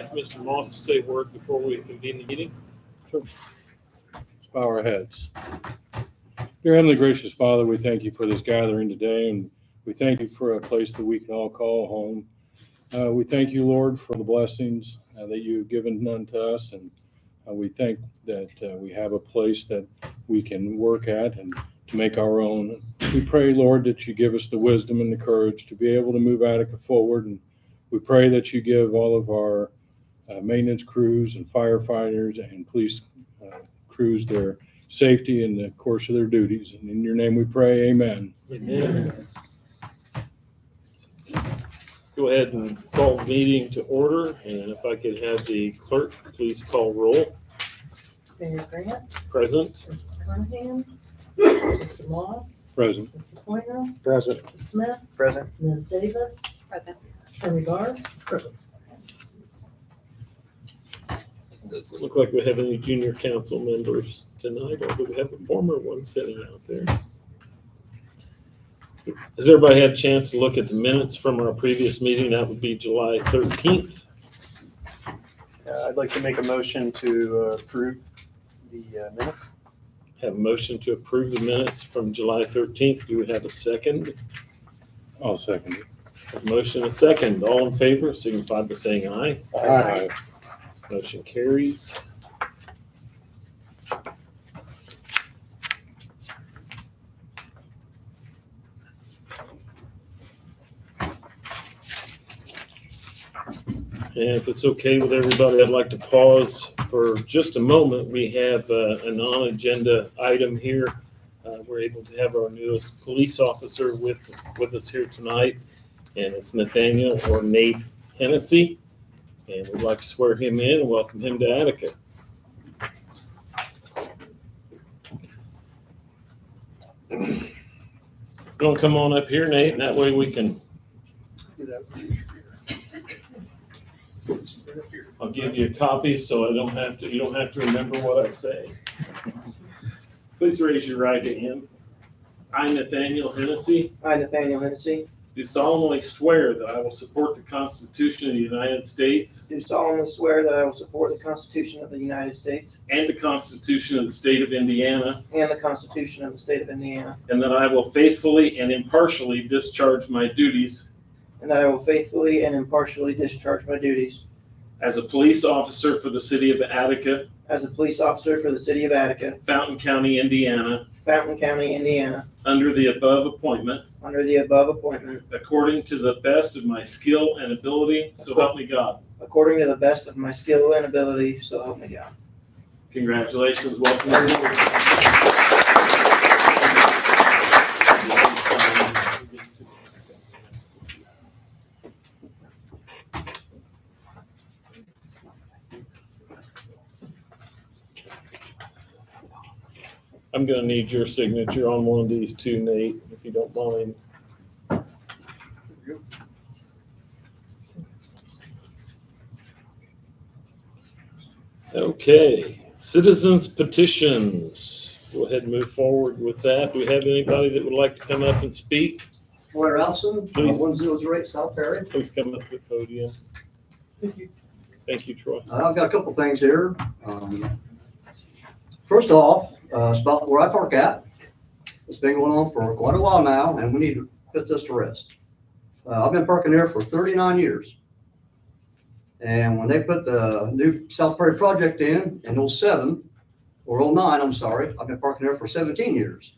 Ask Mr. Moss to say a word before we convene the meeting. Sure. Let's bow our heads. Dear Heavenly Gracious Father, we thank you for this gathering today, and we thank you for a place that we can all call home. We thank you, Lord, for the blessings that you've given unto us, and we thank that we have a place that we can work at and to make our own. We pray, Lord, that you give us the wisdom and the courage to be able to move Attica forward, and we pray that you give all of our maintenance crews and firefighters and police crews their safety in the course of their duties. And in your name we pray, amen. Amen. Go ahead and call the meeting to order, and if I could have the clerk please call roll. Mayor Grant, Present. Mrs. Cunningham, Mr. Moss, Present. Mr. Pointer, Present. Mr. Smith, Present. Ms. Davis, Present. Attorney Garce. Present. Doesn't look like we have any junior council members tonight, although we have a former one sitting out there. Has everybody had a chance to look at the minutes from our previous meeting? That would be July 13th. I'd like to make a motion to approve the minutes. Have a motion to approve the minutes from July 13th. Do we have a second? I'll second it. A motion, a second. All in favor, signify by saying aye. Aye. Motion carries. And if it's okay with everybody, I'd like to pause for just a moment. We have a non-agenda item here. We're able to have our newest police officer with us here tonight, and it's Nathaniel or Nate Hennessy. And we'd like to swear him in and welcome him to Attica. Don't come on up here, Nate, and that way we can. I'll give you a copy so you don't have to remember what I say. Please raise your right hand. I, Nathaniel Hennessy, I, Nathaniel Hennessy, do solemnly swear that I will support the Constitution of the United States do solemnly swear that I will support the Constitution of the United States and the Constitution of the State of Indiana, and the Constitution of the State of Indiana, and that I will faithfully and impartially discharge my duties and that I will faithfully and impartially discharge my duties as a police officer for the City of Attica, as a police officer for the City of Attica, Fountain County, Indiana, Fountain County, Indiana, under the above appointment, under the above appointment, according to the best of my skill and ability, so help me God. according to the best of my skill and ability, so help me God. Congratulations, welcome everyone. I'm gonna need your signature on one of these too, Nate, if you don't mind. Okay, citizens petitions. Go ahead and move forward with that. Do we have anybody that would like to come up and speak? Troy Ralston, Please. 108 South Perry. Please come up to the podium. Thank you. Thank you, Troy. I've got a couple things here. First off, it's about where I park at. It's been going on for quite a while now, and we need to put this to rest. I've been parking there for 39 years. And when they put the new South Perry project in 07, or 09, I'm sorry, I've been parking there for 17 years.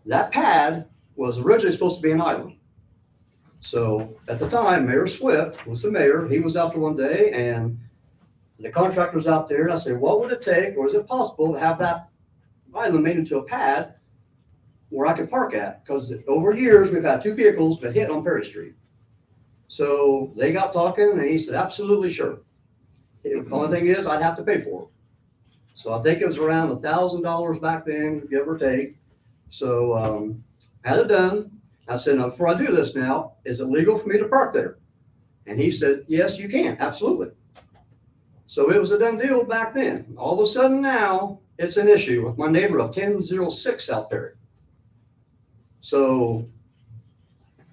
That pad was originally supposed to be an island. So at the time, Mayor Swift was the mayor. He was out there one day and the contractor was out there. And I said, what would it take, or is it possible to have that island made into a pad where I could park at? Because over years, we've had two vehicles that hit on Perry Street. So they got talking and he said, absolutely sure. The only thing is I'd have to pay for it. So I think it was around $1,000 back then, give or take. So had it done. I said, now, before I do this now, is it legal for me to park there? And he said, yes, you can, absolutely. So it was a done deal back then. All of a sudden now, it's an issue with my neighbor of 1006 South Perry. So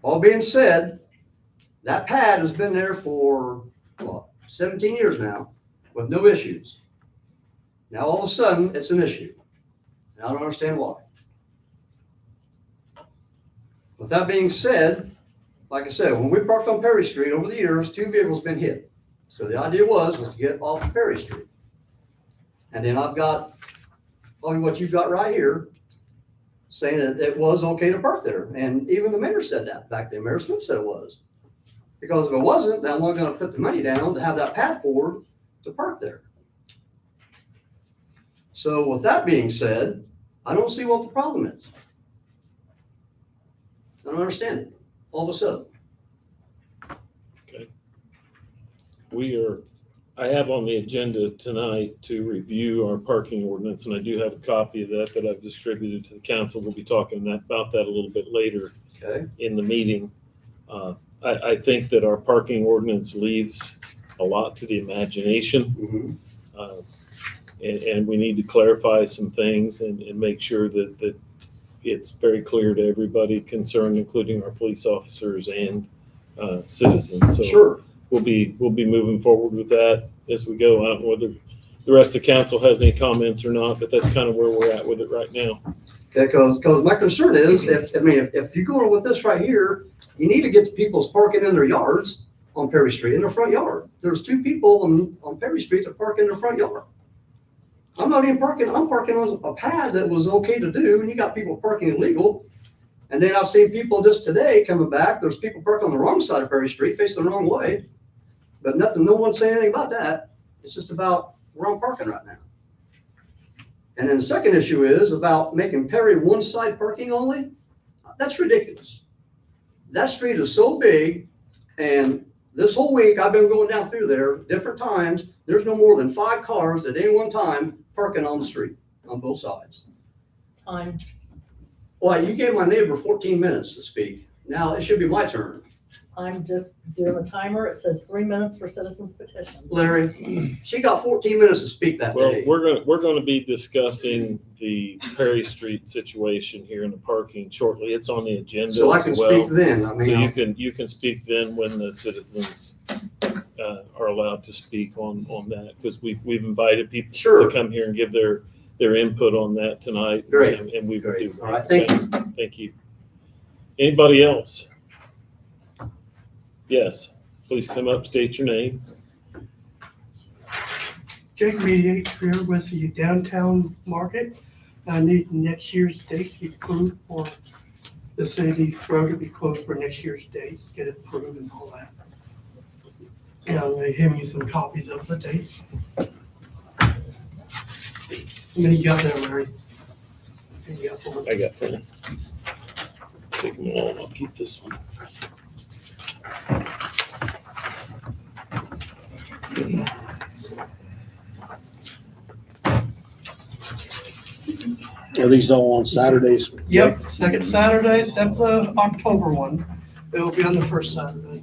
all being said, that pad has been there for, well, 17 years now with no issues. Now all of a sudden, it's an issue. And I don't understand why. With that being said, like I said, when we parked on Perry Street over the years, 2 vehicles been hit. So the idea was to get off of Perry Street. And then I've got probably what you've got right here saying that it was okay to park there. And even the mayor said that back then. Mayor Smith said it was. Because if it wasn't, then I'm not going to put the money down to have that pad poured to park there. So with that being said, I don't see what the problem is. I don't understand it. All of a sudden. I have on the agenda tonight to review our parking ordinance, and I do have a copy of that I've distributed to the council. We'll be talking about that a little bit later Okay. in the meeting. I think that our parking ordinance leaves a lot to the imagination. Mm-hmm. And we need to clarify some things and make sure that it's very clear to everybody concerned, including our police officers and citizens. So Sure. we'll be moving forward with that as we go out, whether the rest of the council has any comments or not, but that's kind of where we're at with it right now. Okay, because my concern is, if you go with this right here, you need to get the people's parking in their yards on Perry Street, in their front yard. There's 2 people on Perry Street that park in their front yard. I'm not even parking, I'm parking on a pad that was okay to do, and you got people parking illegal. And then I've seen people just today coming back, there's people parked on the wrong side of Perry Street, facing the wrong way. But no one's saying anything about that. It's just about where I'm parking right now. And then the second issue is about making Perry one side parking only. That's ridiculous. That street is so big, and this whole week I've been going down through there different times. There's no more than 5 cars at any one time parking on the street on both sides. Time. Well, you gave my neighbor 14 minutes to speak. Now it should be my turn. I'm just doing the timer. It says 3 minutes for citizens petitions. Larry, she got 14 minutes to speak that Well, day. we're gonna be discussing the Perry Street situation here in the parking shortly. It's on the agenda So I can as well. speak then. I So mean, you can speak then when the citizens are allowed to speak on that, because we've invited people Sure. to come here and give their input on that tonight. Great. And we will do that. All right, thank you. Thank you. Anybody else? Yes, please come up, state your name. Jake Mediate here with the downtown market. I need next year's date to be approved for the city road to be closed for next year's date, get it approved and all that. And they give me some copies of the dates. How many you got there, Larry? You got one. I got plenty. Take them all, I'll keep this one. Are these all on Saturdays? Yep, second Saturday, except the October one. It'll be on the first Saturday.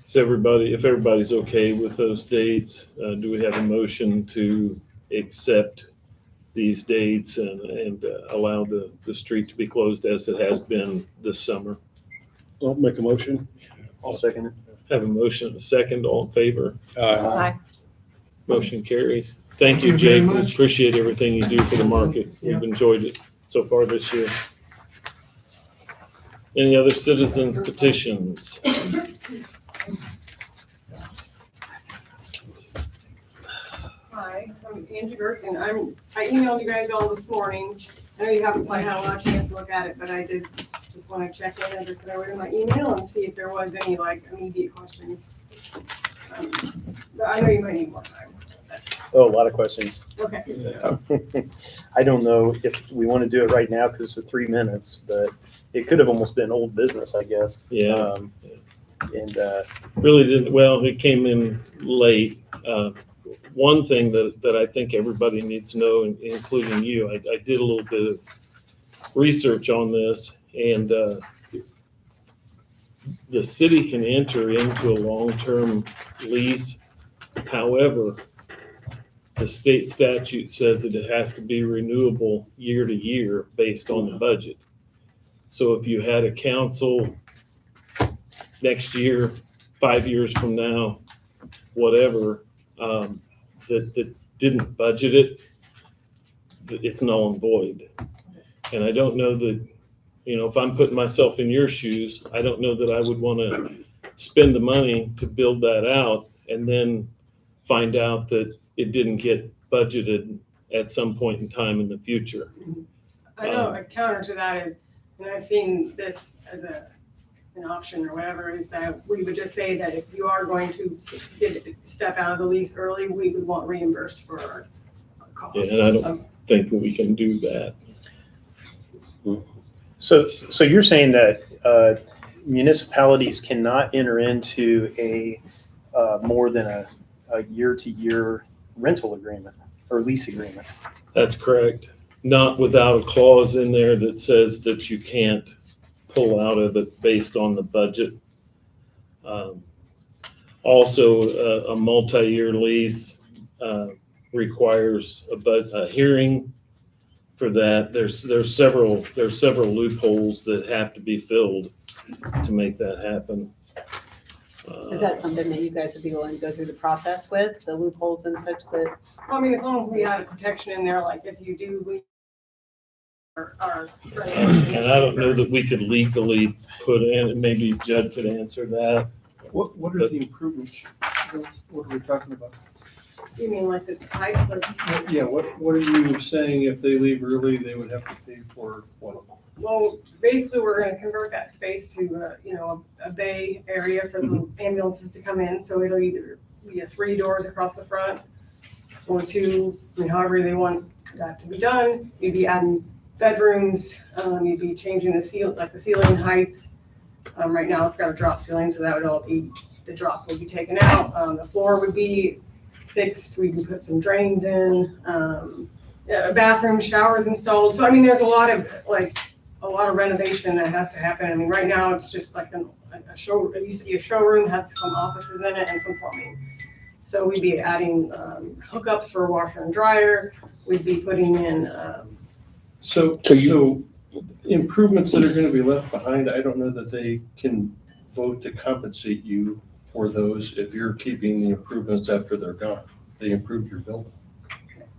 So if everybody's okay with those dates, do we have a motion to accept these dates and allow the street to be closed as it has been this summer? I'll make a motion. I'll second it. Have a motion, a second, all in favor? Aye. Motion carries. Thank you, Thank you very Jake. We much. appreciate everything you do for the market. Yeah. We've enjoyed it so far this year. Any other citizens petitions? Hi, I'm Angie Burke, and I emailed you guys all this morning. I know you haven't quite had a lot of chance to look at it, but I did just want to check in and just go in my email and see if there was any immediate questions. I know you might need more time. Oh, a lot of questions. Okay. I don't know if we want to do it right now because it's 3 minutes, but it could have almost been old business, I guess. Yeah. And Really didn't, well, it came in late. One thing that I think everybody needs to know, including you, I did a little bit of research on this, and the city can enter into a long-term lease. However, the state statute says that it has to be renewable year to year based on the budget. So if you had a council next year, 5 years from now, whatever, that didn't budget it, it's null and void. And I don't know that, if I'm putting myself in your shoes, I don't know that I would want to spend the money to build that out and then find out that it didn't get budgeted at some point in time in the future. I know a counter to that is, and I've seen this as an option or whatever, is that we would just say that if you are going to step out of the lease early, we would want reimbursed for our costs. Yeah, and I don't think that we can do that. So you're saying that municipalities cannot enter into a more than a year-to-year rental agreement or lease agreement? That's correct. Not without a clause in there that says that you can't pull out of it based on the budget. Also, a multi-year lease requires a hearing for that. There's several loopholes that have to be filled to make that happen. Is that something that you guys would be willing to go through the process with, the loopholes and such that? Well, I mean, as long as we had a protection in there, like if you do leave our. And I don't know that we could legally put in, and maybe Judd could answer that. What are the improvements? What are we talking about? You mean like the pipe, like, Yeah, what are you saying if they leave early, they would have to pay for what? well, basically, we're gonna convert that space to, a bay area for the ambulances to come in, so it'll either be 3 doors across the front or 2, however they want that to be done. You'd be adding bedrooms, you'd be changing the ceiling height. Right now, it's got a drop ceiling, so that would all be, the drop would be taken out. The floor would be fixed, we can put some drains in, bathroom, showers installed. So, I mean, there's a lot of renovation that has to happen. I mean, right now, it's just like a show, it used to be a showroom, has some offices in it and some plumbing. So we'd be adding hookups for a washer and dryer. We'd be putting in. So improvements that are gonna be left behind, I don't know that they can vote to compensate you for those if you're keeping the improvements after they're gone. They improve your building.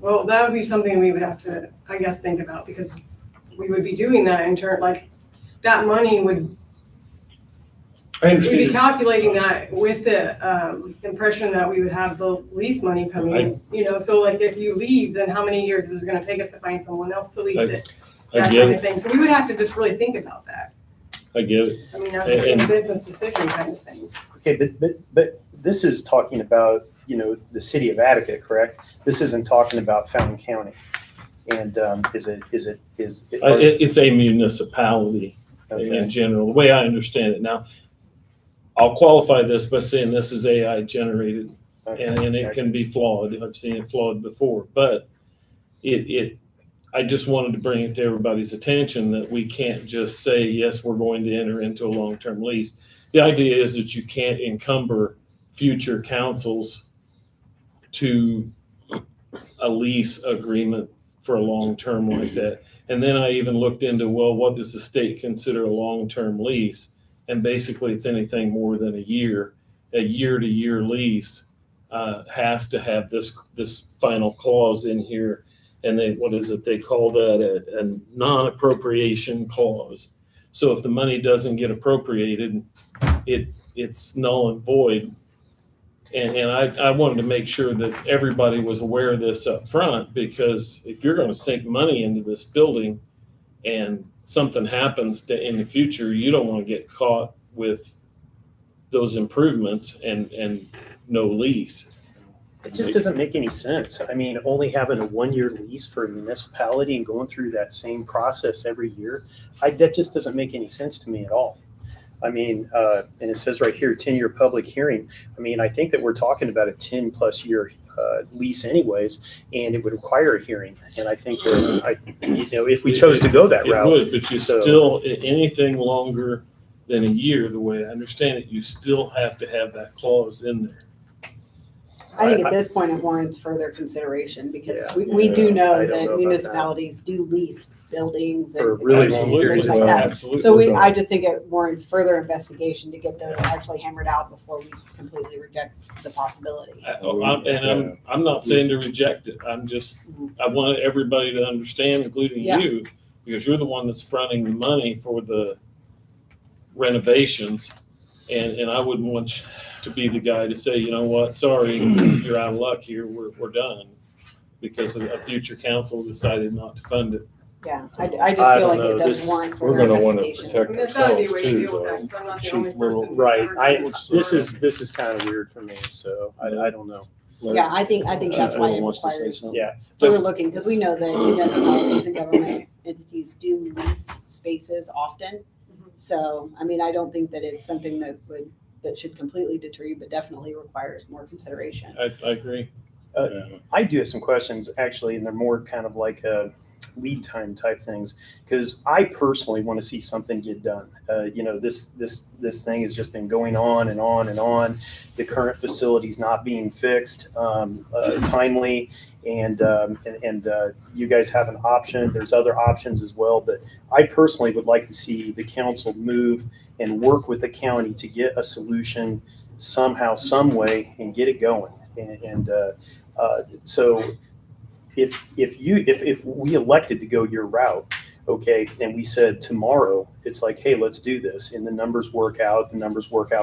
Well, that would be something we would have to, I guess, think about, because we would be doing that in turn, like, that money would, I we'd be understand. calculating that with the impression that we would have the lease money coming in, so like if you leave, then how many years is it gonna take us to find someone else to lease it? I That get kind it. of thing. So we would have to just really think about that. I get it. I mean, that's a And- business decision kind of thing. Okay, but this is talking about, the city of Attica, correct? This isn't talking about Fountain County. And is it? It's a municipality Okay. in general, the way I understand it. Now, I'll qualify this by saying this is AI generated, and it can be flawed. I've seen it flawed before, but I just wanted to bring it to everybody's attention that we can't just say, yes, we're going to enter into a long-term lease. The idea is that you can't encumber future councils to a lease agreement for a long-term like that. And then I even looked into, well, what does the state consider a long-term lease? And basically, it's anything more than a year. A year-to-year lease has to have this final clause in here. And they call that a non-appropriation clause. So if the money doesn't get appropriated, it's null and void. And I wanted to make sure that everybody was aware of this up front, because if you're going to sink money into this building and something happens in the future, you don't want to get caught with those improvements and no lease. It just doesn't make any sense. I mean, only having a 1-year lease for a municipality and going through that same process every year, that just doesn't make any sense to me at all. I mean, and it says right here, 10-year public hearing. I mean, I think that we're talking about a 10+ year lease anyways, and it would require a hearing. And I think that, if we chose to go that It route. would, but you So- still, anything longer than a year, the way I understand it, you still have to have that clause in there. I think at this point it warrants further consideration because Yeah. we do I know don't know that about municipalities do lease buildings For and really long Absolutely, things periods like of that. time. absolutely. So I just think it warrants further investigation to get those actually hammered out before we completely reject the possibility. I'm not saying to reject it. I want everybody to understand, including Yeah. you, because you're the one that's fronting the money for the renovations. And I wouldn't want you to be the guy to say, you know what, sorry, you're out of luck here, we're done. Because a future council decided not to fund it. Yeah, I just I feel don't like know, it does this- warrant We're further gonna wanna investigation. protect I mean, there's gotta be a ourselves way to too, deal with that, though. 'cause I'm not the Chief only Little- person. Right, who's I, ever done this it. is kind of weird for me, so I don't know. Yeah, I think that's Chief why Little it wants to say requires something. Yeah. further looking, because we know that municipalities and government entities do lease spaces often. So, I mean, I don't think that it's something that should completely deter you, but definitely requires more consideration. I agree. I do have some questions actually, and they're more kind of like lead time type things, because I personally want to see something get done. This thing has just been going on and on and on. The current facility's not being fixed timely, and you guys have an option. There's other options as well, but I personally would like to see the council move and work with the county to get a solution somehow, some way, and get it going. So if we elected to go your route, okay, and we said tomorrow, it's like, hey, let's do this, and the numbers work out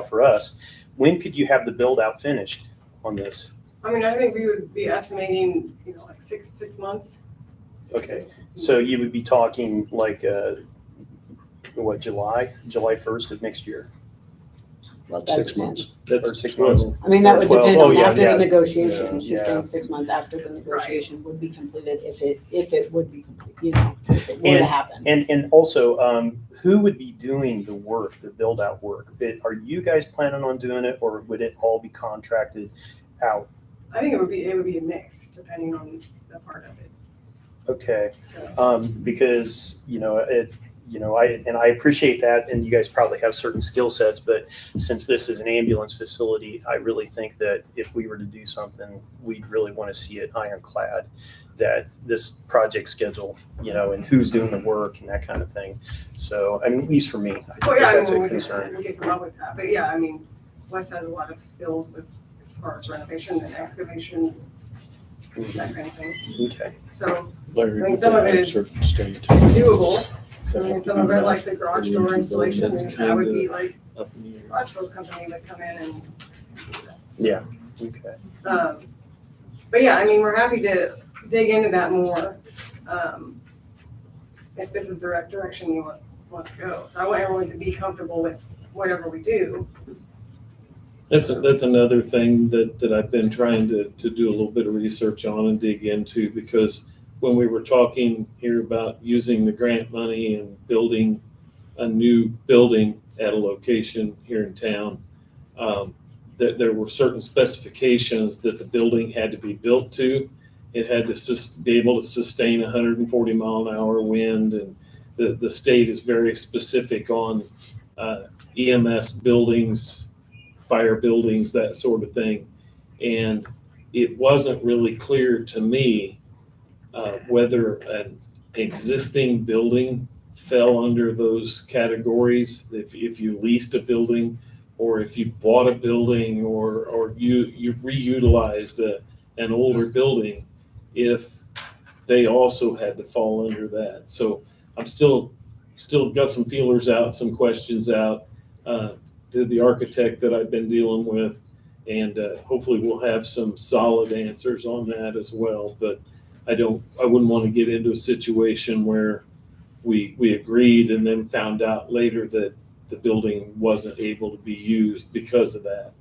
for us, when could you have the build out finished on this? I mean, I think we would be estimating, like six months. Okay. So you would be talking like, July 1st of next year? Well, that 6 depends. months. Or 6 months? I mean, that would 12. depend Oh, on yeah, after yeah. the negotiation. She's Yeah. saying 6 months after the negotiation would be completed, if it would be complete, if it were to happen. And also, who would be doing the work, the build out work? Are you guys planning on doing it, or would it all be contracted out? I think it would be a mix, depending on the part of it. Okay. So, Because, I appreciate that, and you guys probably have certain skill sets, but since this is an ambulance facility, I really think that if we were to do something, we'd really want to see it ironclad, that this project schedule, and who's doing the work and that kind of thing. So, I mean, at least for me, I think that's a concern. we can come up with that. But yeah, I mean, Wes has a lot of skills as far as renovation and excavation, that kind of thing. Okay. So Larry, I mean, some of it is certain state. doable. I mean, some of it, like the garage door installation, That's that would be kinda like Up in the air. garage door company that come in and do that. Yeah. Okay. But yeah, I mean, we're happy to dig into that more, if this is the direction you want to go. So I want everyone to be comfortable with whatever we do. That's another thing that I've been trying to do a little bit of research on and dig into, because when we were talking here about using the grant money and building a new building at a location here in town, that there were certain specifications that the building had to be built to. It had to be able to sustain 140 mile an hour wind, and the state is very specific on EMS buildings, fire buildings, that sort of thing. And it wasn't really clear to me whether an existing building fell under those categories, if you leased a building, or if you bought a building, or you reutilized an older building, if they also had to fall under that. So I'm still got some feelers out, some questions out. The architect that I've been dealing with, and hopefully we'll have some solid answers on that as well. But I wouldn't want to get into a situation where we agreed and then found out later that the building wasn't able to be used because of that.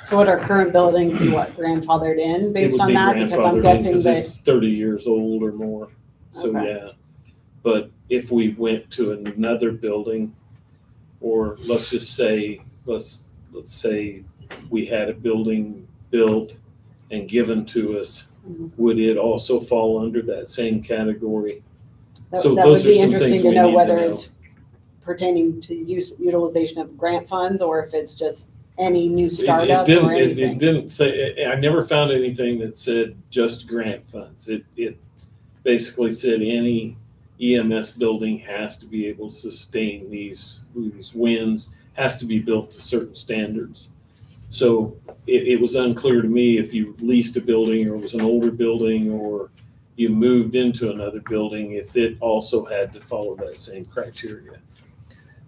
So would our current building be grandfathered in It based would on be that? Because I'm grandfathered in guessing 'cause that, it's 30 years old or more. So Okay. yeah. But if we went to another building, or let's just say, let's say we had a building built and given to us, Mhm. would it also fall under that same category? that So would those are be some interesting things to we know need to whether know. it's pertaining to utilization of grant funds or if it's just any new It startup didn't, or anything? it didn't say, I never found anything that said just grant funds. It basically said any EMS building has to be able to sustain these winds, has to be built to certain standards. So it was unclear to me if you leased a building or it was an older building or you moved into another building, if it also had to follow that same criteria.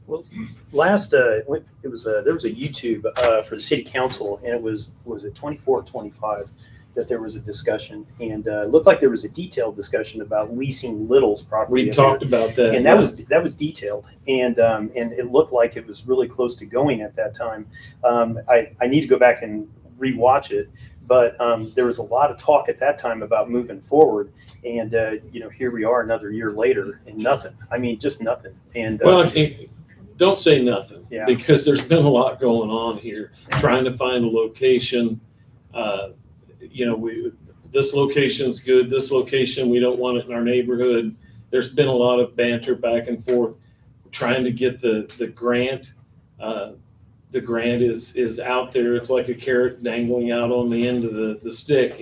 Well, last, there was a YouTube for the city council, and was it 24 or 25 that there was a discussion, and it looked like there was a detailed discussion about leasing Little's property. We talked about that. And that was detailed, and it looked like it was really close to going at that time. I need to go back and rewatch it, but there was a lot of talk at that time about moving forward, and here we are another year later, and nothing. I mean, just nothing. And Well, don't say nothing, Yeah. because there's been a lot going on here, trying to find a location. This location's good, this location, we don't want it in our neighborhood. There's been a lot of banter back and forth, trying to get the grant. The grant is out there. It's like a carrot dangling out on the end of the stick,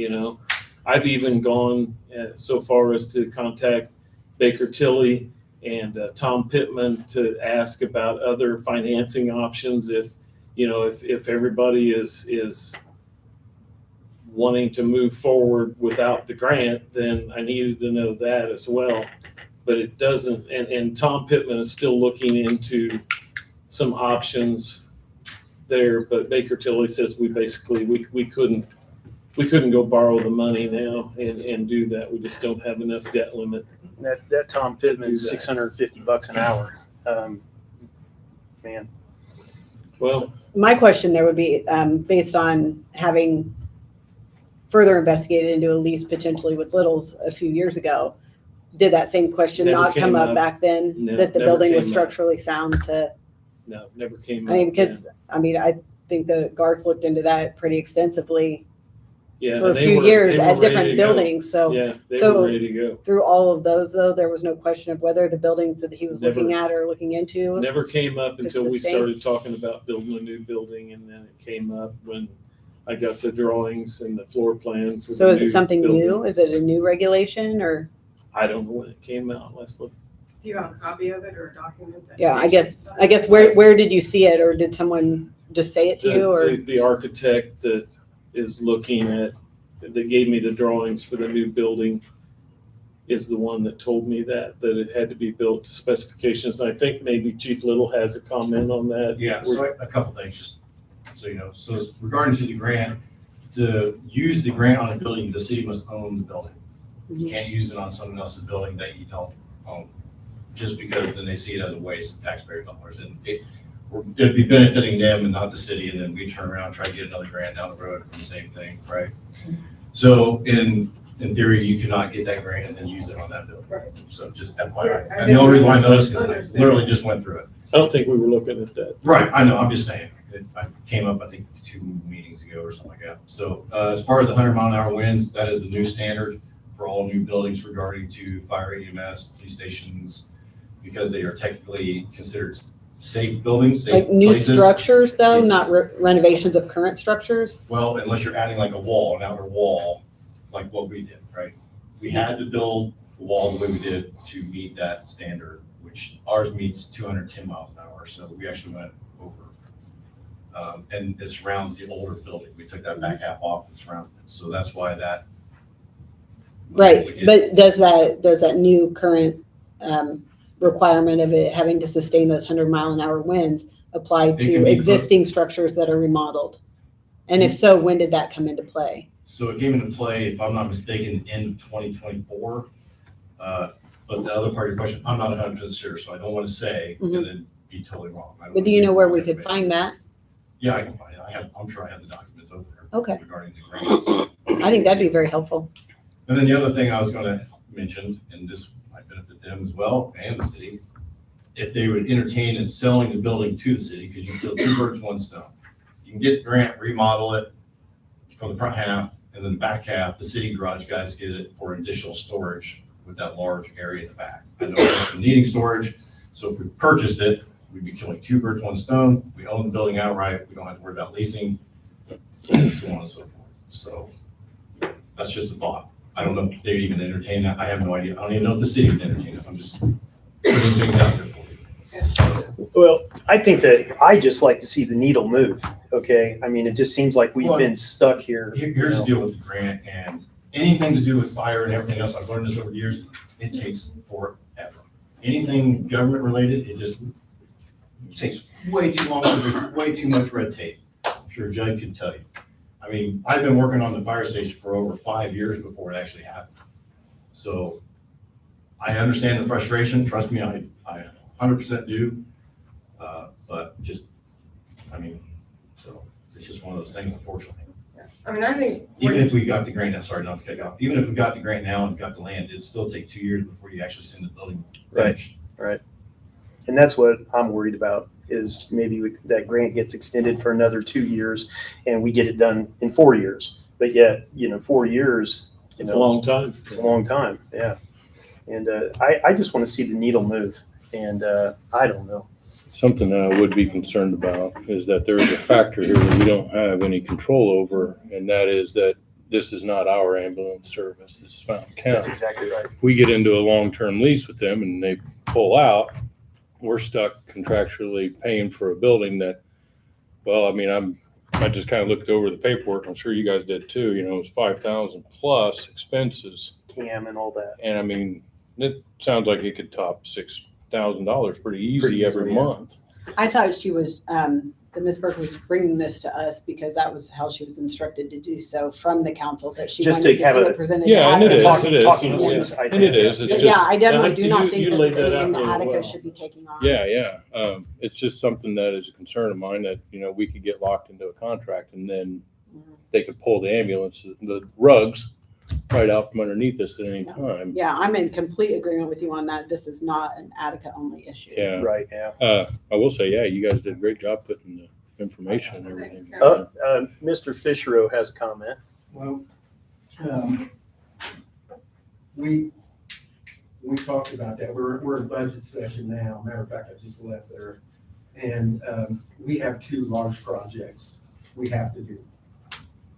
I've even gone so far as to contact Baker Tilly and Tom Pittman to ask about other financing options if everybody is wanting to move forward without the grant, then I needed to know that as well. But it doesn't, and Tom Pittman is still looking into some options there, but Baker Tilly says we couldn't go borrow the money now and do that. We just don't have enough debt limit. that Tom Pittman's Do that. $650 an hour. Man, Well, My question there would be, based on having further investigated into a lease potentially with Little's a few years ago, did that same question Never not come came up up. back then? No, That the never building was came up. structurally sound to, no, never came up. I mean, because, I think the Garth looked into that pretty extensively Yeah, for a and they few were- years they were at ready to different go. buildings, so Yeah, they so- were ready to go. through all of those, though, there was no question of whether the buildings that he was Never- looking at or looking into. Never came up until we sustain. started talking about building a new building, and then it came up when I got the drawings and the floor plan for So the is it new something building. new? Is it a new regulation or? I don't know when it came out, Leslie. Do you have a copy of it or a document? that Yeah, I states guess something? where did you see it, or did someone just say it to you, or? The architect that is looking at, that gave me the drawings for the new building is the one that told me that it had to be built to specifications. I think maybe Chief Little has a comment on that. Yeah, so a couple things, just so you know. So regarding to the grant, to use the grant on a building, the city must own the building. You can't use it on someone else's building that you don't own, just because then they see it as a waste of taxpayer dollars. And it'd be benefiting them and not the city, and then we turn around and try to get another grant down the road for the same thing, right? So in theory, you cannot get that grant and then use it on that building. Right. So just FYI. And the only reason why I know this is because I literally just went through it. I don't think we were looking at that. Right, I know, I'm just saying. I came up, I think, 2 meetings ago or something like that. So as far as the 100-mile-an-hour winds, that is the new standard for all new buildings regarding to fire EMS, police stations, because they are technically considered safe buildings, safe Like new places. structures though, not renovations of current structures? Well, unless you're adding like a wall, an outer wall, like what we did, right? We had to build the wall the way we did to meet that standard, which ours meets 210 miles an hour. So we actually went over. And it surrounds the older building. We took that back half off and surrounded it. So that's why that. Right, but does that new current requirement of it having to sustain those 100-mile-an-hour winds apply It can to be existing structures that are remodeled? And if so, when did that come into play? So it came into play, if I'm not mistaken, end of 2024. But the other part of your question, I'm not 100% sure, so I don't want to say and then be totally wrong. I don't But wanna do you give know where wrong we could information. find that? Yeah, I can find it. I'm sure I have the documents over there. Okay. Regarding the grants. I think that'd be very helpful. And then the other thing I was gonna mention, and this might benefit them as well and the city, if they would entertain in selling the building to the city, because you can kill 2 birds, 1 stone. You can get the grant, remodel it for the front half, and then the back half, the city garage guys get it for additional storage with that large area in the back. I know it's needing storage, so if we purchased it, we'd be killing two birds, one stone. We own the building outright. We don't have to worry about leasing, and so on and so forth. So that's just a thought. I don't know if they'd even entertain that. I have no idea. I don't even know if the city would entertain it. I'm just putting things out there for you. Well, I think that I just like to see the needle move. Okay. I mean, it just seems like we've been stuck here. Here's the deal with the grant and anything to do with fire and everything else. I've learned this over the years. It takes forever. Anything government related, it just takes way too long. There's way too much red tape. I'm sure Judd can tell you. I mean, I've been working on the fire station for over 5 years before it actually happened. So I understand the frustration. Trust me, I 100% do. But just, I mean, so it's just one of those things, unfortunately. I mean, I think. Even if we got the grant now, sorry, not to cut you off. Even if we got the grant now and got the land, it'd still take 2 years before you actually send the building finished. Right. And that's what I'm worried about is maybe that grant gets extended for another 2 years and we get it done in 4 years. But yet, 4 years, It's a long time. it's a long time. Yeah. And I just want to see the needle move. And I don't know. Something that I would be concerned about is that there is a factor here that we don't have any control over, and that is that this is not our ambulance service. This is Fountain That's County. exactly right. If we get into a long-term lease with them and they pull out, we're stuck contractually paying for a building that, well, I mean, I just kind of looked over the paperwork. I'm sure you guys did too. It was 5,000 plus expenses. CAM and all that. And I mean, it sounds like it could top $6,000 pretty easy Pretty every easily, yeah. month. I thought she was, that Ms. Burke was bringing this to us because that was how she was instructed to do so from the council, that she Just wanted to to have see a- it presented. Yeah, and it is, Talking- it is. talking Yeah. points, I And think. it is, it's But just, yeah, I definitely Yeah, do not you think this is laid that anything out that really Attica well. should be taking on. yeah. It's just something that is a concern of mine that, we could get locked into a contract and then they could pull the ambulance, the rugs right out from underneath us at any time. Yeah, I'm in complete agreement with you on that. This is not an Attica only issue. Yeah. Right, yeah. I will say, yeah, you guys did a great job putting the information and everything. Mr. Fischerow has a comment. Well, we talked about that. We're in budget session now. Matter of fact, I just left there. And we have two large projects we have to do.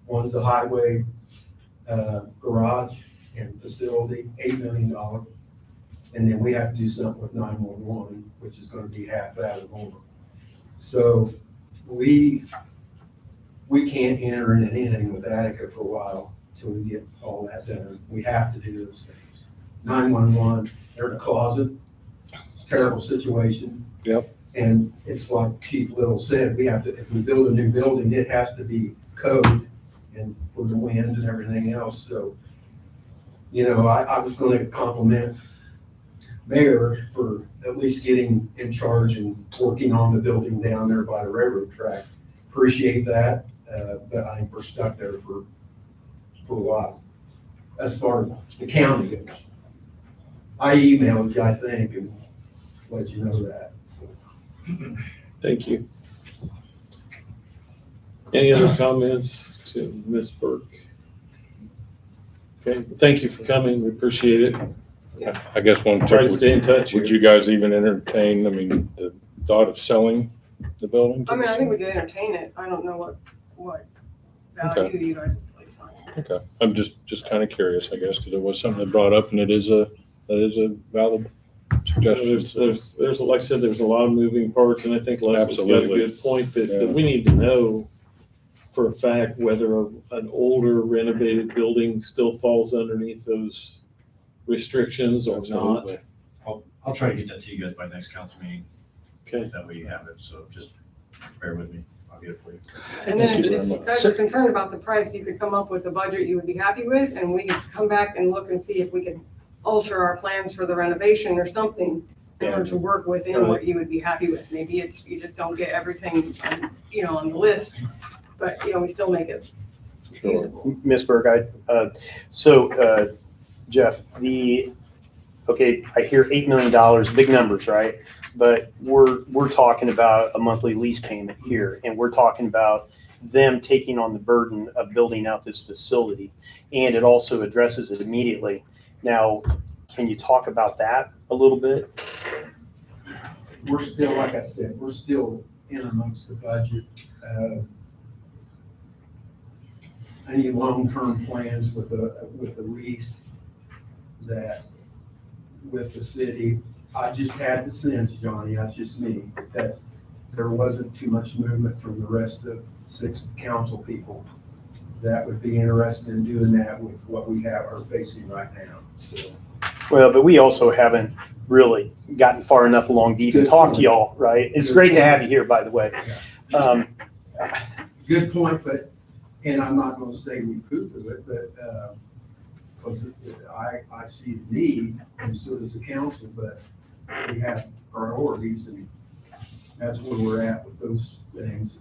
One's the highway garage and facility, $8 million. And then we have to do something with 911, which is going to be half that or more. So we can't enter into anything with Attica for a while until we get all that done. We have to do those things. 911, they're in a closet. It's a terrible situation. Yep. And it's like Chief Little said, if we build a new building, it has to be code and for the winds and everything else. So, I was going to compliment Mayor for at least getting in charge and working on the building down there by the railroad track. Appreciate that, but I think we're stuck there for a while. As far as the county goes, I emailed you, I think, and let you know that. So. Thank you. Any other comments to Ms. Burke? Okay, thank you for coming. We appreciate it. I guess one Try to would stay in touch would here. you guys even entertain, the thought of selling the building? to I mean, the I think we city? could entertain it. I don't know what Okay. value you guys would place on it. Okay, I'm just kind of curious, I guess, because it was something that brought up and that is a valid suggestion. There's, like I said, there's a lot of moving parts, and I think Leslie's got a Absolutely. good point that Yeah. we need to know for a fact whether an older renovated building still falls underneath those restrictions or not. Absolutely. I'll try to get that to you guys by next council meeting. Okay. That way you have it. So just bear with me. I'll get it for you. And Thank then you if very you much. guys are concerned about the price, you could come up with a budget you would be happy with, and we could come back and look and see if we could alter our plans for the renovation or something in order to work within what you would be happy with. Maybe it's, you just don't get everything, on the list, but, we still make it Sure. usable. Ms. Berg, Jeff, I hear $8 million, big numbers, right? But we're talking about a monthly lease payment here, and we're talking about them taking on the burden of building out this facility, and it also addresses it immediately. Now, can you talk about that a little bit? we're still, like I said, we're still in amongst the budget. Any long-term plans with the lease that with the city, I just had the sense, Johnny, that's just me, that there wasn't too much movement from the rest of 6 council people that would be interested in doing that with what we are facing right now, so. Well, but we also haven't really gotten far enough along to even talk to y'all, right? It's great to have you here, by the way. Good point, but, and I'm not gonna say we poo-poo it, but, because I see the need, and so does the council, but we have priorities, and that's where we're at with those things.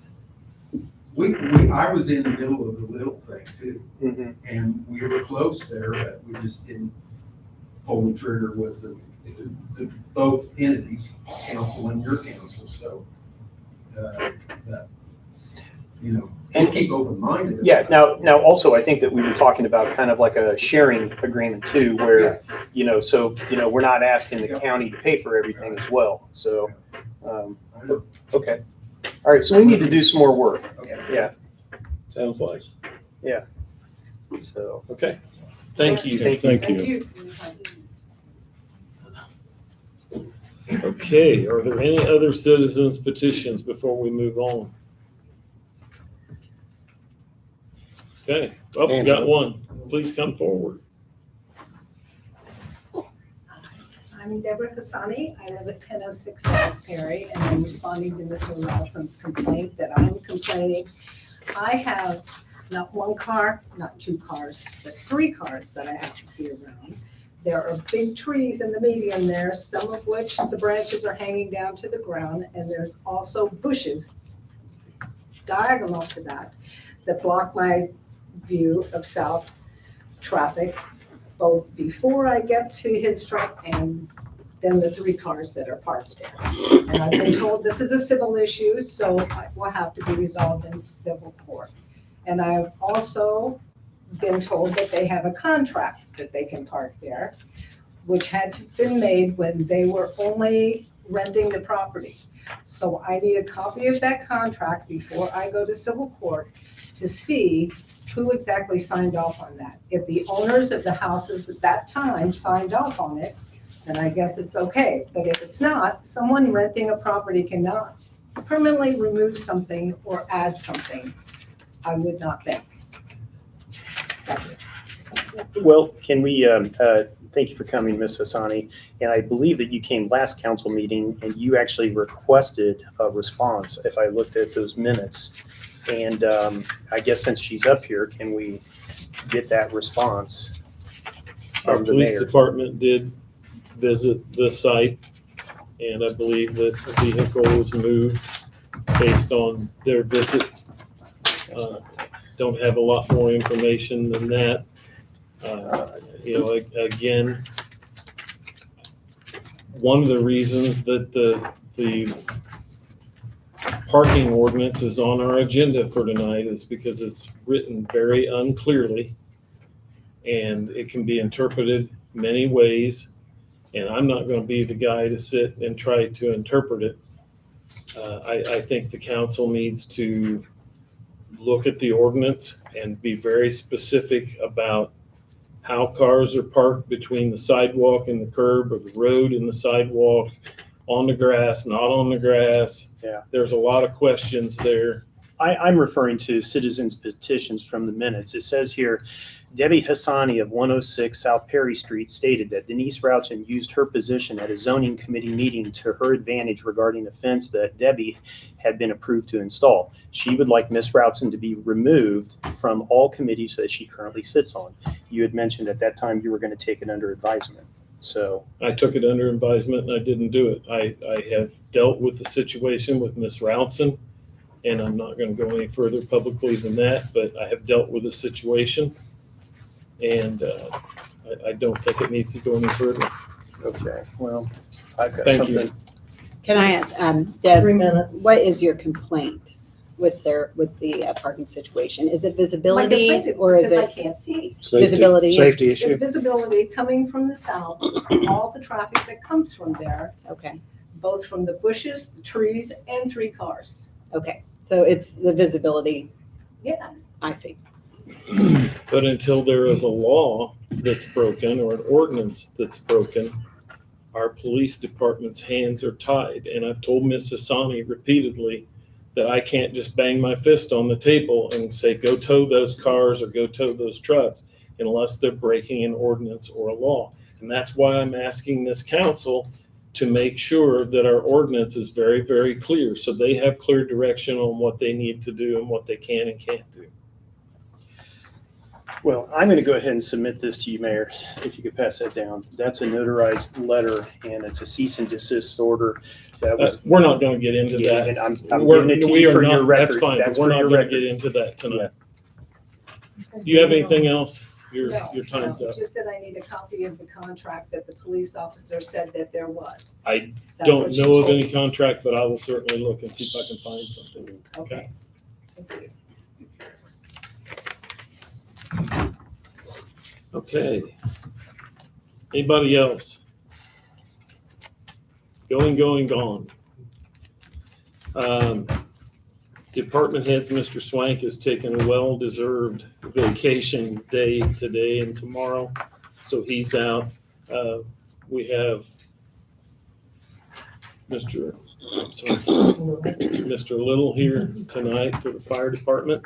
I was in the middle of the little thing too, and we were close there, but we just didn't pull the trigger with the both entities, council and your council, so, that, you know, and keep open-minded. Yeah, now also, I think that we were talking about kind of like a sharing agreement too, where, you know, so, you know, we're not asking the county to pay for everything as well, so, okay. All right, so we need to do some more work. Yeah. Sounds like. Yeah. So. Okay. Thank you. Thank you. Okay, are there any other citizens petitions before we move on? Okay, oh, we got one. Please come forward. I'm Deborah Hassani. I live at 1006 South Perry, and I'm responding to Mr. Nelson's complaint that I'm complaining. I have not one car, not 2 cars, but 3 cars that I have to see around. There are big trees in the median there, some of which the branches are hanging down to the ground, and there's also bushes diagonal to that block my view of south traffic, both before I get to his truck and then the 3 cars that are parked there. And I've been told this is a civil issue, so it will have to be resolved in civil court. And I've also been told that they have a contract that they can park there, which had been made when they were only renting the property. So I need a copy of that contract before I go to civil court to see who exactly signed off on that. If the owners of the houses at that time signed off on it, then I guess it's okay. But if it's not, someone renting a property cannot permanently remove something or add something, I would not think. That's it. Well, can we, thank you for coming, Ms. Hassani. And I believe that you came last council meeting and you actually requested a response, if I looked at those minutes. And I guess since she's up here, can we get that response Our from the police mayor? department did visit the site, and I believe that the vehicle was moved based on their visit. Don't have a lot more information than that. You know, again, one of the reasons that the parking ordinance is on our agenda for tonight is because it's written very unclearly, and it can be interpreted many ways. And I'm not going to be the guy to sit and try to interpret it. I think the council needs to look at the ordinance and be very specific about how cars are parked between the sidewalk and the curb, or the road and the sidewalk, on the grass, not on the grass. Yeah. There's a lot of questions there. I'm referring to citizens petitions from the minutes. It says here, Debbie Hassani of 106 South Perry Street stated that Denise Rouchin used her position at a zoning committee meeting to her advantage regarding a fence that Debbie had been approved to install. She would like Ms. Rouchin to be removed from all committees that she currently sits on. You had mentioned at that time you were going to take it under advisement. So I took it under advisement and I didn't do it. I have dealt with the situation with Ms. Rouchin, and I'm not going to go any further publicly than that, but I have dealt with the situation, and I don't think it needs to go any further. okay, well, I've got Thank you. something. Can I ask, Deb, 3 minutes. what is your complaint with the parking situation? Is it visibility or is Because it I can't see. Visibility. Safety The issue. visibility coming from the south, all the traffic that comes from there, okay? both from the bushes, the trees, and 3 cars. Okay, so it's the visibility, Yeah, I see. But until there is a law that's broken or an ordinance that's broken, our police department's hands are tied. And I've told Ms. Hassani repeatedly that I can't just bang my fist on the table and say, go tow those cars or go tow those trucks unless they're breaking an ordinance or a law. And that's why I'm asking this council to make sure that our ordinance is very, very clear, so they have clear direction on what they need to do and what they can and can't do. Well, I'm going to go ahead and submit this to you, Mayor, if you could pass that down. That's a notarized letter, and it's a cease and desist order that was. We're not going to get into Yeah, that. and I'm We're- giving it to we you are for not- your record. That's fine, but That's we're for not your going to record. get into that tonight. Do you have anything else? Your time's up. Just that I need a copy of the contract that the police officer said that there was. I That's don't what she know of told any me. contract, but I will certainly look and see if I can find something. Okay. Thank you. Okay. Anybody else? Gone. Department heads, Mr. Swank is taking a well-deserved vacation day today and tomorrow, so he's out. We have Mr. Little here tonight for the fire department.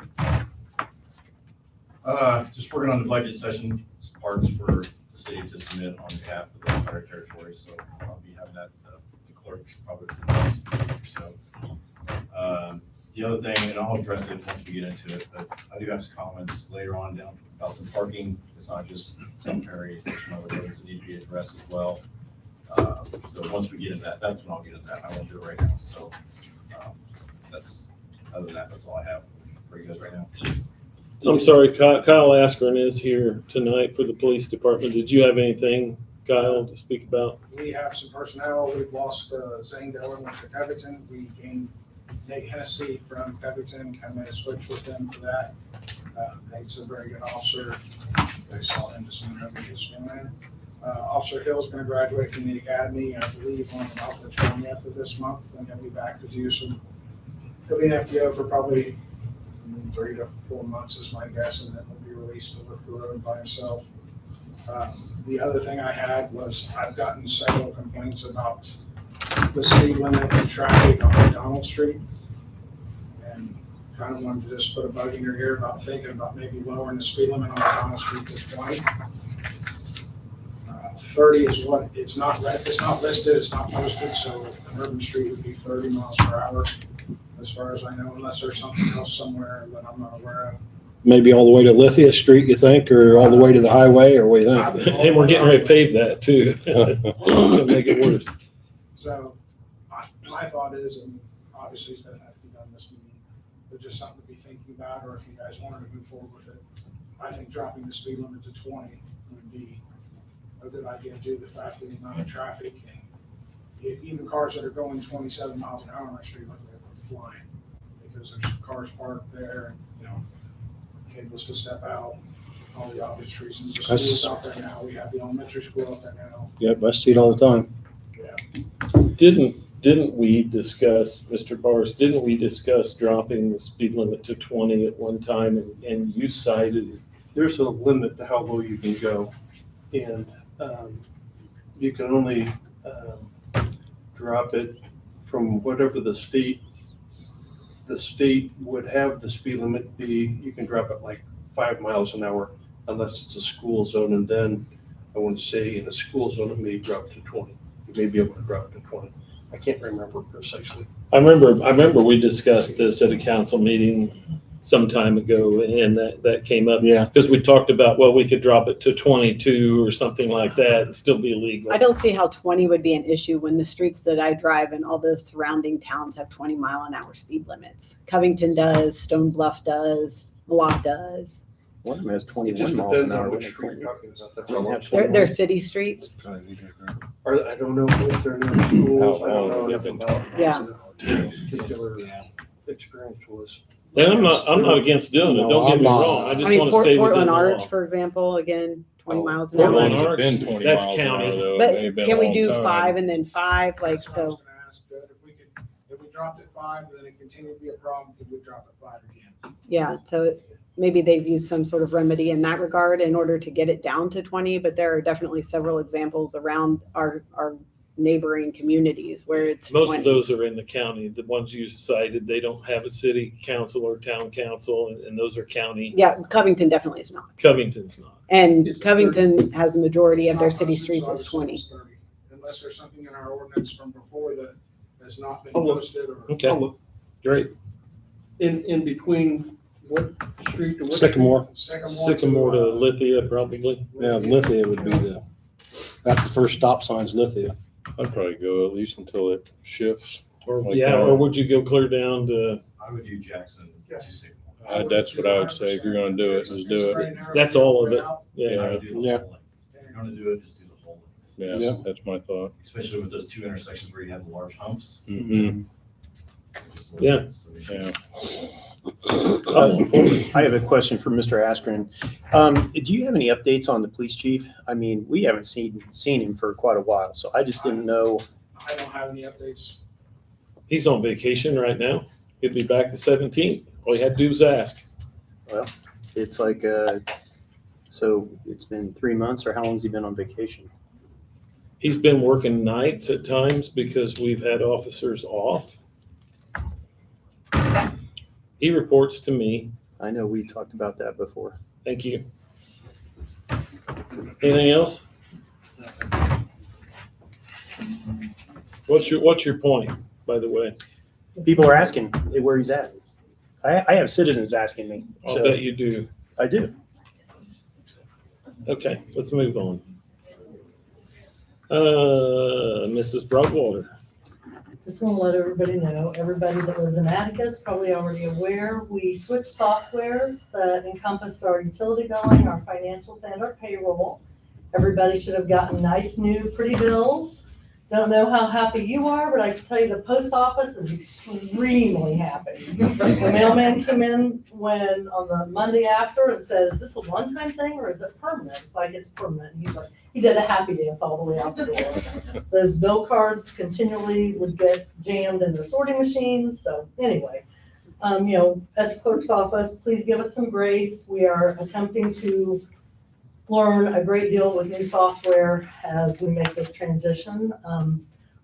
Just working on the budget session, parts for the city to submit on behalf of the fire territory, so I'll be having that, the clerks probably for the next week or so. The other thing, and I'll address it once we get into it, but I do have some comments later on down about some parking. It's not just some areas, there's some other roads that need to be addressed as well. So once we get into that, that's when I'll get into that. I won't do it right now, so that's, other than that, that's all I have for you guys right now. I'm sorry, Kyle Askren is here tonight for the police department. Did you have anything, Kyle, to speak about? We have some personnel. We've lost Zane Dillon to Covington. We gained Nate Hennessy from Covington, kind of made a switch with them for that. Nate's a very good officer. They saw him just this morning. Officer Hill's going to graduate from the academy, I believe, on about the 20th of this month, and he'll be back to do some. He'll be in FTO for probably 3 to 4 months is my guess, and then he'll be released to work the road by himself. The other thing I had was I've gotten several complaints about the speed limit and traffic on McDonald Street. And kind of wanted to just put a bug in your ear about thinking about maybe lowering the speed limit on McDonald Street to 20. 30 is what, it's not listed, it's not posted, so an urban street would be 30 miles per hour, as far as I know, unless there's something else somewhere that I'm not aware of. Maybe all the way to Lithia Street, you think, or all the way to the highway, or what do you think? And we're getting ready to pave that too. So make it worse. So my thought is, and obviously it's going to have to be done this meeting, but just something to be thinking about, or if you guys wanted to move forward with it, I think dropping the speed limit to 20 would be a good idea due to the fact that the amount of traffic and even cars that are going 27 miles an hour on our street, like they're flying because there's cars parked there, and cables to step out, all the obvious reasons. The school's out there now. We have the elementary school out there now. Yep, I see it all the time. Yeah. Didn't we discuss, Mr. Bars, didn't we discuss dropping the speed limit to 20 at one time, and you cited? There's a limit to how low you can go, and you can only drop it from whatever the state would have the speed limit be. You can drop it like 5 miles an hour unless it's a school zone, and then I want to say in a school zone it may drop to 20. You may be able to drop to 20. I can't remember precisely. I remember we discussed this at a council meeting some time ago, and that came up. Yeah. Because we talked about, well, we could drop it to 22 or something like that and still be illegal. I don't see how 20 would be an issue when the streets that I drive and all the surrounding towns have 20-mile-an-hour speed limits. Covington does, Stone Bluff does, Lot does. One of them has It 21 just miles depends an on hour. which street you're talking about. That's We all. have They're city streets. I don't know if they're near schools. I don't know enough about Yeah. particular experience was. And I'm not against doing it. No, Don't get I'm me not. wrong. I I just mean, want to stay within Portland the Arch, law. for example, again, 20 miles an Portland hour. Arch, that's county. But can we do 5 and then 5, like, so? dropped at 5, and then it continued to be a problem because we dropped at 5 again. Yeah, so maybe they've used some sort of remedy in that regard in order to get it down to 20, but there are definitely several examples around our neighboring communities where it's Most 20. of those are in the county. The ones you cited, they don't have a city council or town council, and those are county. Yeah, Covington definitely is not. Covington's not. And Is it Covington has a majority of It's their not city posted, streets so I as would assume 20. it's 30, unless there's something in our ordinance from before that has not been Oh, look. posted or. Okay, Oh, look, great. in between what street to what? Sycamore. Sycamore to Lithia, probably. Yeah, Lithia would be that's the first stop sign's Lithia. I'd probably go at least until it shifts. Or, Like yeah, that. or would you go clear down to, I would do Jackson Yeah. to Sycamore. That's what I would say. If you're gonna do it, just do it. That's all of it. I yeah, would do the Yeah. whole length. If you're gonna do it, just do the whole length. Yeah, Yeah. that's my thought. Especially with those two intersections where you have the large humps. Mm-hmm. Just Yeah. so they should- Yeah. I have a question for Mr. Askren. Do you have any updates on the police chief? I mean, we haven't seen him for quite a while, so I just didn't know. I don't have any updates. he's on vacation right now. He'll be back the 17th. All you had to do was ask. It's like, so it's been 3 months, or how long's he been on vacation? He's been working nights at times because we've had officers off. He reports to me. I know we talked about that before. Thank you. Anything else? What's your point, by the way? People are asking where he's at. I have citizens asking me. I'll So bet you do. I do. Okay, let's move on. Mrs. Broadwater. Just want to let everybody know, everybody that lives in Attica is probably already aware, we switched softwares that encompassed our utility billing, our financials, and our payroll. Everybody should have gotten nice, new, pretty bills. Don't know how happy you are, but I can tell you the post office is extremely happy. The mailman came in on the Monday after and said, is this a one-time thing or is it permanent? It's like, it's permanent. He's like, he did a happy dance all the way out the door. Those bill cards continually would get jammed in their sorting machines. So anyway, at the clerk's office, please give us some grace. We are attempting to learn a great deal with new software as we make this transition.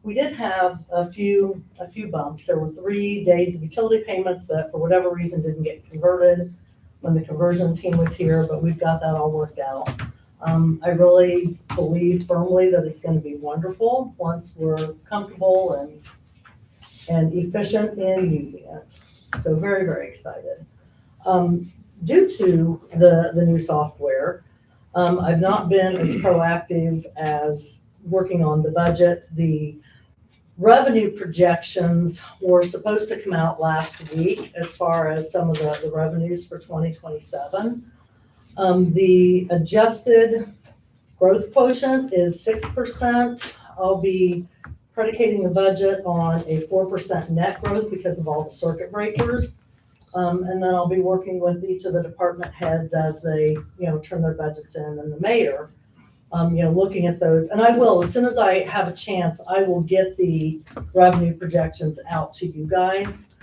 We did have a few bumps. There were 3 days of utility payments that for whatever reason didn't get converted when the conversion team was here, but we've got that all worked out. I really believe firmly that it's going to be wonderful once we're comfortable and efficient in using it. So very, very excited. Due to the new software, I've not been as proactive as working on the budget. The revenue projections were supposed to come out last week as far as some of the revenues for 2027. The adjusted growth quotient is 6%. I'll be predicating the budget on a 4% net growth because of all the circuit breakers. And then I'll be working with each of the department heads as they, turn their budgets in, and the mayor, looking at those. And I will, as soon as I have a chance, I will get the revenue projections out to you guys.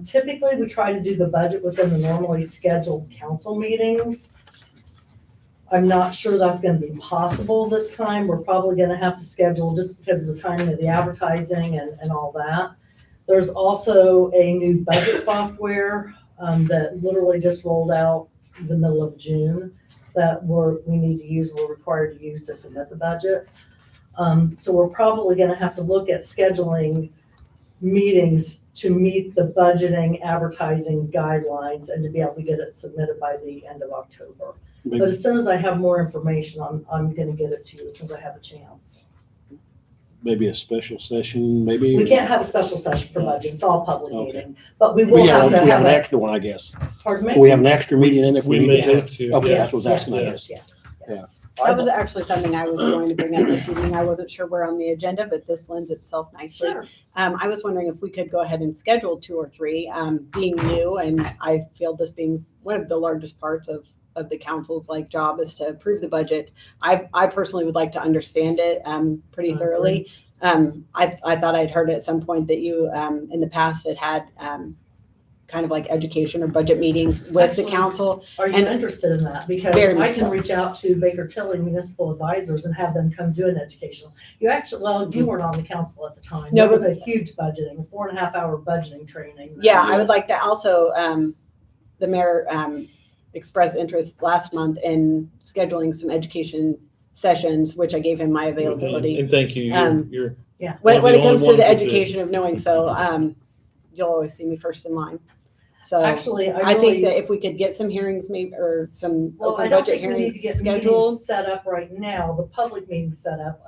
Typically, we try to do the budget within the normally scheduled council meetings. I'm not sure that's gonna be possible this time. We're probably gonna have to schedule just because of the timing of the advertising and all that. There's also a new budget software that literally just rolled out the middle of June that we're required to use to submit the budget. So we're probably gonna have to look at scheduling meetings to meet the budgeting advertising guidelines and to be able to get it submitted by the end of October. But as soon as I have more information, I'm gonna get it to you as soon as I have a chance. Maybe a special session, maybe? We can't have a special session for budget, it's all public Okay. meeting, but we will We have to have have an a, extra one, I guess. pardon me? Do we have an extra meeting in if we We need may to? have to. Okay, Yes, that's what I was asking, I yes, guess. yes. That was actually something I was going to bring up this evening. I wasn't sure where on the agenda, but this lends itself nicely. Sure. I was wondering if we could go ahead and schedule 2 or 3, being new, and I feel this being one of the largest parts of the council's job is to approve the budget. I personally would like to understand it pretty thoroughly. I thought I'd heard at some point that you, in the past had kind of like education or budget meetings with the Actually, council. Are you And- interested in that? Because Very I much can so. reach out to Baker Tilly Municipal Advisors and have them come do an educational. You actually, well, you weren't on the council at the time. No, There was a huge budgeting, 4.5 hour budgeting training. Yeah, I would like to also, the mayor expressed interest last month in scheduling some education sessions, which I gave him my availability. And thank you. You're Yeah. one When of it the comes only to the ones that did. education of knowing, so you'll always see me first in line. So Actually, I think really- that if we could get some hearings maybe, or some Well, open I don't budget think we need hearings to get scheduled. meetings set up right now, the public meetings set up.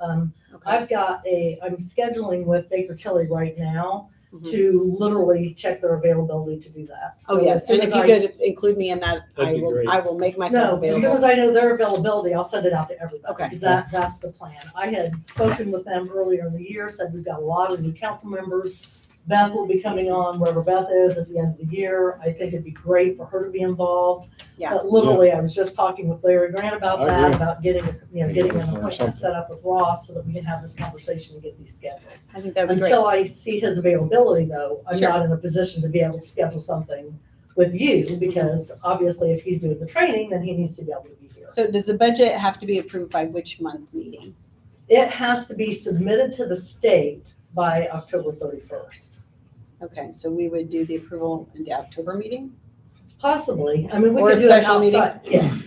Okay. I'm scheduling with Baker Tilly right now Mhm. to literally check their availability to do that. Oh, So yes, as soon and if as you I- could include me in that, That'd be great. I will make myself No, as soon available. as I know their availability, I'll send it out to everybody. Okay. 'Cause that's the plan. I had spoken with them earlier in the year, said we've got a lot of new council members. Beth will be coming on wherever Beth is at the end of the year. I think it'd be great for her to be involved. Yeah. But literally, I was just talking with Larry Grant about I that, agree. about getting an Or appointment something. set up with Ross so that we can have this conversation and get these scheduled. I think that'd be great. Until I see his availability though, I'm Sure. not in a position to be able to schedule something with you because obviously if he's doing the training, then he needs to be able to be here. So does the budget have to be approved by which month meeting? It has to be submitted to the state by October 31st. Okay, so we would do the approval in the October meeting? Possibly. I mean, we Or a could do it special meeting? outside.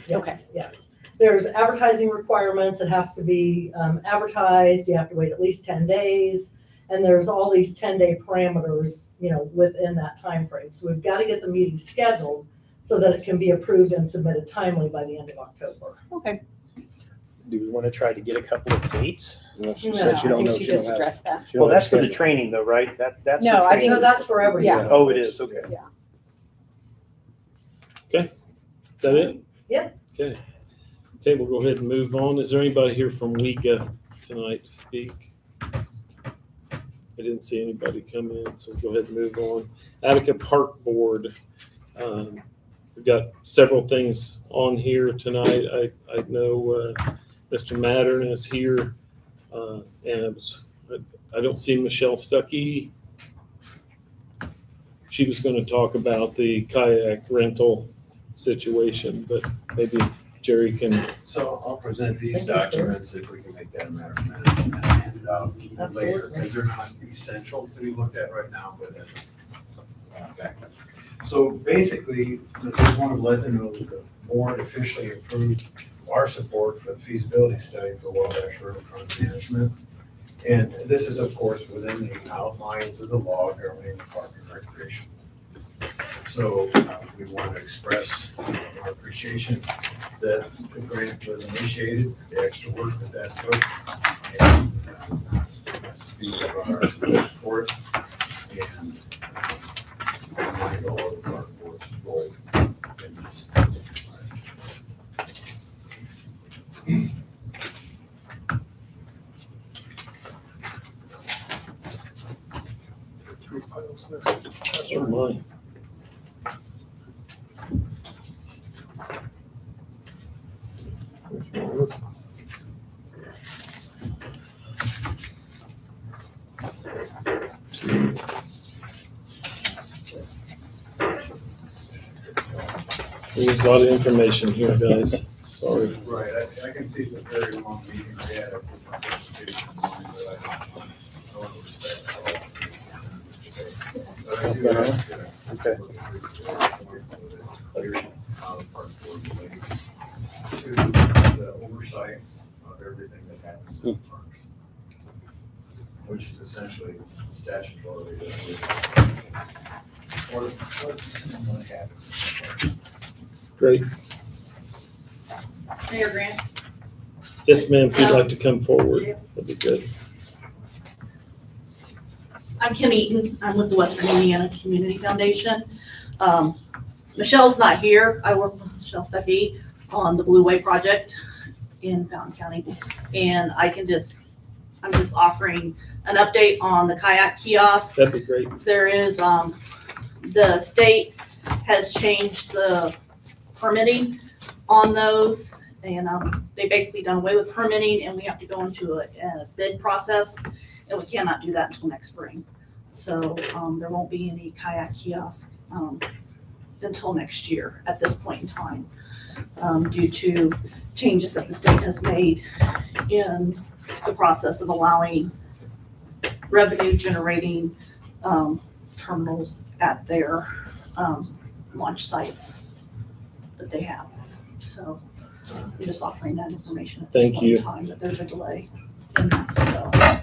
Yeah, Okay. yes. There's advertising requirements. It has to be advertised. You have to wait at least 10 days. And there's all these 10-day parameters, within that time frame. So we've got to get the meeting scheduled so that it can be approved and submitted timely by the end of October. Okay. Do we want to try to get a couple of dates? No, she No, said I she don't think know. she She don't just have. addressed that. she don't Well, have that's for the schedule. training though, right? That's No, for I think- training. No, that's for every Yeah. year. Oh, it is, okay. Is that it? Yep. Okay. Okay, we'll go ahead and move on. Is there anybody here from WECA tonight to speak? I didn't see anybody come in, so we'll go ahead and move on. Attica Park Board. We've got several things on here tonight. I know Mr. Mattern is here, and I don't see Michelle Stuckey. She was going to talk about the kayak rental situation, but maybe Jerry can. So I'll present these Thank you, sir. documents if we can make that a matter of minutes and then hand it out later, Absolutely. because they're not essential to be looked at right now, but as a backup. So basically, I just want to let them know that the board officially approved our support for the feasibility study for Wabash Riverfront Management. And this is, of course, within the outlines of the law governing the park and recreation. So we want to express our appreciation that the grant was initiated, the extra work that took. And speak of our support for it. And I want all of our board's role in this. Three piles there. Oh, my. There's a lot of information here, guys. Sorry. Right, I can see it's a very long meeting. I had a presentation in mind, but I want to respect all. But I do ask you to Okay. look at this point so that it's clear how the park board relates to the oversight of everything that happens in the parks, which is essentially statutorily or what happens in the parks. Great. Mayor Grant? Yes, ma'am, if you'd like to come forward, that'd be good. I'm Kim Eaton. I'm with the Western Indiana Community Foundation. Michelle's not here. I work with Michelle Stuckey on the Blue Way project in Fountain County. And I'm just offering an update on the kayak kiosk. That'd be great. There is, the state has changed the permitting on those. And they basically done away with permitting, and we have to go into a bid process, and we cannot do that until next spring. So there won't be any kayak kiosk until next year at this point in time, due to changes that the state has made in the process of allowing revenue generating terminals at their launch sites that they have. So I'm just offering that information at this Thank point in you. time, that there's a delay in that. So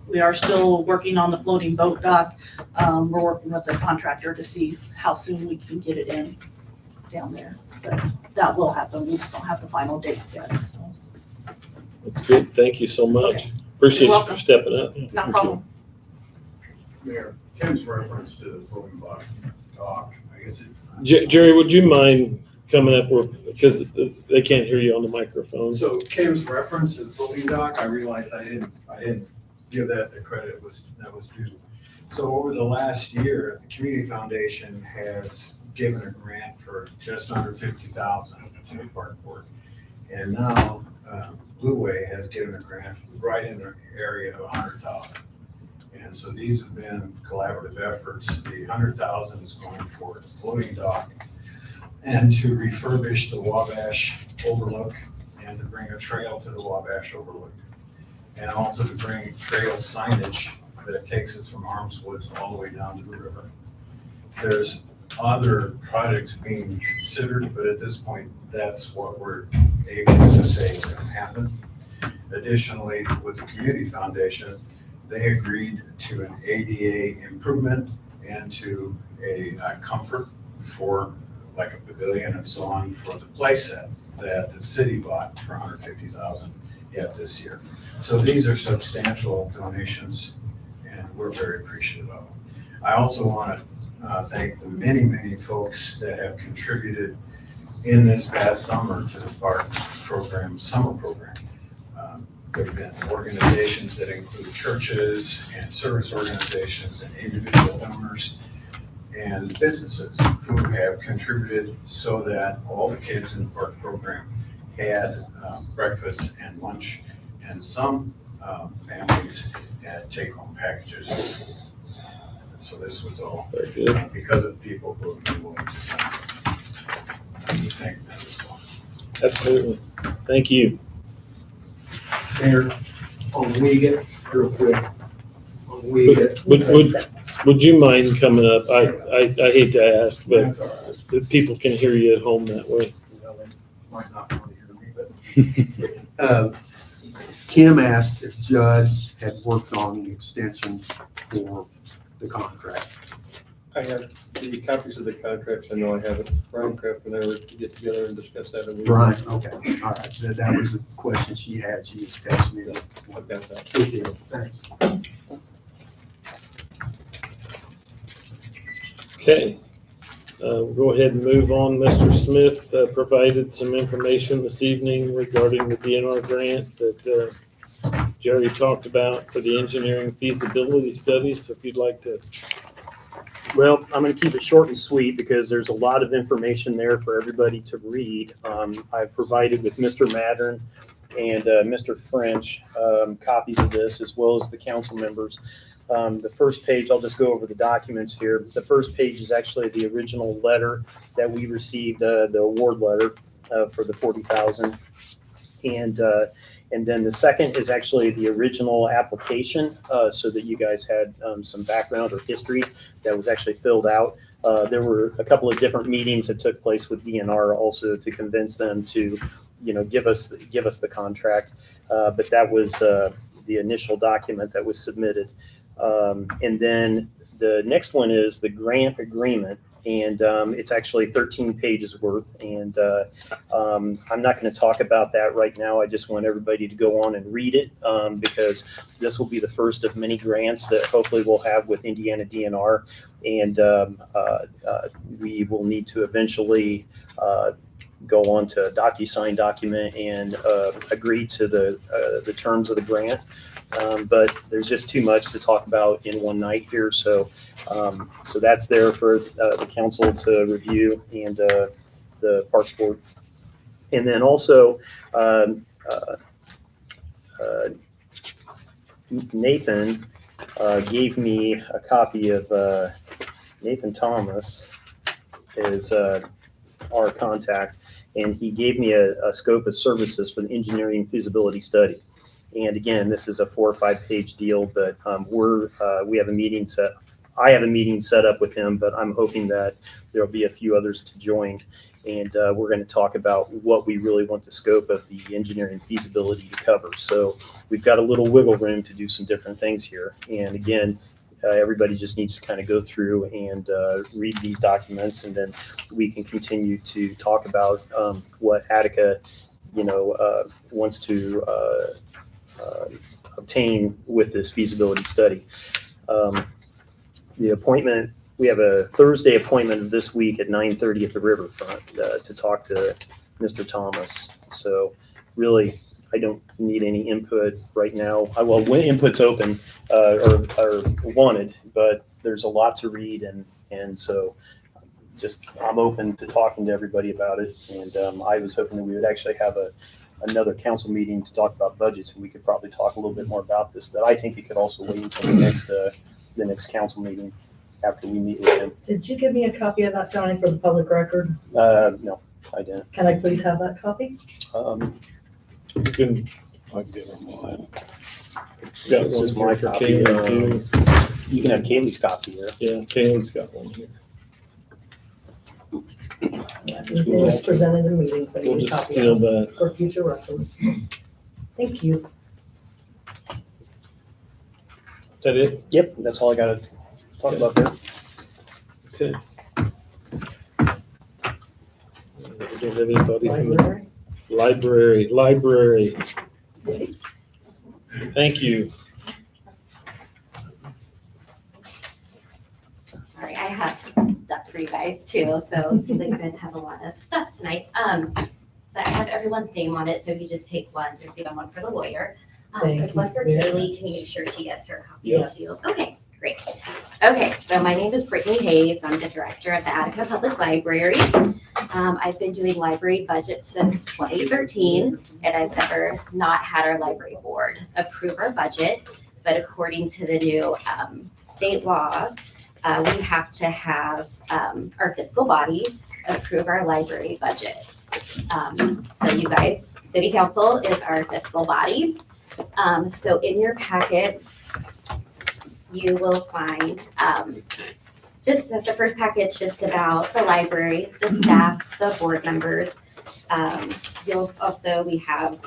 we are still working on the floating boat dock. We're working with the contractor to see how soon we can get it in down there. But that will happen. We just don't have the final date yet, so. That's good. Thank you so much. Appreciate You're you for stepping up. No problem. Mayor, Kim's reference to the floating dock, I guess it. Jerry, would you mind coming up because they can't hear you on the microphone? So Kim's reference to the floating dock, I realized I didn't give that the credit that was due. So over the last year, the Community Foundation has given a grant for just under $50,000 to the park board. And now Blue Way has given a grant right in the area of $100,000. And so these have been collaborative efforts. The $100,000 is going for the floating dock and to refurbish the Wabash Overlook and to bring a trail to the Wabash Overlook. And also to bring trail signage that takes us from Arms Woods all the way down to the river. There's other projects being considered, but at this point, that's what we're able to say is going to happen. Additionally, with the Community Foundation, they agreed to an ADA improvement and to a comfort for like a pavilion and so on for the playset that the city bought for $150,000 yet this year. So these are substantial donations and we're very appreciative of them. I also want to thank the many, many folks that have contributed in this past summer to this park program, summer program. There have been organizations that include churches and service organizations and individual donors and businesses who have contributed so that all the kids in the park program had breakfast and lunch, and some families had take-home packages. So this was all because of people who have been willing to come. We thank them as well. Absolutely. Thank you. Mayor, on Weegat, real quick, on Weegat. Would you mind coming up? I hate to ask, but people can hear you at home that way. Well, they might not want to hear me, but Kim asked if Judge had worked on the extension for the contract. I have the copies of the contracts. I know I have it. Brian Kraft and I were to get together and discuss that. Brian, okay, all right, that was a question she had, she was texting me. I've got that. Good deal, thanks. Okay. We'll go ahead and move on. Mr. Smith provided some information this evening regarding the DNR grant that Jerry talked about for the engineering feasibility study. So if you'd like to. Well, I'm going to keep it short and sweet because there's a lot of information there for everybody to read. I've provided with Mr. Mattern and Mr. French copies of this, as well as the council members. The first page, I'll just go over the documents here. The first page is actually the original letter that we received, the award letter for the $40,000. And then the second is actually the original application, so that you guys had some background or history that was actually filled out. There were a couple of different meetings that took place with DNR also to convince them to, give us the contract. But that was the initial document that was submitted. And then the next one is the grant agreement. And it's actually 13 pages worth. And I'm not going to talk about that right now. I just want everybody to go on and read it because this will be the first of many grants that hopefully we'll have with Indiana DNR. And we will need to eventually go on to a DocuSign document and agree to the terms of the grant. But there's just too much to talk about in one night here. So that's there for the council to review and the Parks Board. And then also, Nathan gave me a copy of Nathan Thomas is our contact, and he gave me a scope of services for the engineering feasibility study. And again, this is a 4 or 5 page deal, but we have a meeting set. I have a meeting set up with him, but I'm hoping that there'll be a few others to join. And we're going to talk about what we really want the scope of the engineering feasibility to cover. So we've got a little wiggle room to do some different things here. And again, everybody just needs to kind of go through and read these documents, and then we can continue to talk about what Attica, wants to obtain with this feasibility study. The appointment, we have a Thursday appointment this week at 9:30 at the riverfront to talk to Mr. Thomas. So really, I don't need any input right now. Well, when input's open or wanted, but there's a lot to read, and so just I'm open to talking to everybody about it. And I was hoping that we would actually have another council meeting to talk about budgets, and we could probably talk a little bit more about this. But I think it could also wait until the next council meeting after we meet with him. Did you give me a copy of that, Johnny, for the public record? No, I didn't. Can I please have that copy? You can, I can give them one. got This one is here my for copy. Kaylee too. You can have Kaylee's copy here. Yeah, Kaylee's got one here. It was presented in meetings. I We'll need a just copy steal of that. for future reference. Thank you. Is that it? Yep, that's all I got to talk about there. Okay. Do you have anybody from the library? Thank you. Sorry, I have stuff for you guys too, so it seems like you guys have a lot of stuff tonight. But I have everyone's name on it, so if you just take one, there's even one for the lawyer. Thank There's one for you. Kaylee, can you make sure she gets her copy Yes. too? Okay, great. Okay, so my name is Brittany Hayes, I'm the director of the Attica Public Library. I've been doing library budgets since 2013, and I've never not had our library board approve our budget. But according to the new state law, we have to have our fiscal body approve our library budget. So you guys, city council is our fiscal body. So in your packet, you will find just the first package just about the library, the staff, the board members. We have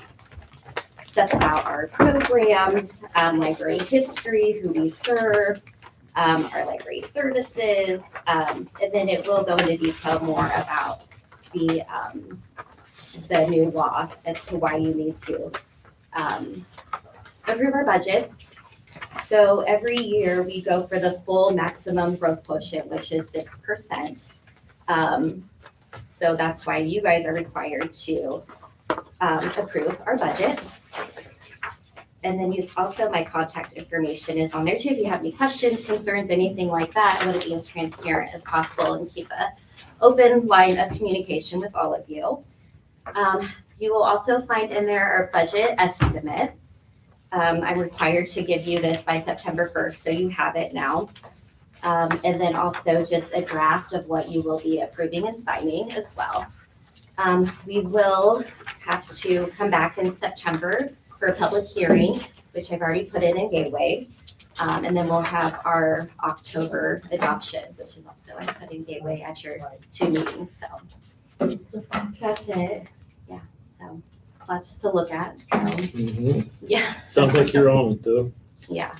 stuff about our programs, library history, who we serve, our library services, and then it will go into detail more about the new law as to why you need to approve our budget. So every year we go for the full maximum growth quotient, which is 6%. So that's why you guys are required to approve our budget. And then you've also, my contact information is on there too. If you have any questions, concerns, anything like that, I want to be as transparent as possible and keep an open line of communication with all of you. You will also find in there our budget estimate. I'm required to give you this by September 1st, so you have it now. And then also just a draft of what you will be approving and signing as well. We will have to come back in September for a public hearing, which I've already put in Gateway. And then we'll have our October adoption, which is also I put in Gateway at your 2 meetings. So that's it. Yeah, so lots to look at. So yeah. Sounds like you're on it though. Yeah.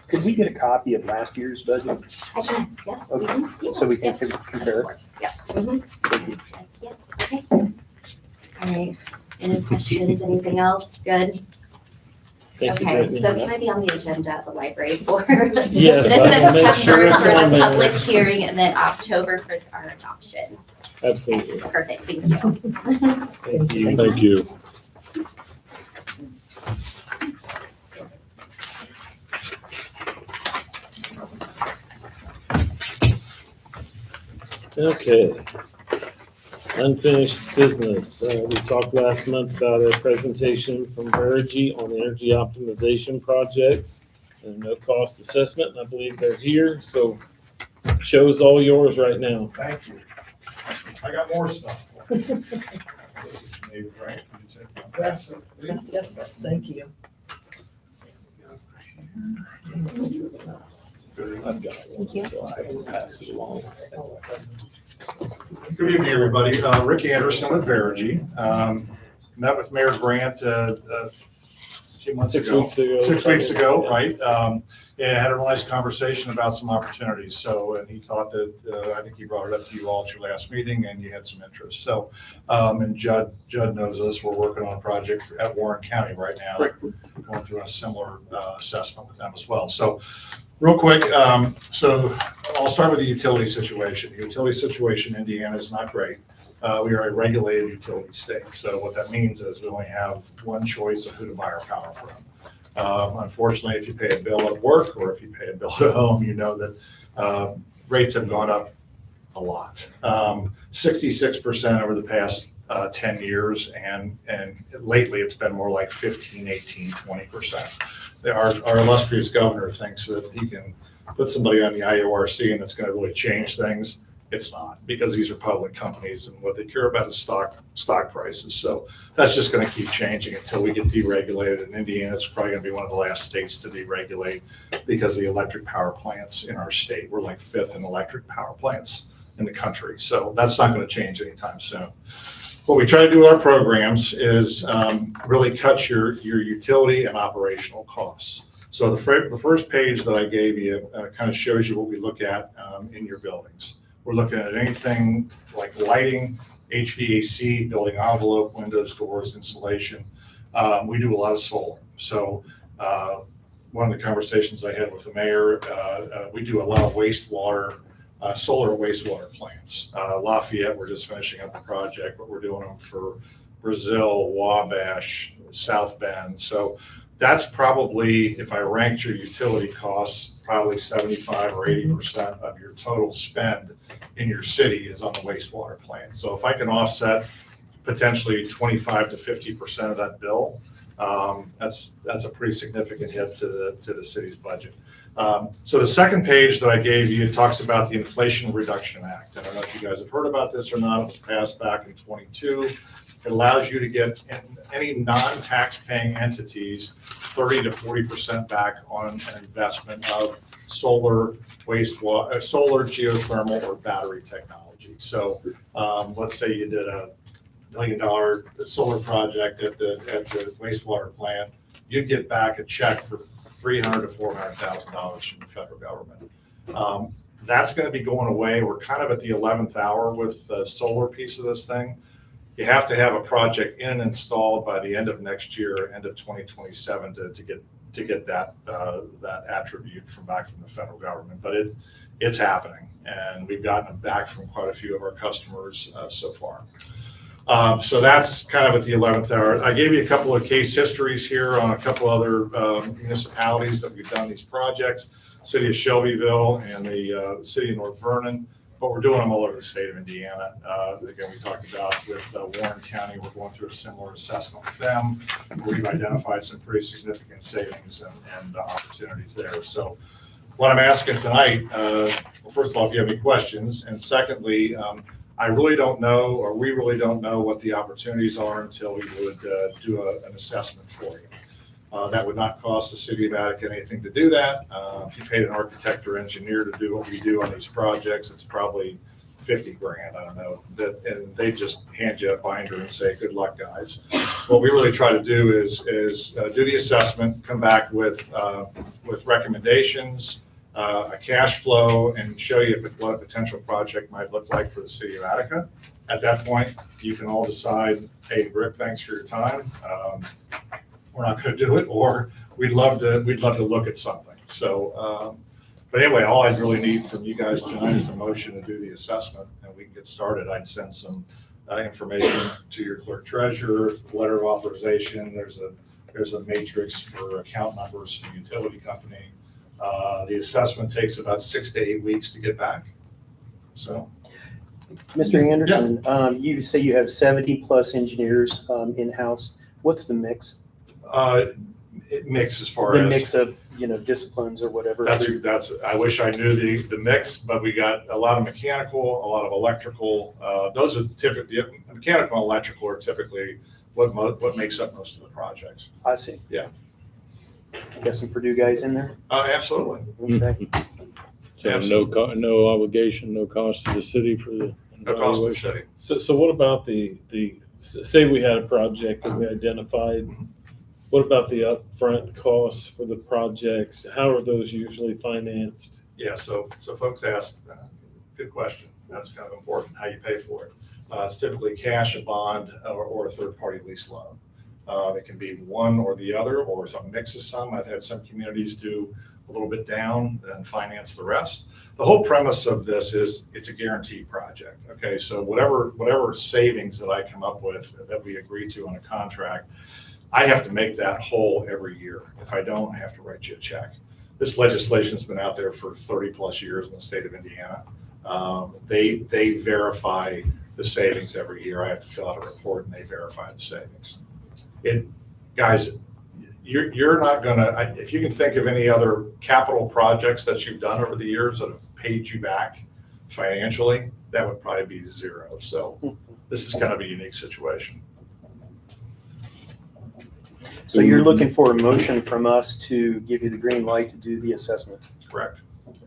Could we get a copy of last year's budget? I can, yeah. Okay. So we can compare. Of course, yeah. Yeah, okay. All right, any questions, anything else? Good? Thank you, Okay, Brittany. so can I be on the agenda at the library for? Yes, I will make sure it's September on for the there. public hearing and then October for our adoption. Absolutely. Perfect, thank you. Thank you. Thank you. Okay. Unfinished business. We talked last month about a presentation from Verigy on energy optimization projects and a no-cost assessment. And I believe they're here, so show's all yours right now. Thank you. I got more stuff. Yes, thank you. I've got one, so I will pass it along. Good evening, everybody. Rick Anderson with Verigy. Met with Mayor Grant a few months 6 ago. weeks ago. 6 weeks ago, right? Yeah, had a nice conversation about some opportunities. So, and he thought that, I think he brought it up to you all at your last meeting and you had some interest. So, and Judd knows us. We're working on a project at Warren County right now. Going through a similar assessment with them as well. So, real quick, so I'll start with the utility situation. The utility situation in Indiana is not great. We are a regulated utility state. So what that means is we only have one choice of who to buy our power from. Unfortunately, if you pay a bill at work or if you pay a bill at home, you know that rates have gone up a lot. 66% over the past 10 years, and lately it's been more like 15, 18, 20%. Our illustrious governor thinks that he can put somebody on the IORC and it's going to really change things. It's not, because these are public companies and what they care about is stock prices. So that's just going to keep changing until we get deregulated. And Indiana is probably going to be one of the last states to deregulate because of the electric power plants in our state. We're like 5th in electric power plants in the country. So that's not going to change anytime soon. What we try to do with our programs is really cut your utility and operational costs. So the first page that I gave you kind of shows you what we look at in your buildings. We're looking at anything like lighting, HVAC, building envelope, windows, doors, insulation. We do a lot of solar. So one of the conversations I had with the mayor, we do a lot of wastewater, solar wastewater plants. Lafayette, we're just finishing up a project, but we're doing them for Brazil, Wabash, South Bend. So that's probably, if I ranked your utility costs, probably 75 or 80% of your total spend in your city is on the wastewater plant. So if I can offset potentially 25 to 50% of that bill, that's a pretty significant hit to the city's budget. So the second page that I gave you talks about the Inflation Reduction Act. I don't know if you guys have heard about this or not. It was passed back in 22. It allows you to get any non-tax paying entities 30 to 40% back on an investment of solar, wastewater, solar, geothermal, or battery technology. So let's say you did a $1 million solar project at the wastewater plant, you'd get back a check for $300,000 to $400,000 from the federal government. That's going to be going away. We're kind of at the 11th hour with the solar piece of this thing. You have to have a project in and installed by the end of next year, end of 2027, to get that attribute back from the federal government. But it's happening, and we've gotten them back from quite a few of our customers so far. So that's kind of at the 11th hour. I gave you a couple of case histories here on a couple other municipalities that we've done these projects. City of Shelbyville and the city of North Vernon. But we're doing them all over the state of Indiana. Again, we talked about with Warren County, we're going through a similar assessment with them. We've identified some pretty significant savings and opportunities there. So what I'm asking tonight, well, first of all, if you have any questions, and secondly, I really don't know, or we really don't know what the opportunities are until we would do an assessment for you. That would not cost the city of Attica anything to do that. If you paid an architect or engineer to do what we do on these projects, it's probably 50 grand. I don't know. And they just hand you a binder and say, good luck, guys. What we really try to do is do the assessment, come back with recommendations, a cash flow, and show you what a potential project might look like for the city of Attica. At that point, you can all decide, hey, Rick, thanks for your time. We're not going to do it, or we'd love to look at something. So, but anyway, all I really need from you guys tonight is a motion to do the assessment, and we can get started. I'd send some information to your clerk treasurer, letter of authorization. There's a matrix for account numbers for the utility company. The assessment takes about 6 to 8 weeks to get back. So Mr. Anderson, you say you have 70-plus engineers in-house. What's the mix? It mix as far The as. mix of, disciplines or whatever? That's, I wish I knew the mix, but we got a lot of mechanical, a lot of electrical. Those are typically, mechanical and electrical are typically what makes up most of the projects. I see. Yeah. Got some Purdue guys in there? Absolutely. Okay. So no obligation, no cost to the city for the No cost to the evaluation. city. So what about say we had a project that we identified, what about the upfront costs for the projects? How are those usually financed? Yeah, so folks ask, good question. That's kind of important, how you pay for it. It's typically cash, a bond, or a third-party lease loan. It can be one or the other, or some mix of some. I've had some communities do a little bit down and finance the rest. The whole premise of this is it's a guaranteed project. Okay, so whatever savings that I come up with that we agree to on a contract, I have to make that whole every year. If I don't, I have to write you a check. This legislation's been out there for 30+ years in the state of Indiana. They verify the savings every year. I have to fill out a report and they verify the savings. Guys, you're not gonna, if you can think of any other capital projects that you've done over the years that have paid you back financially, that would probably be zero. So this is kind of a unique situation. So you're looking for a motion from us to give you the green light to do the assessment? Correct.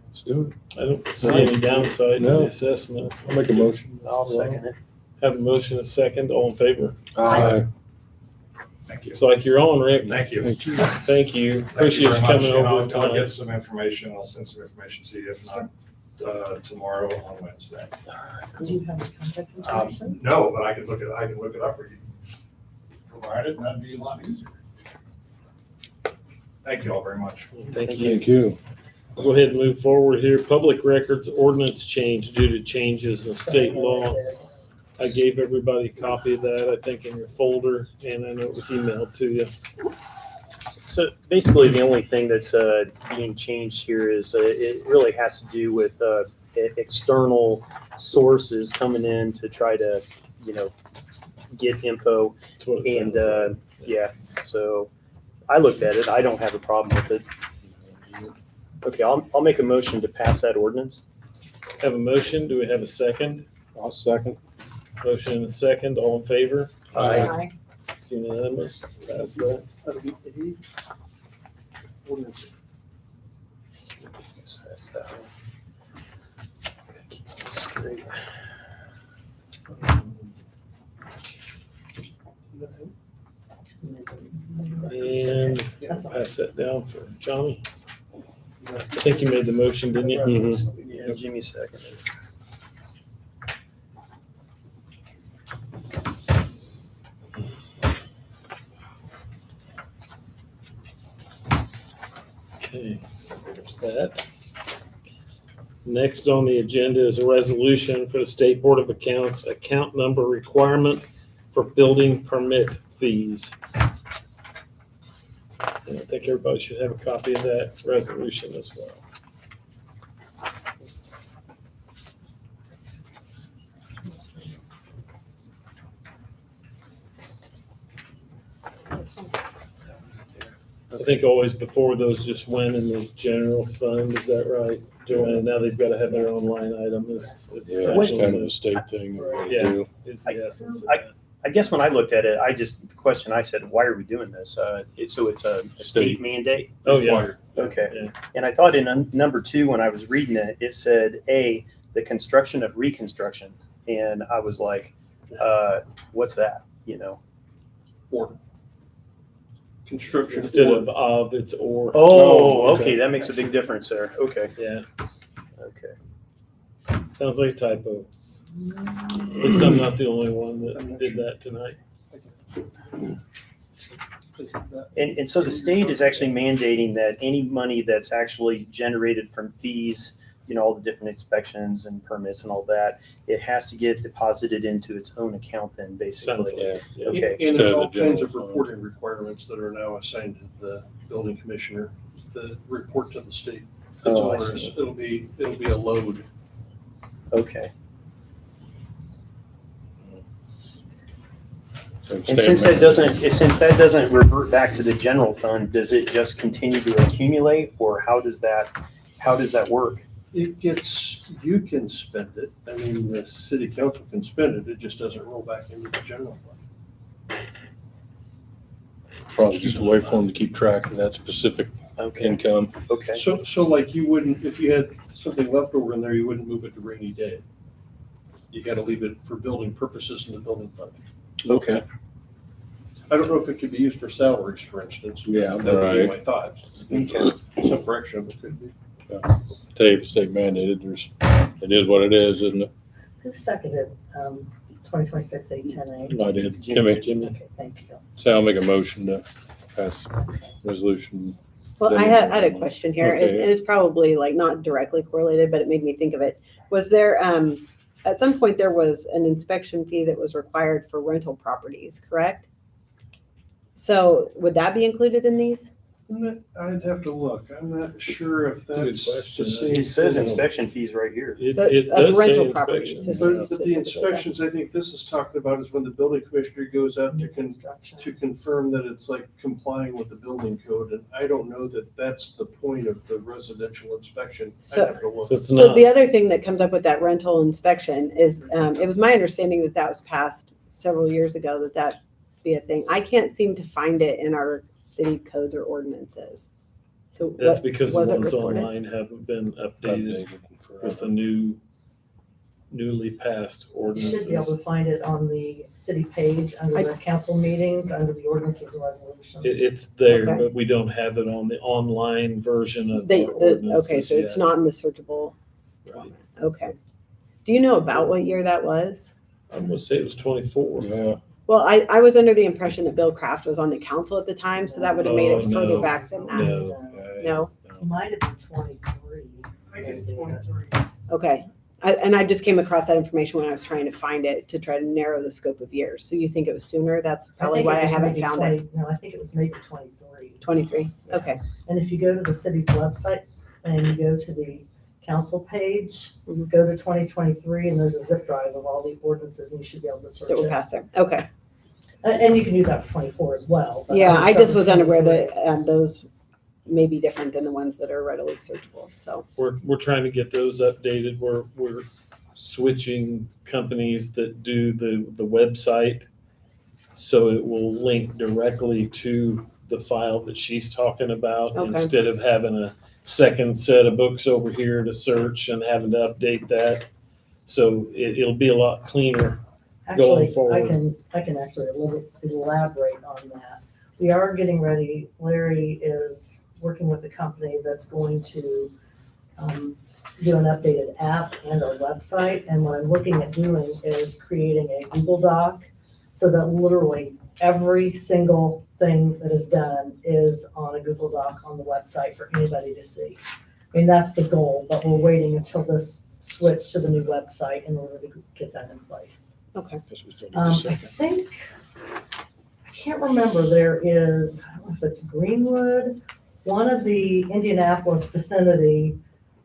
Let's do it. I don't see any downside to the assessment. I'll make a motion. I'll second it. Have a motion, a second, all in favor? Aye. Thank you. It's like you're on, Rick. Thank you. Thank you. Thank you. Thank Appreciate very you much. coming And over I'll tonight. get some information. I'll send some information to you, if not tomorrow on Wednesday. Do you have the contact information? No, but I can look it up for you. Provide it, and that'd be a lot easier. Thank you all very much. Thank you. Thank you. We'll go ahead and move forward here. Public records ordinance change due to changes in state law. I gave everybody a copy of that, I think, in your folder, and I know it was emailed to you. So basically, the only thing that's being changed here is it really has to do with external sources coming in to try to, get info. That's what it And sounds like. yeah, so I looked at it. I don't have a problem with it. Okay, I'll make a motion to pass that ordinance. Have a motion. Do we have a second? I'll second. Motion and a second. All in favor? Aye. It's unanimous. Pass that. So that's that one. Keep it straight. And pass that down for Johnny. I think you made the motion, didn't you? Yeah, Jimmy seconded. Okay, there's that. Next on the agenda is a resolution for the State Board of Accounts account number requirement for building permit fees. And I think everybody should have a copy of that resolution as well. I think always before those just went in the general fund, is that right, Joanna? Now they've got to have their own line item. Is Yeah, it's essentially kind of a state thing. we gotta Yeah. do. is the essence of I- that. I guess when I looked at it, the question I said, why are we doing this? So it's a state mandate? Oh, yeah. Okay. Yeah. And I thought in number 2, when I was reading it, it said, A, the construction of reconstruction. And I was like, what's that, Or construction. Instead of, it's or. Oh, okay, that makes a big difference there. Okay, Yeah, okay. sounds like a typo. At least I'm not the only one that did that tonight. And so the state is actually mandating that any money that's actually generated from fees, all the different inspections and permits and all that, it has to get deposited into its own account then, Sounds basically. like, yeah. Okay. And there's all Instead of kinds of general fund. reporting requirements that are now assigned to the building commissioner to report to the state. It's Oh, I onerous. see. It'll be a load. Okay. And since that doesn't revert back to the general fund, does it just continue to accumulate, or how does that work? It gets, you can spend it. I mean, the city council can spend it. It just doesn't roll back into the general fund. Probably just a way for them to keep track of that specific income. Okay. So like you wouldn't, if you had something left over in there, you wouldn't move it to rainy day. You gotta leave it for building purposes in the building fund. Okay. I don't know if it could be used for salaries, for instance. Yeah, That would be right. my thought. Some fraction of it could be. State mandated, it is what it is, isn't it? Who seconded 2026 810A? I did. Jimmy. Okay, thank you. So I'll make a motion to pass resolution. Well, I had a question here, and Okay. it's probably like not directly correlated, but it made me think of it. Was there, at some point, there was an inspection fee that was required for rental properties, correct? So would that be included in these? I'd have to look. I'm not sure if That's a good that's question. the same. It says thing. inspection fees right here. But It of does say rental inspection. properties, is But the specifically. inspections, I think this is talking about is when the building commissioner goes out to confirm that it's like complying with the building code. And I don't know that that's the point of the residential inspection. So- I'd have to look. So it's So not, the other thing that comes up with that rental inspection is, it was my understanding that that was passed several years ago, that be a thing. I can't seem to find it in our city codes or ordinances. So that's what, because the was it ones recorded? online haven't been updated with the newly passed You should be able ordinances. to find it on the city page under the council meetings, under the ordinances and resolutions. It's there, Okay. but we don't have it on the online version of They, our okay, ordinances so it's yet. not in the searchable Right. format. Okay. Do you know about what year that was? I'm gonna say it was 24. Yeah. Well, I was under the impression that Bill Kraft was on the council at the time, so that would have made it Oh, further no, back than that. No. No? It might have been 23. I get 23. Okay. And I just came across that information when I was trying to find it to try to narrow the scope of years. So you think it was sooner? That's probably think it why I was haven't maybe found 20 it. No, I think it was maybe 23. 23. Okay. And if you go to the city's website and you go to the council page, Mhm. go to 2023, and there's a zip drive of all the ordinances, and you should be able to search That were it. passed there. Okay. And you can do that for 24 as well. but Yeah, would I start just with was unaware 23. that those may be different than the ones that are readily searchable. So, We're trying to get those updated. We're switching companies that do the website. So it will link directly to the file that she's talking about Okay. instead of having a second set of books over here to search and having to update that. So it'll be a lot cleaner going Actually, forward. I can actually elaborate on that. We are getting ready. Larry is working with a company that's going to do an updated app and our website. And what I'm looking at doing is creating a Google Doc so that literally every single thing that is done is on a Google Doc on the website for anybody to see. I mean, that's the goal, but we're waiting until this switch to the new website in order to get that in place. okay. I think, I can't remember, there is, I don't know if it's Greenwood, one of the Indianapolis vicinity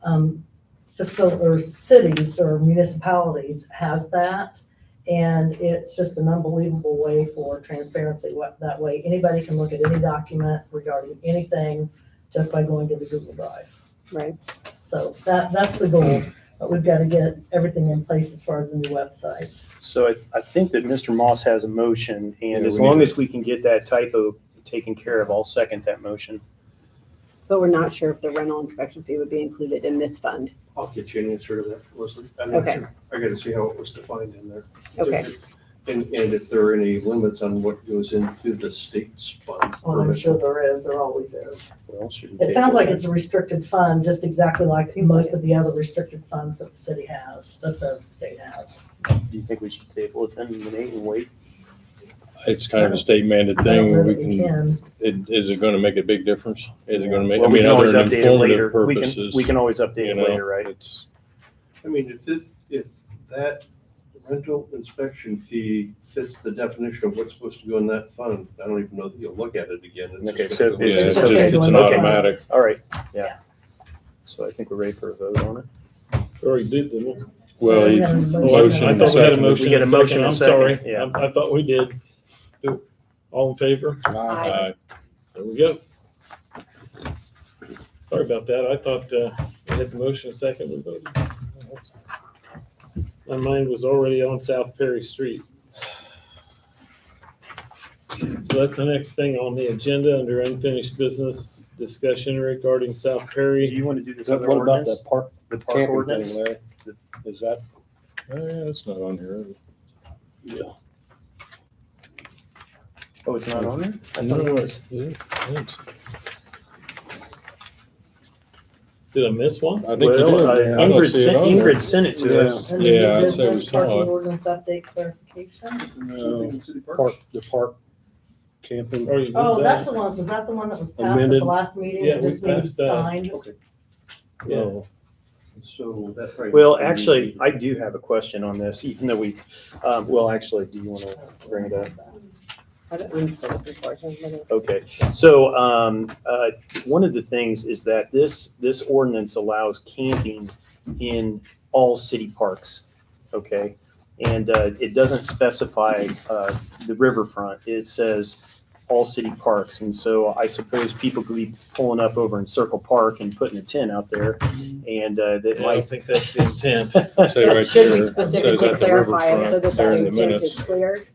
or cities or municipalities has that. And it's just an unbelievable way for transparency. That way, anybody can look at any document regarding anything just by going to the Google Drive. Right. So that's the goal, but we've got to get everything in place as far as the new website. So I think that Mr. Moss has a motion, and Yeah, as we need long to- as we can get that typo taken care of, I'll second that motion. But we're not sure if the rental inspection fee would be included in this fund. I'll get you an answer to that, Leslie. I'm not Okay. sure. I gotta see how it was defined in there. Okay. And if there are any limits on what goes into the state's fund. Well, I'm sure there is, there always is. Well, should we It take sounds like it's a restricted fund, just exactly like Seems most like of the other restricted funds that the city has, that the state has. Do you think we should table it then, Nate, and wait? It's kind of a state mandated I don't thing know where we that we can, is it gonna make a big difference? Is it gonna make, I Well, we mean, can always other than update it later. informative We purposes? can always update you it know, later, right? It's, I mean, if that rental inspection fee fits the definition of what's supposed to go in that fund, I don't even know that you'll look at it again. It's Okay, just so gonna go- yeah, it's just just, okay it's an going okay. automatic. All right, yeah. So I think we're ready for a vote on it. Already did, didn't we? Well, Yeah, you, we had a Oh, motion. motion I and thought we had a second. motion. We get a and motion and I'm a second, sorry. yeah. I thought we did. All in favor? Aye. There we go. Sorry about that. I thought we had the motion a second. We voted. My mind was already on South Perry Street. So that's the next thing on the agenda under unfinished business discussion regarding South Do Perry. you want to do this What other about ordinance? that park, The park camping ordinance? thing, Larry? Is that? Yeah, it's not on here. Yeah. Oh, it's not on there? I No, thought it was. Did I miss one? I think you Well, did. I don't Ingrid see it sent, on there. Ingrid sent it to Yeah. us. And then Yeah, new I'd say we business saw parking it. ordinance update clarification. No, City Park? park, the park camping. Or you did Oh, that? that's the one, was that the one that was passed at Amended. the last meeting? Yeah, It we just needs passed that. signed? Okay. Yeah. Oh, So that probably. Well, actually, I do have a question on this, even though we, well, actually, do you want to bring it up? I'm still looking for it. Okay, so one of the things is that this ordinance allows camping in all city parks, okay? And it doesn't specify the riverfront. It says all city parks. And so I suppose people could be pulling up over in Circle Park and putting a tent out there, and that Yeah, I might. don't think that's the intent. Say right Should we there, it says specifically at the clarify it so riverfront that there that in the intent is minutes. clear?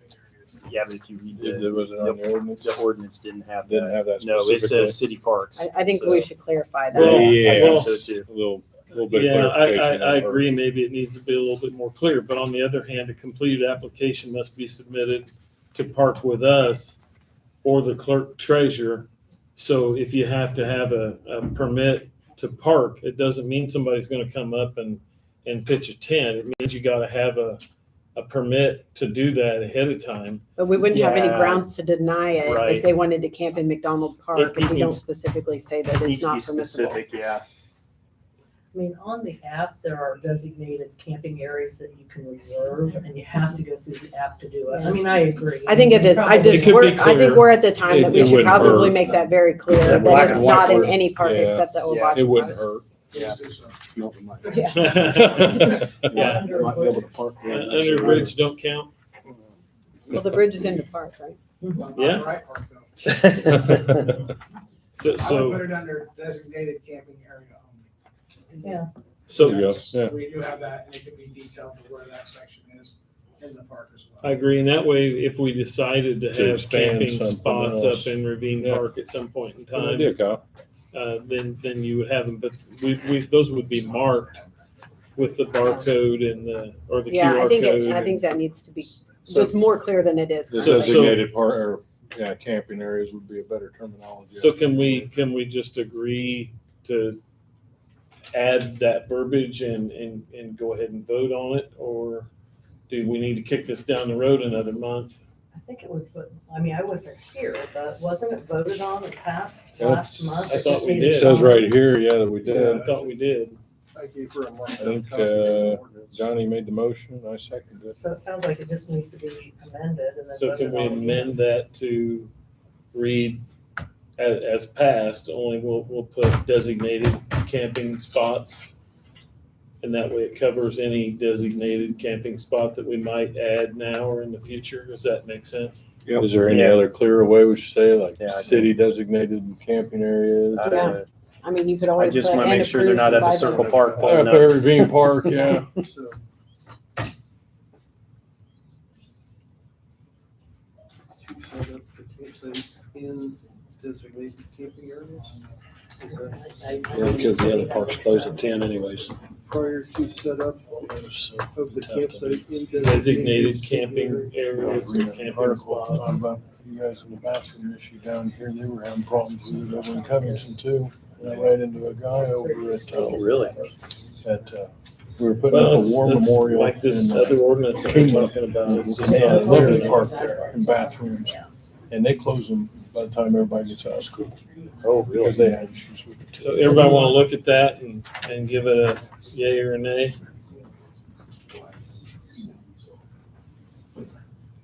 Yeah, but if you read Was it on the ordinance? the ordinance didn't have Didn't that. have that No, it specifically. says city parks. I think So- we should clarify that. Well, Yeah, I think so too. a little bit of Yeah, clarification. I agree. Maybe it needs to be a little bit more clear, but on the other hand, a completed application must be submitted to Park with us or the clerk treasurer. So if you have to have a permit to park, it doesn't mean somebody's gonna come up and pitch a tent. It means you gotta have a permit to do that ahead of time. But we wouldn't have any Yeah. grounds to deny it Right. if they wanted to camp in McDonald Park It if we don't needs- specifically say that It needs it's to be not permissible. specific, yeah. I mean, on the app, there are designated camping areas that you can reserve, and you have to go through the app to do it. I mean, I agree. I think it is, I It just, could be I think clear. we're at the time that we It should wouldn't probably hurt. make that very clear, Yeah, that black it's and white not in word. any park Yeah. except the Yeah. It Obach wouldn't Park. hurt. Yeah. Yeah. Yeah, Under Might be able to park there. under bridge don't count. Well, the bridge is in the park, right? Yeah. Right park though. So, I would so, put it under designated camping area only. Yeah. so There you go. Yeah. We do have that, and it could be detailed to where that section is in the park as I well. agree. And that way, if we decided to To have expand camping something spots else. up in Ravine Yeah. Park at some point in Good time, idea, Kyle. then you would have them, but those would be marked with the barcode and or the Yeah, QR I think, code. I think that needs to be, So- it's more clear than it is. The So- designated part, or, yeah, camping areas would be a better terminology. So can we just agree to add that verbiage and go ahead and vote on it? Or do we need to kick this down the road another month? I think it was, I mean, I wasn't here, but wasn't it voted on and passed Yeah, last month? I It thought just we needed It did. says signed. right here, yeah, that we did. I thought we did. I gave her a marked I think, copy of the ordinance. Johnny made the motion, I seconded it. So it sounds like it just needs to be amended and then. So can voted we on again. amend that to read as passed, only we'll put designated camping spots? And that way it covers any designated camping spot that we might add now or in the future. Does that make sense? Yep. Is there any Yeah. other clearer way we should say, like Yeah, I think- city designated camping areas? Yeah. I mean, you could I always. just put want to and make sure they're not approved at the by Circle Park pulling Up up. there, Ravine Park, yeah. So. To set up the campsite in designated camping areas? Is that Yeah, because the other park's closed at 10 anyways. prior to setup So of the tough to campsite in Designated camping areas or camping Article talking spots. about you guys in the bathroom issue down here, they were having problems with it over in Covington too. And I ran into a guy over at, Oh, really? we were putting Well, up a war it's memorial. like this in, other ordinance that we're talking about. It's just Yeah, not lovely clear. park there and bathrooms. And they close them by the time everybody gets out of school. Oh, Because they had issues with it too. So everybody want to look at that and give it a yay or a nay?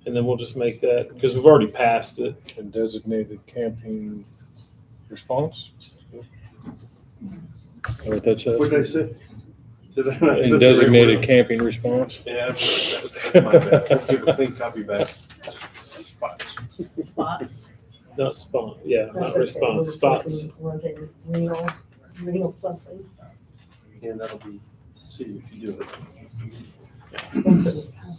And then we'll just make that, because we've already passed it. And designated camping response? Is that what that says? What did I say? Did I not- And designated camping response? Yeah, that's my bad. I'll give a clean copy back. Spots. Spots. Not spawn, yeah, That's not okay. response, We'll just say spots. Renting renal something. And that'll be, see if you do it.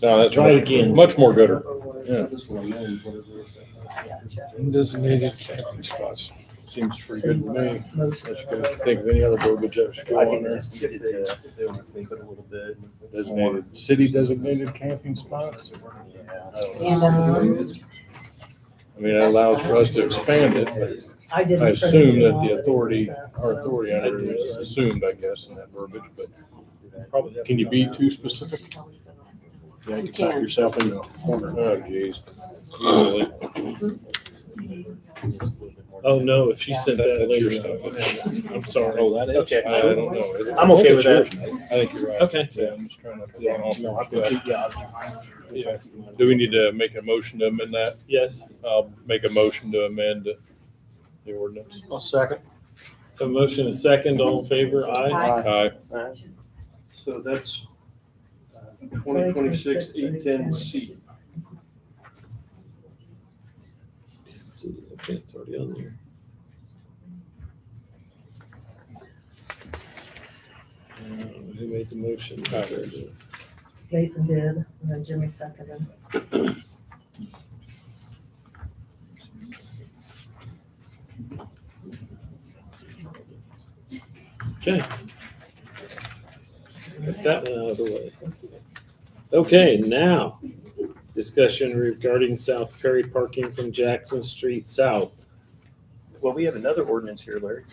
No, that's Try it again. much more gooder. Yeah. This one, then, whatever it is. Designated camping spots. Seems pretty good to me. Unless you guys think of any other verbiage that should go I on think there. if they want to think it a little bit. Designated, city designated camping spots. And that's approved. I mean, it allows for us to expand it, but I didn't. I print it assume too that long, the but it authority, makes sense, our so. authority under it is assumed, I guess, in that verbiage, but can you be too specific? Yeah, you You can back can. yourself into a corner. Oh, geez. Easily. Oh, no, if she sent that That's your later. stuff. I'm sorry. Oh, that is? Okay. I don't know. I'm okay with that. I think you're right. Okay. Yeah, I'm just trying not to run off. No, I've got, yeah. Do we need to make a motion to amend that? Yes, I'll make a motion to amend the ordinance. I'll second. a motion is second, all in favor, aye? Aye. Aye. So that's 2026 810C. Okay, it's already on there. Who made the motion? There it is. Nathan did, and then Jimmy seconded. Okay. Get that one out of the way. Okay, now, discussion regarding South Perry parking from Jackson Street South. Well, we have another ordinance here, Larry.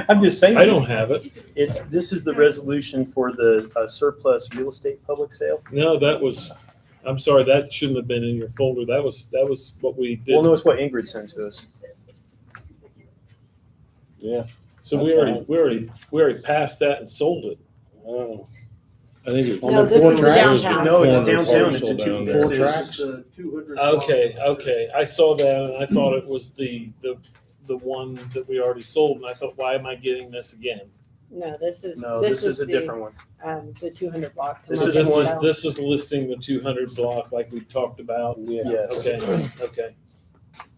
I'm just saying. I don't have it. This is the resolution for the surplus real estate public sale. No, that was, I'm sorry, that shouldn't have been in your folder. That was what we Well, did. no, it's what Ingrid sent to us. Yeah. So we already passed that and sold it. Oh. I think it's. No, this is the downtown. No, it's Corner downtown. It's parcel a down two, there. Four it's tracks? just a 200. Okay. I saw that and I thought it was the one that we already sold. And I thought, why am I getting this again? No, this is. No, this is a the, different one. The 200 block. This So is this one- is, this is listing the 200 block like we talked about. Yeah. Yes. Okay.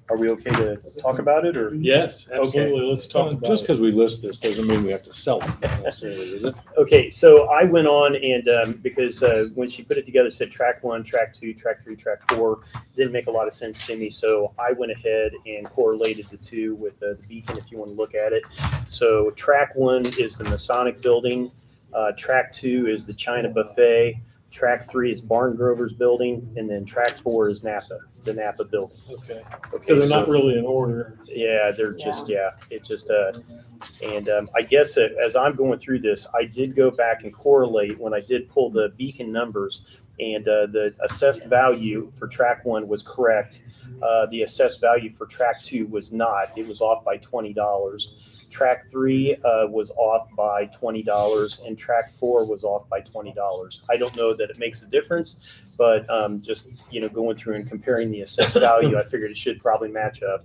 Are we okay to talk about it or? Yes, absolutely. Let's talk about Just it. because we list this doesn't mean we have to sell it necessarily, is it? Okay, so I went on and because when she put it together, it said track 1, track 2, track 3, track 4. Didn't make a lot of sense to me, so I went ahead and correlated the two with the beacon if you want to look at it. So track 1 is the Masonic building, track 2 is the China Buffet, track 3 is Barn Grover's building, and then track 4 is Napa, the Napa building. Okay. Okay, So they're not really in order. Yeah, they're just, it just, and I guess as I'm going through this, I did go back and correlate when I did pull the beacon numbers, and the assessed value for track 1 was correct. The assessed value for track 2 was not. It was off by $20. Track 3 was off by $20, and track 4 was off by $20. I don't know that it makes a difference, but just going through and comparing the assessed value, I figured it should probably match up.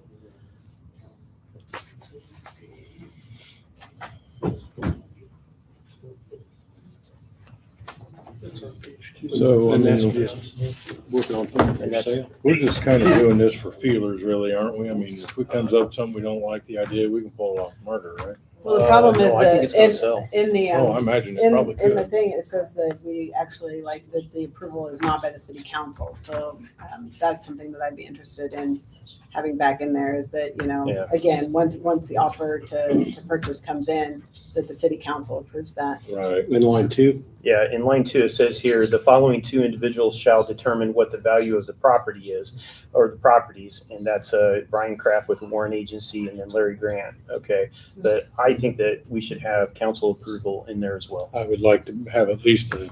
So, I And that's mean, just working on putting it for And that's- sale. we're just kind of doing this for feelers, really, aren't we? I mean, if it comes up something we don't like the idea, we can pull it off murder, right? Well, the problem no, is I think it's gonna sell. that in the, Oh, I imagine it in probably the could. thing, it says that we actually, like, that the approval is not by the city council. So that's something that I'd be interested in having back in there is that, Yeah. again, once the offer to purchase comes in, that the city council approves that. Right. In line 2, Yeah, in line 2, it says here, the following 2 individuals shall determine what the value of the property is, or the properties, and that's Brian Kraft with the Warren Agency and then Larry Grant. Okay, but I think that we should have council approval in there as well. I would like to have at least a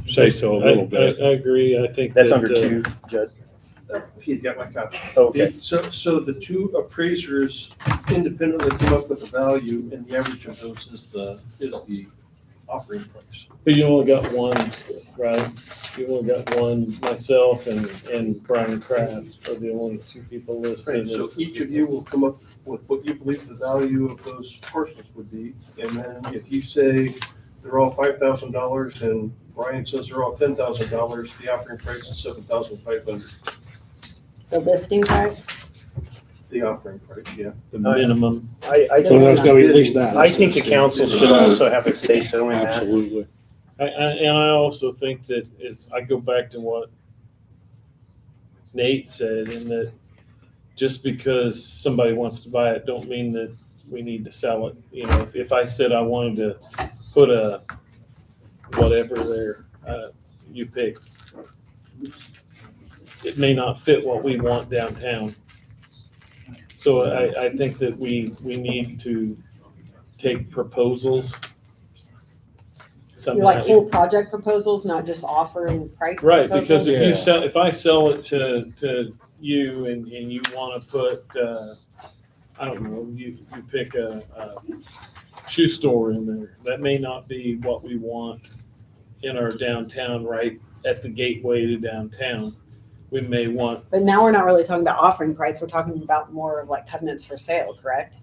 say so a little bit. I agree. I think That's that, under 2, Judd. He's got my copy. Okay, So the two appraisers independently came up with the value, and the average of those is the offering price. but you only got one, right? You only got one, myself and Brian Kraft are the only 2 people listed. So each of you will come up with what you believe the value of those parcels would be, and then if you say they're all $5,000 and Brian says they're all $10,000, the offering price is $7,500. The listing price? The offering price, yeah. The minimum. I So think, that's gotta be at least that. I think the council should also have a say-so in that. Absolutely. And I also think that I go back to what Nate said, in that just because somebody wants to buy it, don't mean that we need to sell it. You know, if I said I wanted to put a whatever there, you pick, it may not fit what we want downtown. So I think that we need to take proposals. You like whole project proposals, not just offering price Right, proposals? because if I sell it to you and you wanna put, I don't know, you pick a shoe store in there, that may not be what we want in our downtown, right at the gateway to downtown. We may want, But now we're not really talking about offering price, we're talking about more of like covenants for sale, correct?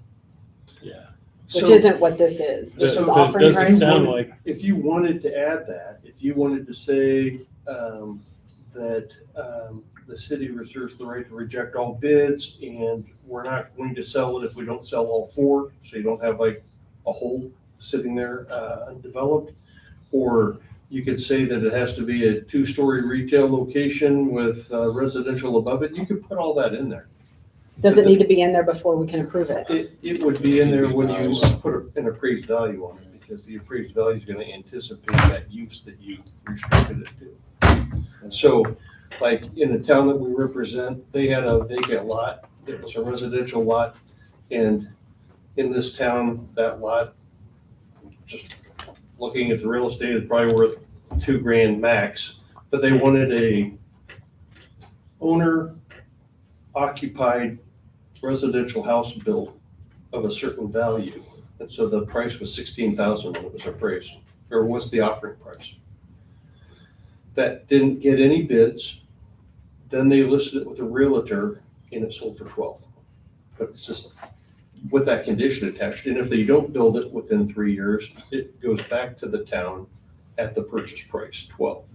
yeah. Which So- isn't what this is. This is That offering doesn't price. sound like, If you wanted to add that, if you wanted to say that the city reserves the right to reject all bids and we're not going to sell it if we don't sell all four, so you don't have like a hole sitting there undeveloped. Or you could say that it has to be a 2-story retail location with residential above it. You could put all that in there. Does it need to be in there before we can approve it? It would be in there when you put an appraised value on it, because the appraised value is gonna anticipate that use that you restricted it to. So, like, in the town that we represent, they had a vacant lot, it was a residential lot, and in this town, that lot, just looking at the real estate, is probably worth $2,000 max, but they wanted a owner occupied residential house built of a certain value. And so the price was $16,000 when it was appraised, or was the offering price. That didn't get any bids. Then they listed it with a realtor and it sold for 12. But it's just with that condition attached. And if they don't build it within 3 years, it goes back to the town at the purchase price, 12.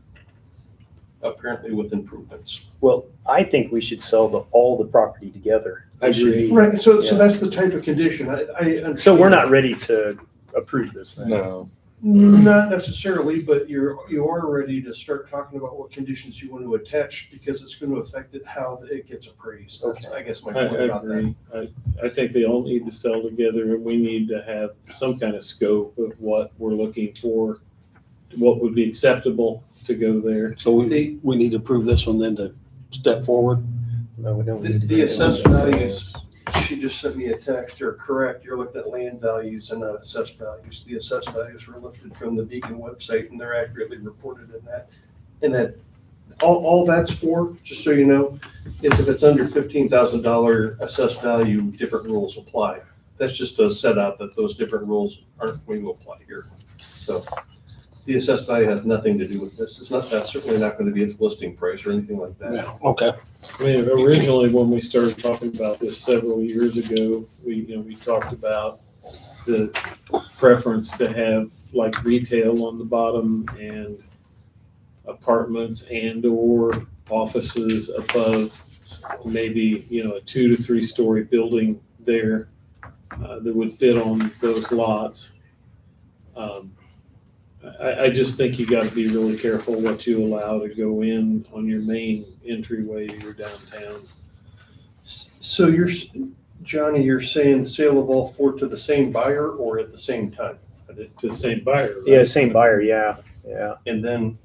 Apparently with improvements. Well, I think we should sell all the property together. I agree. Right, so Yeah. that's the type of condition. I So we're not ready to approve this thing. No. Not necessarily, but you are ready to start talking about what conditions you want to attach, because it's going to affect it, how it gets appraised. That's, I guess, my I point about that. agree. I think they all need to sell together, and we need to have some kind of scope of what we're looking for, what would be acceptable to go there. So we need to approve this one then to step forward. No, we don't The need to. the do assessed that. values, she just sent me a text, you're correct, you're looking at land values and not assessed values. The assessed values were lifted from the Beacon website and they're accurately reported in that. And that, all that's for, just so you know, is if it's under $15,000 assessed value, different rules apply. That's just to set out that those different rules aren't going to apply here. So the assessed value has nothing to do with this. It's not, that's certainly not going to be its listing price or anything like that. Yeah, okay. I mean, originally, when we started talking about this several years ago, we talked about the preference to have like retail on the bottom and apartments and or offices above, maybe, a 2 to 3 story building there that would fit on those lots. I just think you gotta be really careful what you allow to go in on your main entryway to your downtown. So Johnny, you're saying sale of all 4 to the same buyer or at the same time? To the same buyer, right? Yeah, same buyer, yeah. And then,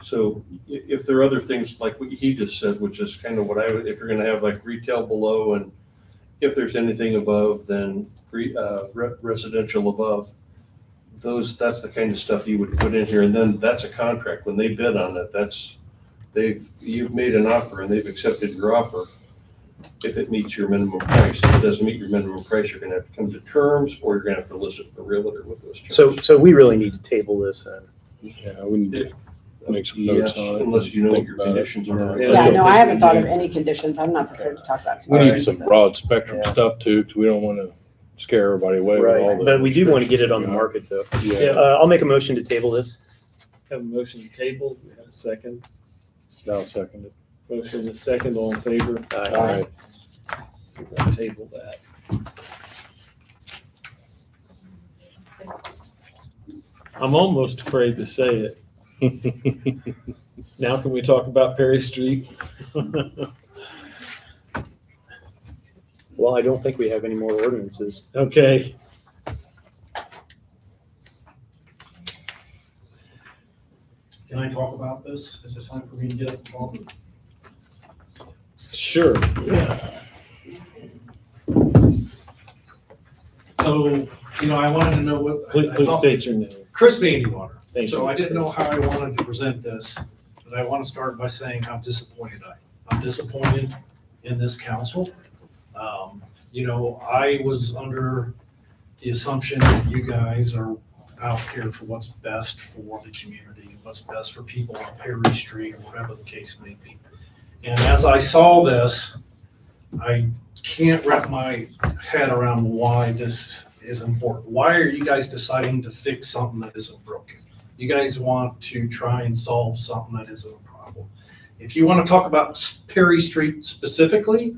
so if there are other things like what he just said, which is kind of what I would, if you're gonna have like retail below and if there's anything above, then residential above, that's the kind of stuff you would put in here. And then that's a contract. When they bid on it, you've made an offer and they've accepted your offer. If it meets your minimum price, if it doesn't meet your minimum price, you're gonna have to come to terms or you're gonna have to list it with the realtor with those terms. So we really need to table this then. Yeah, we need to make some notes Yes, on it. unless you know what think your about it. conditions are. Yeah, Yeah, no, I haven't thought of do. any conditions. I'm not prepared to talk about. We conditions. need some broad spectrum Yeah. stuff too, because we don't want to scare everybody away with all Right, the. but we do want to get it on the restrictions, market though. you know? Yeah, I'll make a motion to table this. Have a motion to table, we have a second. I'll second it. Motion and a second, all in favor? All right. So we're gonna table that. I'm almost afraid to say it. Now can we talk about Perry Street? Well, I don't think we have any more ordinances. Okay. Can I talk about this? Is it time for me to get involved? Sure. So, I wanted to know what. Please, I please thought- state your name. Chris Vandywater. Thank So you, I didn't know Chris. how I wanted to present this, but I want to start by saying how disappointed I am. I'm disappointed in this council. I was under the assumption that you guys are out here for what's best for the community, what's best for people on Perry Street or whatever the case may be. And as I saw this, I can't wrap my head around why this is important. Why are you guys deciding to fix something that isn't broken? You guys want to try and solve something that isn't a problem. If you want to talk about Perry Street specifically,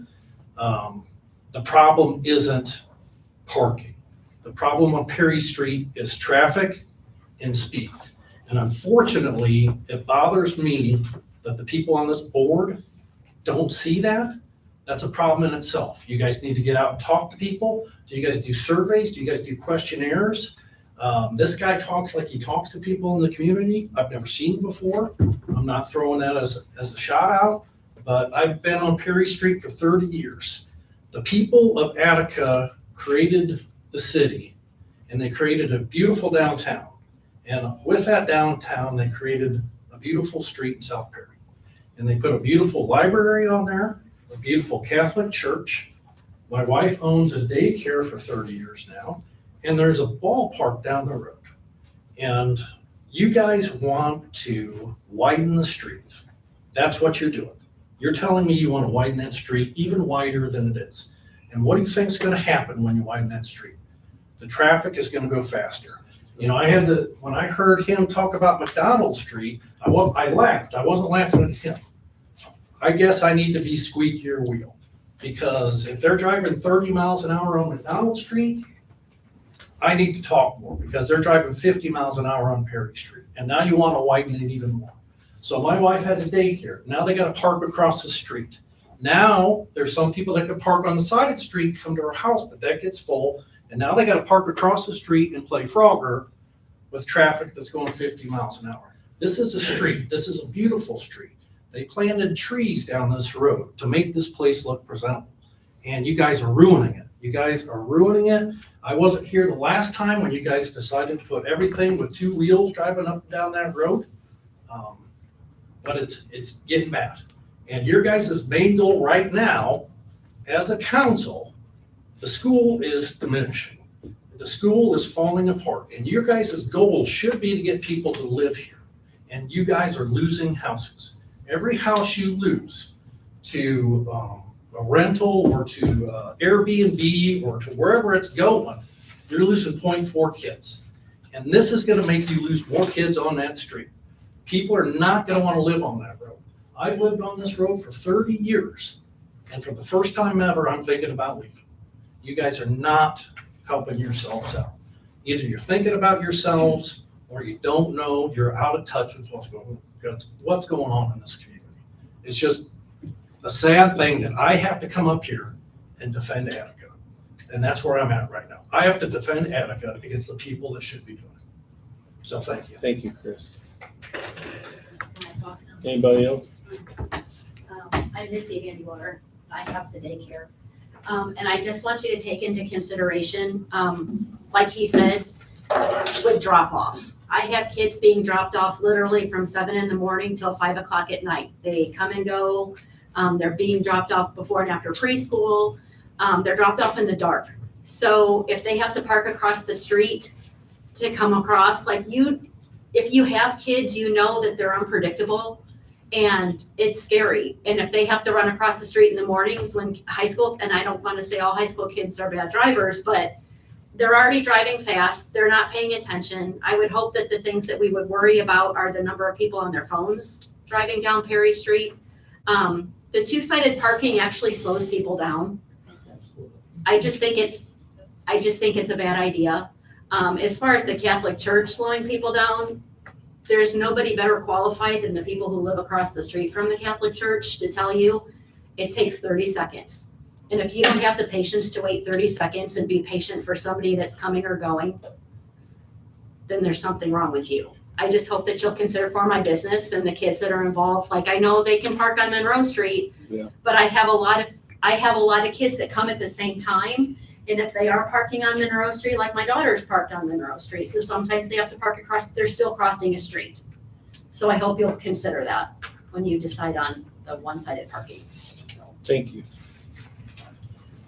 the problem isn't parking. The problem on Perry Street is traffic and speed. And unfortunately, it bothers me that the people on this board don't see that. That's a problem in itself. You guys need to get out and talk to people. Do you guys do surveys? Do you guys do questionnaires? This guy talks like he talks to people in the community. I've never seen before. I'm not throwing that as a shout out, but I've been on Perry Street for 30 years. The people of Attica created the city, and they created a beautiful downtown. And with that downtown, they created a beautiful street in South Perry. And they put a beautiful library on there, a beautiful Catholic church. My wife owns a daycare for 30 years now, and there's a ballpark down the road. And you guys want to widen the street. That's what you're doing. You're telling me you want to widen that street even wider than it is. And what do you think is going to happen when you widen that street? The traffic is going to go faster. When I heard him talk about McDonald Street, I laughed. I wasn't laughing at him. I guess I need to be squeakier wheel, because if they're driving 30 miles an hour on McDonald Street, I need to talk more, because they're driving 50 miles an hour on Perry Street. And now you want to widen it even more. So my wife has a daycare. Now they got to park across the street. Now there's some people that could park on the side of the street, come to her house, but that gets full. And now they got to park across the street and play Frogger with traffic that's going 50 miles an hour. This is a street. This is a beautiful street. They planted trees down this road to make this place look presentable. And you guys are ruining it. You guys are ruining it. I wasn't here the last time when you guys decided to put everything with two wheels driving up and down that road. But it's getting bad. And your guys' main goal right now, as a council, the school is diminishing. The school is falling apart. And your guys' goal should be to get people to live here. And you guys are losing houses. Every house you lose to a rental or to Airbnb or to wherever it's going, you're losing 0.4 kids. And this is going to make you lose more kids on that street. People are not going to want to live on that road. I've lived on this road for 30 years. And for the first time ever, I'm thinking about leaving. You guys are not helping yourselves out. Either you're thinking about yourselves or you don't know, you're out of touch with what's going on in this community. It's just a sad thing that I have to come up here and defend Attica. And that's where I'm at right now. I have to defend Attica against the people that should be doing it. So thank you. Thank you, Chris. Anybody else? I'm Missy Vandywater. I have the daycare. And I just want you to take into consideration, like he said, with drop off. I have kids being dropped off literally from 7 a.m. till 5 o'clock at night. They come and go. They're being dropped off before and after preschool. They're dropped off in the dark. So if they have to park across the street to come across, if you have kids, you know that they're unpredictable and it's scary. And if they have to run across the street in the mornings when high school, and I don't want to say all high school kids are bad drivers, but they're already driving fast. They're not paying attention. I would hope that the things that we would worry about are the number of people on their phones driving down Perry Street. The two-sided parking actually slows people down. I just think it's a bad idea. As far as the Catholic Church slowing people down, there's nobody better qualified than the people who live across the street from the Catholic Church to tell you it takes 30 seconds. And if you don't have the patience to wait 30 seconds and be patient for somebody that's coming or going, then there's something wrong with you. I just hope that you'll consider for my business and the kids that are involved. Like, I know they can park on Monroe Street, but I have a lot of kids that come at the same time. And if they are parking on Monroe Street, like my daughter's parked on Monroe Street, so sometimes they have to park they're still crossing a street. So I hope you'll consider that when you decide on the one-sided parking. Thank you.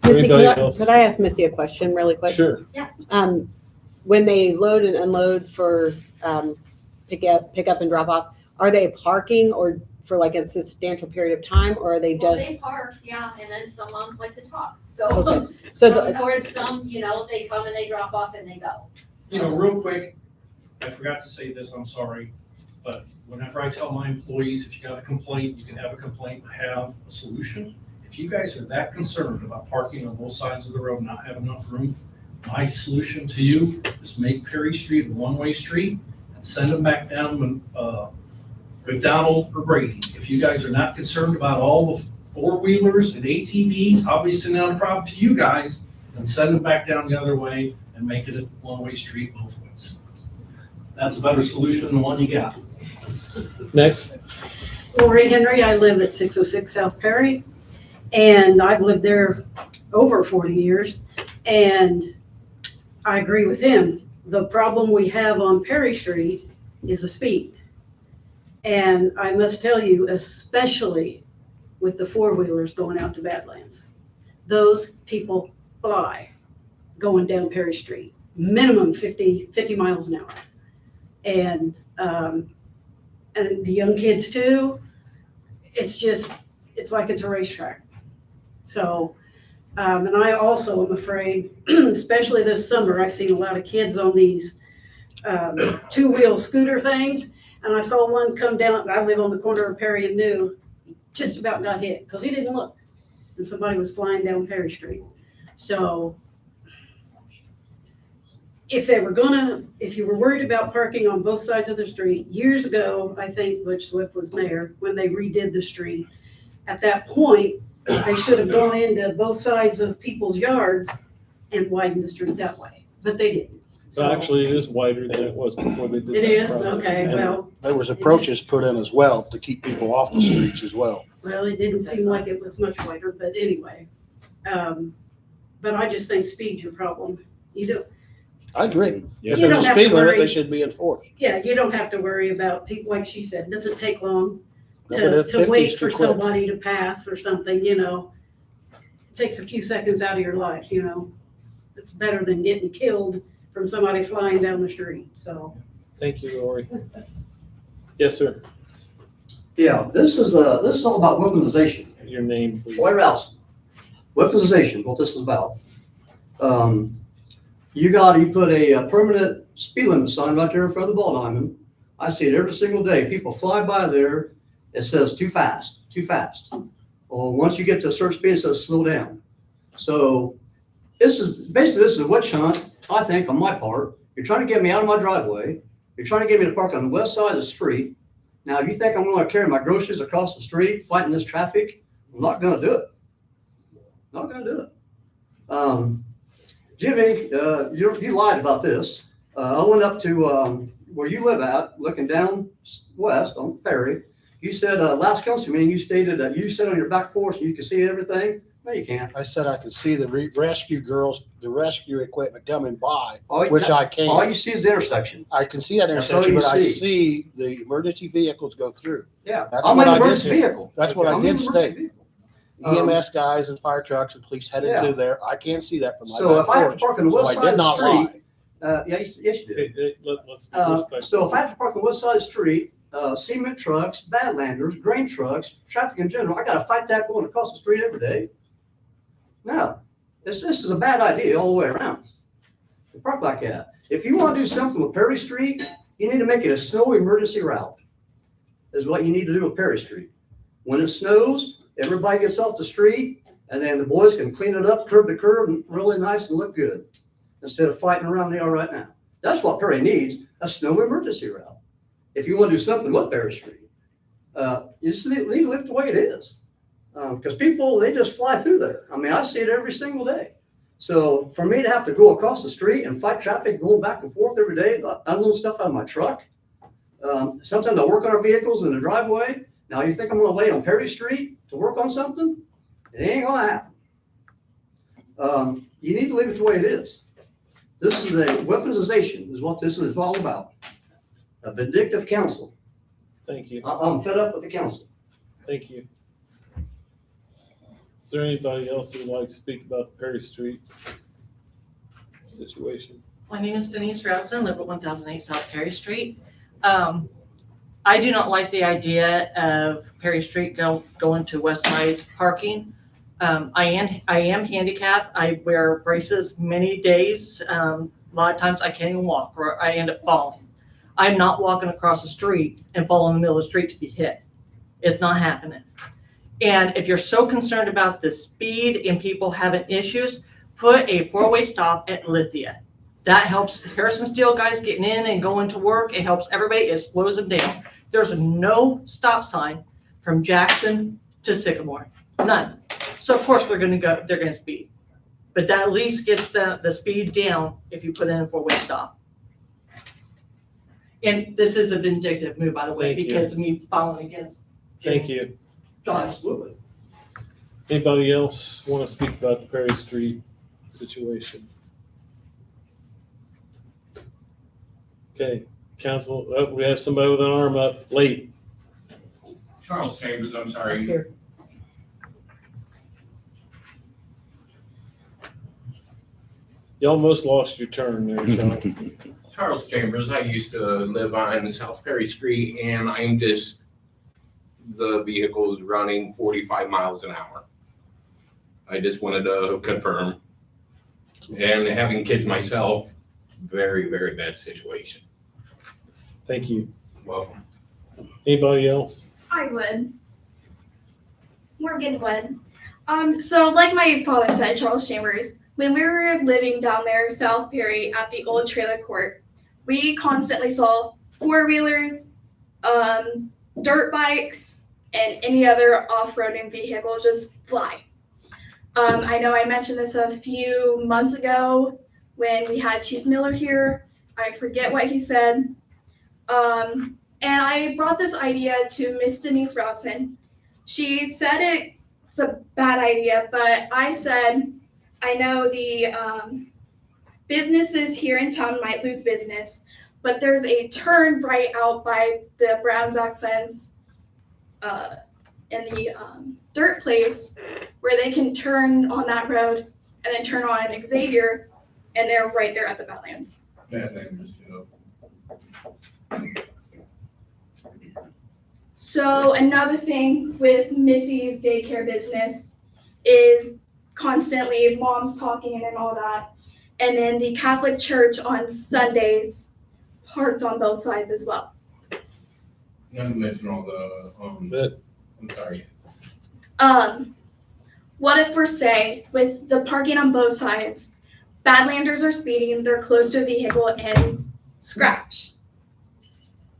Missy, Anybody else? could I ask Missy a question really quick? Sure. Yeah. When they load and unload for pick up and drop off, are they parking or for like a substantial period of time, or are they Well, just? they park, yeah, and then some moms like to talk, so. Okay. So Or some, they come and they drop off and they go. Real quick, I forgot to say this, I'm sorry, but whenever I tell my employees, if you got a complaint, you can have a complaint, have a solution. If you guys are that concerned about parking on both sides of the road, not having enough room, my solution to you is make Perry Street a one-way street and send them back down McDonald or Brady. If you guys are not concerned about all the four-wheelers and ATVs, obviously not a problem to you guys, then send them back down the other way and make it a one-way street both ways. That's a better solution than the one you got. Next. Lori Henry, I live at 606 South Perry, and I've lived there over 40 years, and I agree with him. The problem we have on Perry Street is the speed. And I must tell you, especially with the four-wheelers going out to Badlands, those people fly going down Perry Street, minimum 50 miles an hour. And the young kids too, it's like it's a racetrack. So, and I also am afraid, especially this summer, I've seen a lot of kids on these two-wheel scooter things. And I saw one come down, I live on the corner of Perry and New, just about got hit because he didn't look. And somebody was flying down Perry Street. So if you were worried about parking on both sides of the street, years ago, I think Butch Swift was mayor, when they redid the street, at that point, they should have gone into both sides of people's yards and widened the street that way, but they didn't. So actually, it is wider than it was before they did It that is, project. okay, And well, there was approaches put in as well to keep people off the streets as well. it didn't seem like it was much wider, but anyway. But I just think speed's your problem. You don't, I agree. Yeah. If You there's don't a have to speed limit, worry. they should be enforced. yeah, you don't have to worry about people, like she said, it doesn't take long No, but to if 50's wait too for quick. somebody to pass or something, It takes a few seconds out of your life, It's better than getting killed from somebody flying down the street, so. Thank you, Lori. Yes, sir. Yeah, this is all about weaponization. Your name, please. Troy Rouse. Weaponization, what this is about. You put a permanent speed limit sign right there in front of the ball diamond. I see it every single day. People fly by there. It says too fast, too fast. Well, once you get to a certain speed, it says slow down. So this is a witch hunt, I think, on my part. You're trying to get me out of my driveway. You're trying to get me to park on the west side of the street. Now, if you think I'm going to carry my groceries across the street fighting this traffic, I'm not going to do it. Not going to do it. Jimmy, you lied about this. I went up to where you live at, looking down west on Perry. You said last council meeting, you stated that you sit on your back porch and you can see everything. No, you can't. I said I could see the rescue girls, the rescue equipment coming by, All which I can. All you see is the intersection. I can see that That's all intersection, you but I see. see the emergency vehicles go through. Yeah, That's I'm what in I an did emergency say. vehicle. That's what I I'm in did an emergency state. vehicle. EMS guys and fire trucks and police headed Yeah. through there. I can't see that from my So back if I have to porch. park on the So west I side did of the not street, lie. yes, you do. Let's be respectful. So if I have to park on the west side of the street, cement trucks, Badlanders, grain trucks, traffic in general, I gotta fight that going across the street every day. No, this is a bad idea all the way around. Park like that. If you want to do something with Perry Street, you need to make it a snow emergency route, is what you need to do with Perry Street. When it snows, everybody gets off the street, and then the boys can clean it up curb to curb and really nice and look good, instead of fighting around they are right now. That's what Perry needs, a snow emergency route. If you want to do something with Perry Street, you just need to leave it the way it is. Because people, they just fly through there. I mean, I see it every single day. So for me to have to go across the street and fight traffic going back and forth every day, unload stuff out of my truck. Sometimes I work on our vehicles in the driveway. Now you think I'm gonna lay on Perry Street to work on something? It ain't gonna happen. You need to leave it the way it is. This is a weaponization is what this is all about. A vindictive council. Thank you. I'm fed up with the council. Thank you. Is there anybody else who would like to speak about the Perry Street situation? My name is Denise Roudson, live at 1008 South Perry Street. I do not like the idea of Perry Street going to West Side parking. I am handicapped. I wear braces many days. A lot of times I can't even walk or I end up falling. I'm not walking across the street and fall in the middle of the street to be hit. It's not happening. And if you're so concerned about the speed and people having issues, put a four-way stop at Lithia. That helps Harrison Steel guys getting in and going to work. It helps everybody. It slows them down. There's no stop sign from Jackson to Sycamore. None. So of course they're gonna speed. But that at least gets the speed down if you put in a four-way stop. And this is a vindictive move, by the way, Thank you. because of me following against Thank you. John. Absolutely. Anybody else want to speak about the Perry Street situation? Okay, council, we have somebody with an arm up, late. Charles Chambers, I'm sorry. Here. You almost lost your turn there, John. Charles Chambers, I used to live on South Perry Street and the vehicle is running 45 miles an hour. I just wanted to confirm. And having kids myself, very, very bad situation. Thank you. Welcome. Anybody else? I would. Morgan would. So like my father said, Charles Chambers, when we were living down there, South Perry, at the old trailer court, we constantly saw four-wheelers, dirt bikes, and any other off-roading vehicle just fly. I know I mentioned this a few months ago when we had Chief Miller here. I forget what he said. And I brought this idea to Miss Denise Roudson. She said it's a bad idea, but I said, I know the businesses here in town might lose business, but there's a turn right out by the Browns Accents in the dirt place where they can turn on that road and then turn on Xavier, and they're right there at the Badlands. So another thing with Missy's daycare business is constantly moms talking and all that. And then the Catholic Church on Sundays parked on both sides as well. Not to mention all the, I'm sorry. What if for say, with the parking on both sides, Badlanders are speeding, they're close to a vehicle and scratch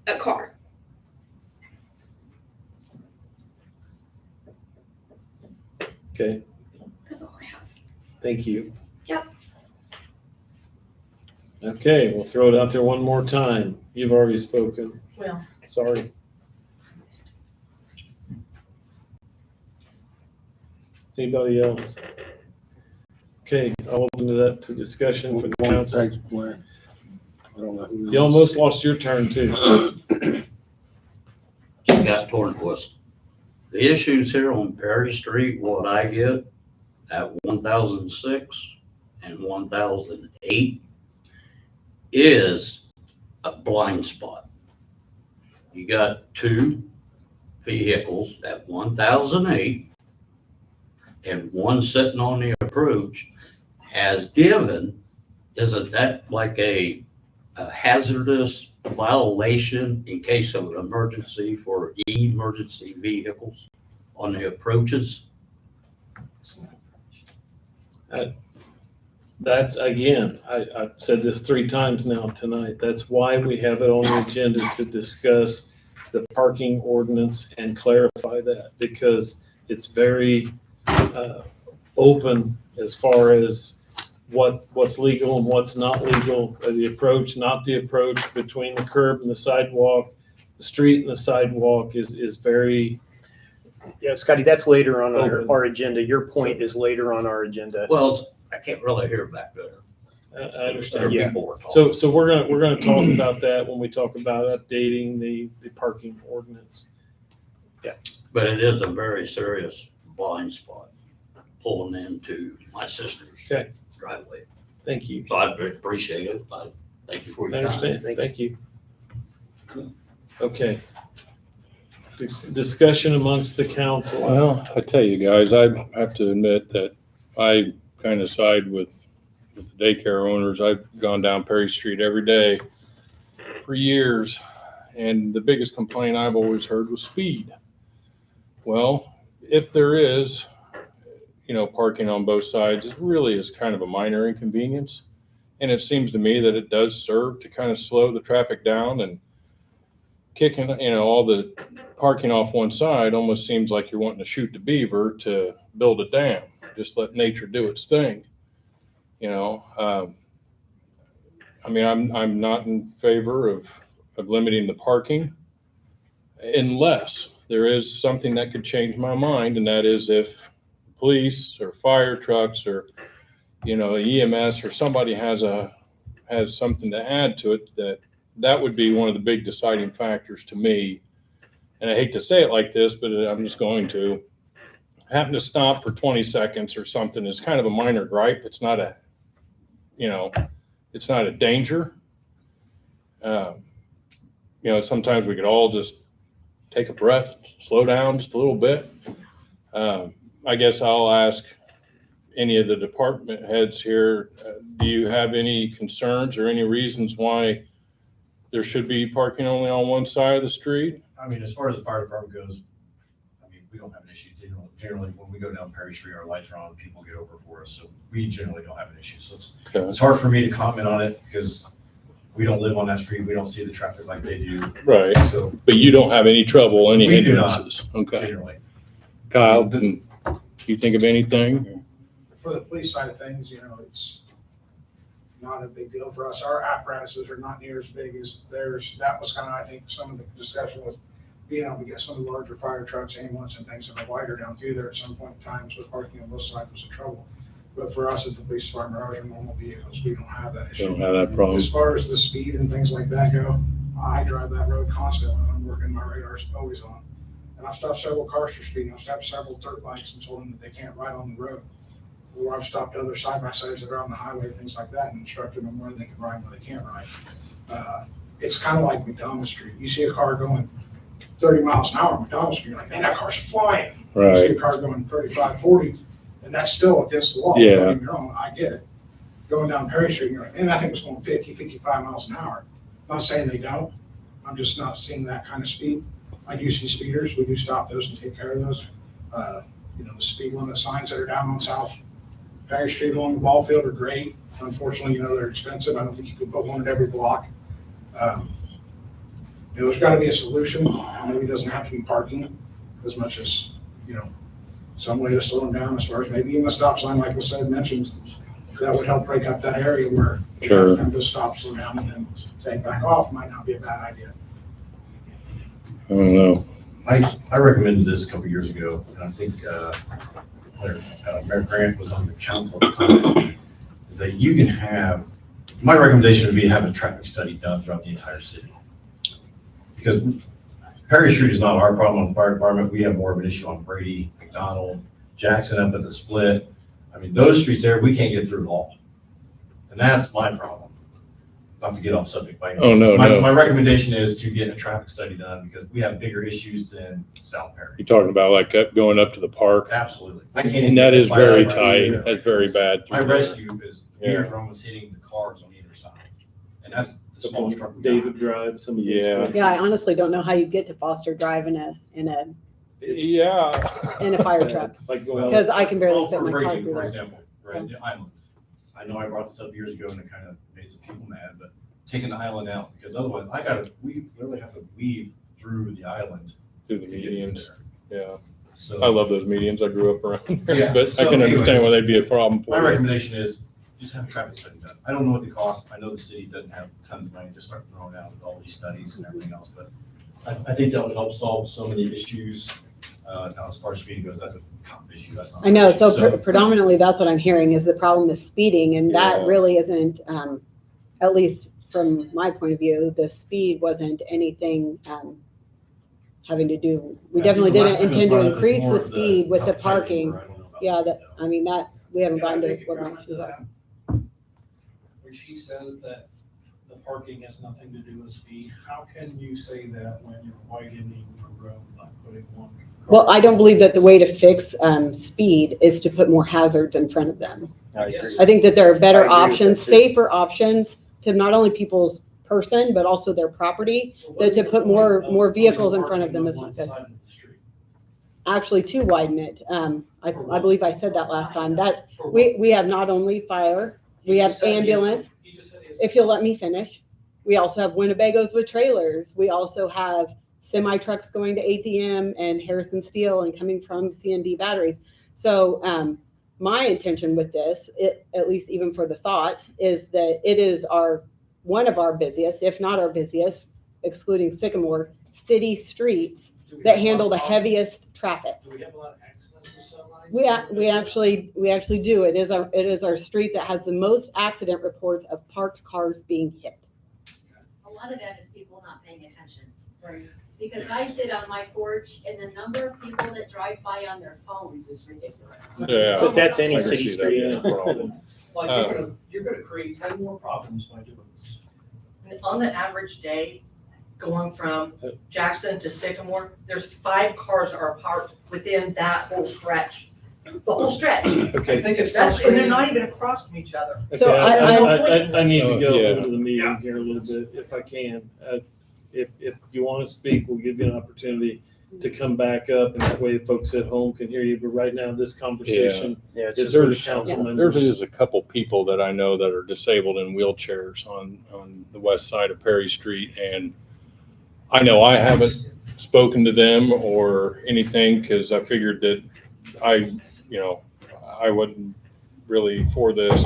a car. Okay, That's all I have. thank you. Yep. Okay, we'll throw it out there one more time. You've already spoken. Well, Sorry. Anybody else? Okay, I'll open it up to discussion for the council. Thanks, Blair. I don't know who. You almost lost your turn too. Scott Tornquist. The issues here on Perry Street, what I get at 1006 and 1008 is a blind spot. You got two vehicles at 1008 and one sitting on the approach, as given isn't that like a hazardous violation in case of an emergency for emergency vehicles on the approaches? That's, again, I've said this 3 times now tonight. That's why we have it on the agenda to discuss the parking ordinance and clarify that, because it's very open as far as what's legal and what's not legal, the approach, not the approach, between the curb and the sidewalk, the street and the sidewalk is very. Yeah, Scotty, that's later on Open. our agenda. Your point is later on our agenda. Well, I can't really hear back there. I understand. Yeah. People were talking. So we're gonna talk about that when we talk about updating the parking ordinance. But it is a very serious blind spot pulling into my sister's Okay, driveway. thank you. So I appreciate it. Thank you for I your time. understand. Thanks. Thank you. Okay. Discussion amongst the council. Well, I tell you guys, I have to admit that I kind of side with the daycare owners. I've gone down Perry Street every day for years, and the biggest complaint I've always heard was speed. Well, if there is, parking on both sides, it really is kind of a minor inconvenience. And it seems to me that it does serve to kind of slow the traffic down, and kicking, all the parking off one side almost seems like you're wanting to shoot the beaver to build a dam. Just let nature do its thing. I'm not in favor of limiting the parking unless there is something that could change my mind, and that is if police or fire trucks or EMS or somebody has something to add to it, that would be one of the big deciding factors to me. And I hate to say it like this, but I'm just going to. Happen to stop for 20 seconds or something is kind of a minor gripe. It's not a danger. Sometimes we could all just take a breath, slow down just a little bit. I guess I'll ask any of the department heads here, do you have any concerns or any reasons why there should be parking only on one side of the street? I mean, as far as the fire department goes, we don't have an issue. Generally, when we go down Perry Street, our lights are on, people get over for us, so we generally don't have an issue. So it's hard for me to comment on it because we don't live on that street. We don't see the traffic like they do. Right. So, but you don't have any trouble, any we do hindrances? not, Okay. generally. Kyle, can you think of anything? For the police side of things, it's not a big deal for us. Our apparatuses are not near as big as theirs. That was kind of, I think, some of the discussion with being able to get some of the larger fire trucks, ambulance and things that are wider down through there at some point in time, so parking on both sides was a trouble. But for us at the police department, ours are normal vehicles. We don't have that issue. Don't have that problem. As far as the speed and things like that go, I drive that road constantly when I'm working. My radar's always on. And I've stopped several cars for speeding. I've stopped several dirt bikes and told them that they can't ride on the road. Or I've stopped other side-by-sides that are on the highway, things like that, and instructed them where they can ride and where they can't ride. It's kind of like McDonald Street. You see a car going 30 miles an hour on McDonald Street, you're like, man, that car's flying. Right. You see a car going 35, 40, and that's still against the law. Yeah. Don't get me wrong, I get it. Going down Perry Street, you're like, man, I think it's going 50, 55 miles an hour. I'm not saying they don't. I'm just not seeing that kind of speed. I do see speeders. We do stop those and take care of those. The speed limit signs that are down on South Perry Street along the ball field are great. Unfortunately, they're expensive. I don't think you can put one at every block. There's got to be a solution. Maybe it doesn't have to be parking as much as, some way to slow them down as far as maybe even a stop sign, like was said, mentioned. That would help break up that area where Sure. them to stop, slow down, and then take back off might not be a bad idea. I don't know. I recommended this a couple years ago, and I think Mayor Grant was on the council at the time, is that you can have, my recommendation would be to have a traffic study done throughout the entire city. Because Perry Street is not our problem on the fire department. We have more of an issue on Brady, McDonald, Jackson up at the Split. Those streets there, we can't get through at all. And that's my problem. Not to get off subject by any Oh, no, means. no. My recommendation is to get a traffic study done because we have bigger issues than South Perry. You're talking about like going up to the park? Absolutely. I can't And that is my very rescue- tight. That's very bad. My rescue is Meters Yeah. are almost hitting the cars on either side. And that's the Up small on structure. David Drive, some of those Yeah. places. Yeah, I honestly don't know how you get to Foster Drive in a Yeah. fire truck. Like going Because I can barely Well, fit for my car Brady, through for there. example, right, the island. I know I brought this up years ago and it kind of made some people mad, but taking the island out, because otherwise we literally have to weave through the island. Through the to get through medians. there. Yeah. So I love those medians. I grew up around there, Yeah, but so I can understand anyways, why they'd be a problem my for you. recommendation is just have a traffic study done. I don't know what the cost, I know the city doesn't have tons of money to start throwing out with all these studies and everything else, but I think that would help solve so many issues. Now as far as speeding goes, that's a comp issue, that's not. I know, an issue. so predominantly that's what I'm hearing is the problem is speeding, and that Yeah. really isn't, at least from my point of view, the speed wasn't anything having to do, we Yeah, I definitely think the last didn't time it was intend to brought up is increase more the of speed with the how tight we parking. were. I don't know about Yeah, speed, that, though. I mean, that, we haven't Can I gotten to make a what my comment issues to are. that? When she says that the parking has nothing to do with speed, how can you say that when you're widening the road by putting one? Well, I don't believe that the way to fix, speed is to put more hazards in front of them. I agree. I think that there are better I agree with options, that, too. safer options to not only people's person, but also their property. So what That is to the put point more of vehicles in putting front of them parking is on not one good. side of the street? Actually, to widen it, I believe I said that last time, that we have not only fire, we You have just said he has- ambulance, he just said he has- if you'll let me finish. We also have Winnebagos with trailers. We also have semi trucks going to ATM and Harrison Steel and coming from C&D batteries. So, my intention with this, at least even for the thought, is that it is one of our busiest, if not our busiest, excluding Sycamore, city streets Do we that have a lot handle of the problems? heaviest traffic. Do we have a lot of accidents with semis? We actually do. It is our street that has the most accident reports of parked cars being hit. A lot of that is people not paying attention. Right. Because I sit on my porch and the number of people that drive by on their phones is ridiculous. Yeah. But that's any I can city see that street. being a problem. Like, you're gonna create 10 more problems by doing this. On the average day, going from Jackson to Sycamore, there's 5 cars are parked within that whole stretch. The whole stretch. I think it's That's, and they're frustrating. not even across from each other. So Okay, I need to go Yeah. over to the meeting here a little bit, if I can. If you want to speak, we'll give you an opportunity to come back up, and that way folks at home can hear you. But right now, this conversation Yeah, it's is just for the There's, council there's members. just a couple people that I know that are disabled in wheelchairs on the west side of Perry Street. And I know I haven't spoken to them or anything because I figured that I wasn't really for this.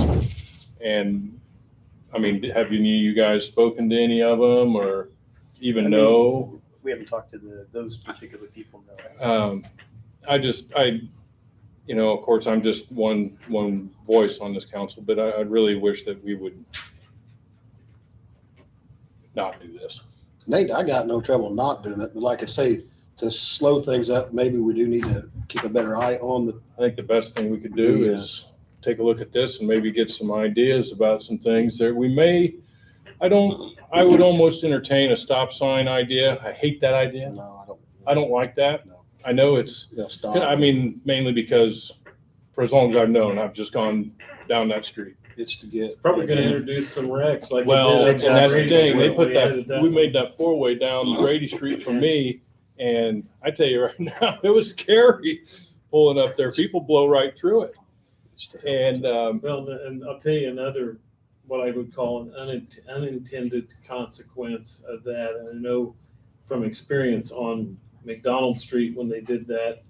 And I mean, have you guys spoken to any of them or even know? We haven't talked to those particular people, no. Of course, I'm just one voice on this council, but I really wish that we would not do this. Nate, I got no trouble not doing it, but like I say, to slow things up, maybe we do need to keep a better eye on the. I think the best thing we could do is take a look at this and maybe get some ideas about some things that we may, I would almost entertain a stop sign idea. I hate that idea. No, I don't like that. No. I know it's, They'll stop. I mean, mainly because for as long as I've known, I've just gone down that street. It's to get. It's probably going to introduce some wrecks like it Well, did. and that's the thing, they put added we made that 4-way down Grady Street for me, and I tell you right now, it was scary pulling up there. People blow right through it. And, Well, and I'll tell you another, what I would call an unintended consequence of that. And I know from experience on McDonald Street when they did that,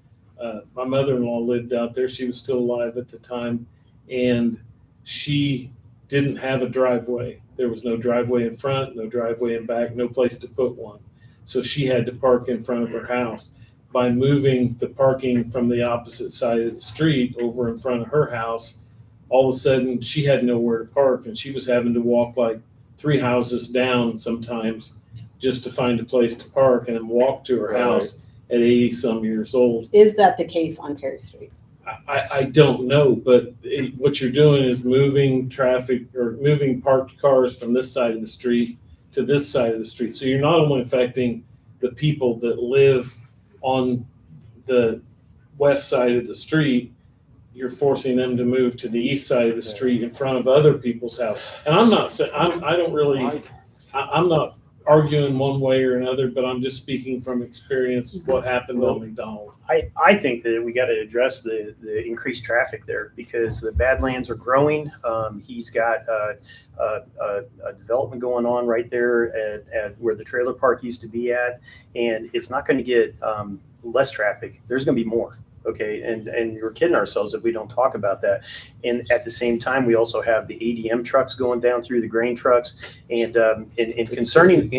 my mother-in-law lived out there. She was still alive at the time, and she didn't have a driveway. There was no driveway in front, no driveway in back, no place to put one. So she had to park in front of her house. By moving the parking from the opposite side of the street over in front of her house, all of a sudden she had nowhere to park, and she was having to walk like 3 houses down sometimes just to find a place to park and then walk to her house at 80-some years old. Is that the case on Perry Street? I don't know, but what you're doing is moving traffic or moving parked cars from this side of the street to this side of the street. So you're not only affecting the people that live on the west side of the street, you're forcing them to move to the east side of the street in front of other people's house. And I'm not saying, I don't really, I'm not arguing one way or another, but I'm just speaking from experience, what happened on McDonald. I think that we got to address the increased traffic there because the Badlands are growing. He's got a development going on right there at where the trailer park used to be at, and it's not going to get less traffic. There's going to be more. Okay, and we're kidding ourselves if we don't talk about that. And at the same time, we also have the ADM trucks going down through the grain trucks. And concerning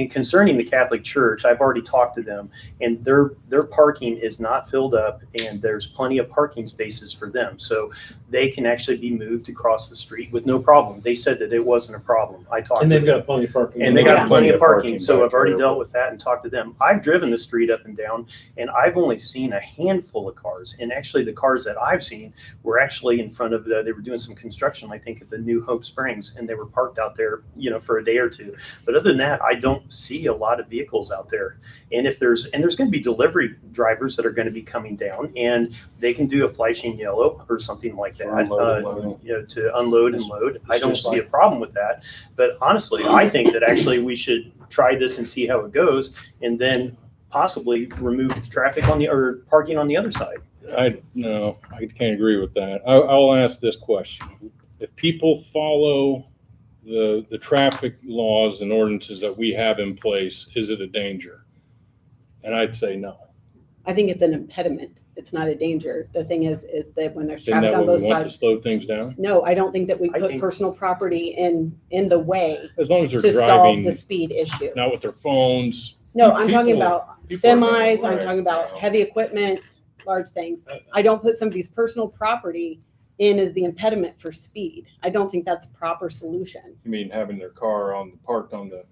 the Catholic Church, I've already talked to them, and their parking is not filled up, and there's plenty of parking spaces for them, so they can actually be moved across the street with no problem. They said that it wasn't a problem. I talked, And to they've them. got plenty of parking. And they got plenty of parking, parking so back I've already there, dealt but- with that and talked to them. I've driven the street up and down, and I've only seen a handful of cars. And actually, the cars that I've seen were actually in front of they were doing some construction, I think, at the New Hope Springs, and they were parked out there, for a day or two. But other than that, I don't see a lot of vehicles out there. And there's going to be delivery drivers that are going to be coming down, and they can do a flashing yellow or something like that, to unload and load. I don't see a problem with that. But honestly, I think that actually we should try this and see how it goes, and then possibly remove the traffic or parking on the other side. I can't agree with that. I'll ask this question. If people follow the traffic laws and ordinances that we have in place, is it a danger? And I'd say no. I think it's an impediment. It's not a danger. The thing is that when there's Isn't traffic that on what both we want to sides. slow things down? No, I don't think that we I put think- personal property in the way As long as they're to solve driving, the speed issue. not with their phones. No, I'm talking People- about people are semis, gonna- I'm talking about heavy equipment, large things. I don't put somebody's personal property in as the impediment for speed. I don't think that's a proper solution. You mean having their car parked on the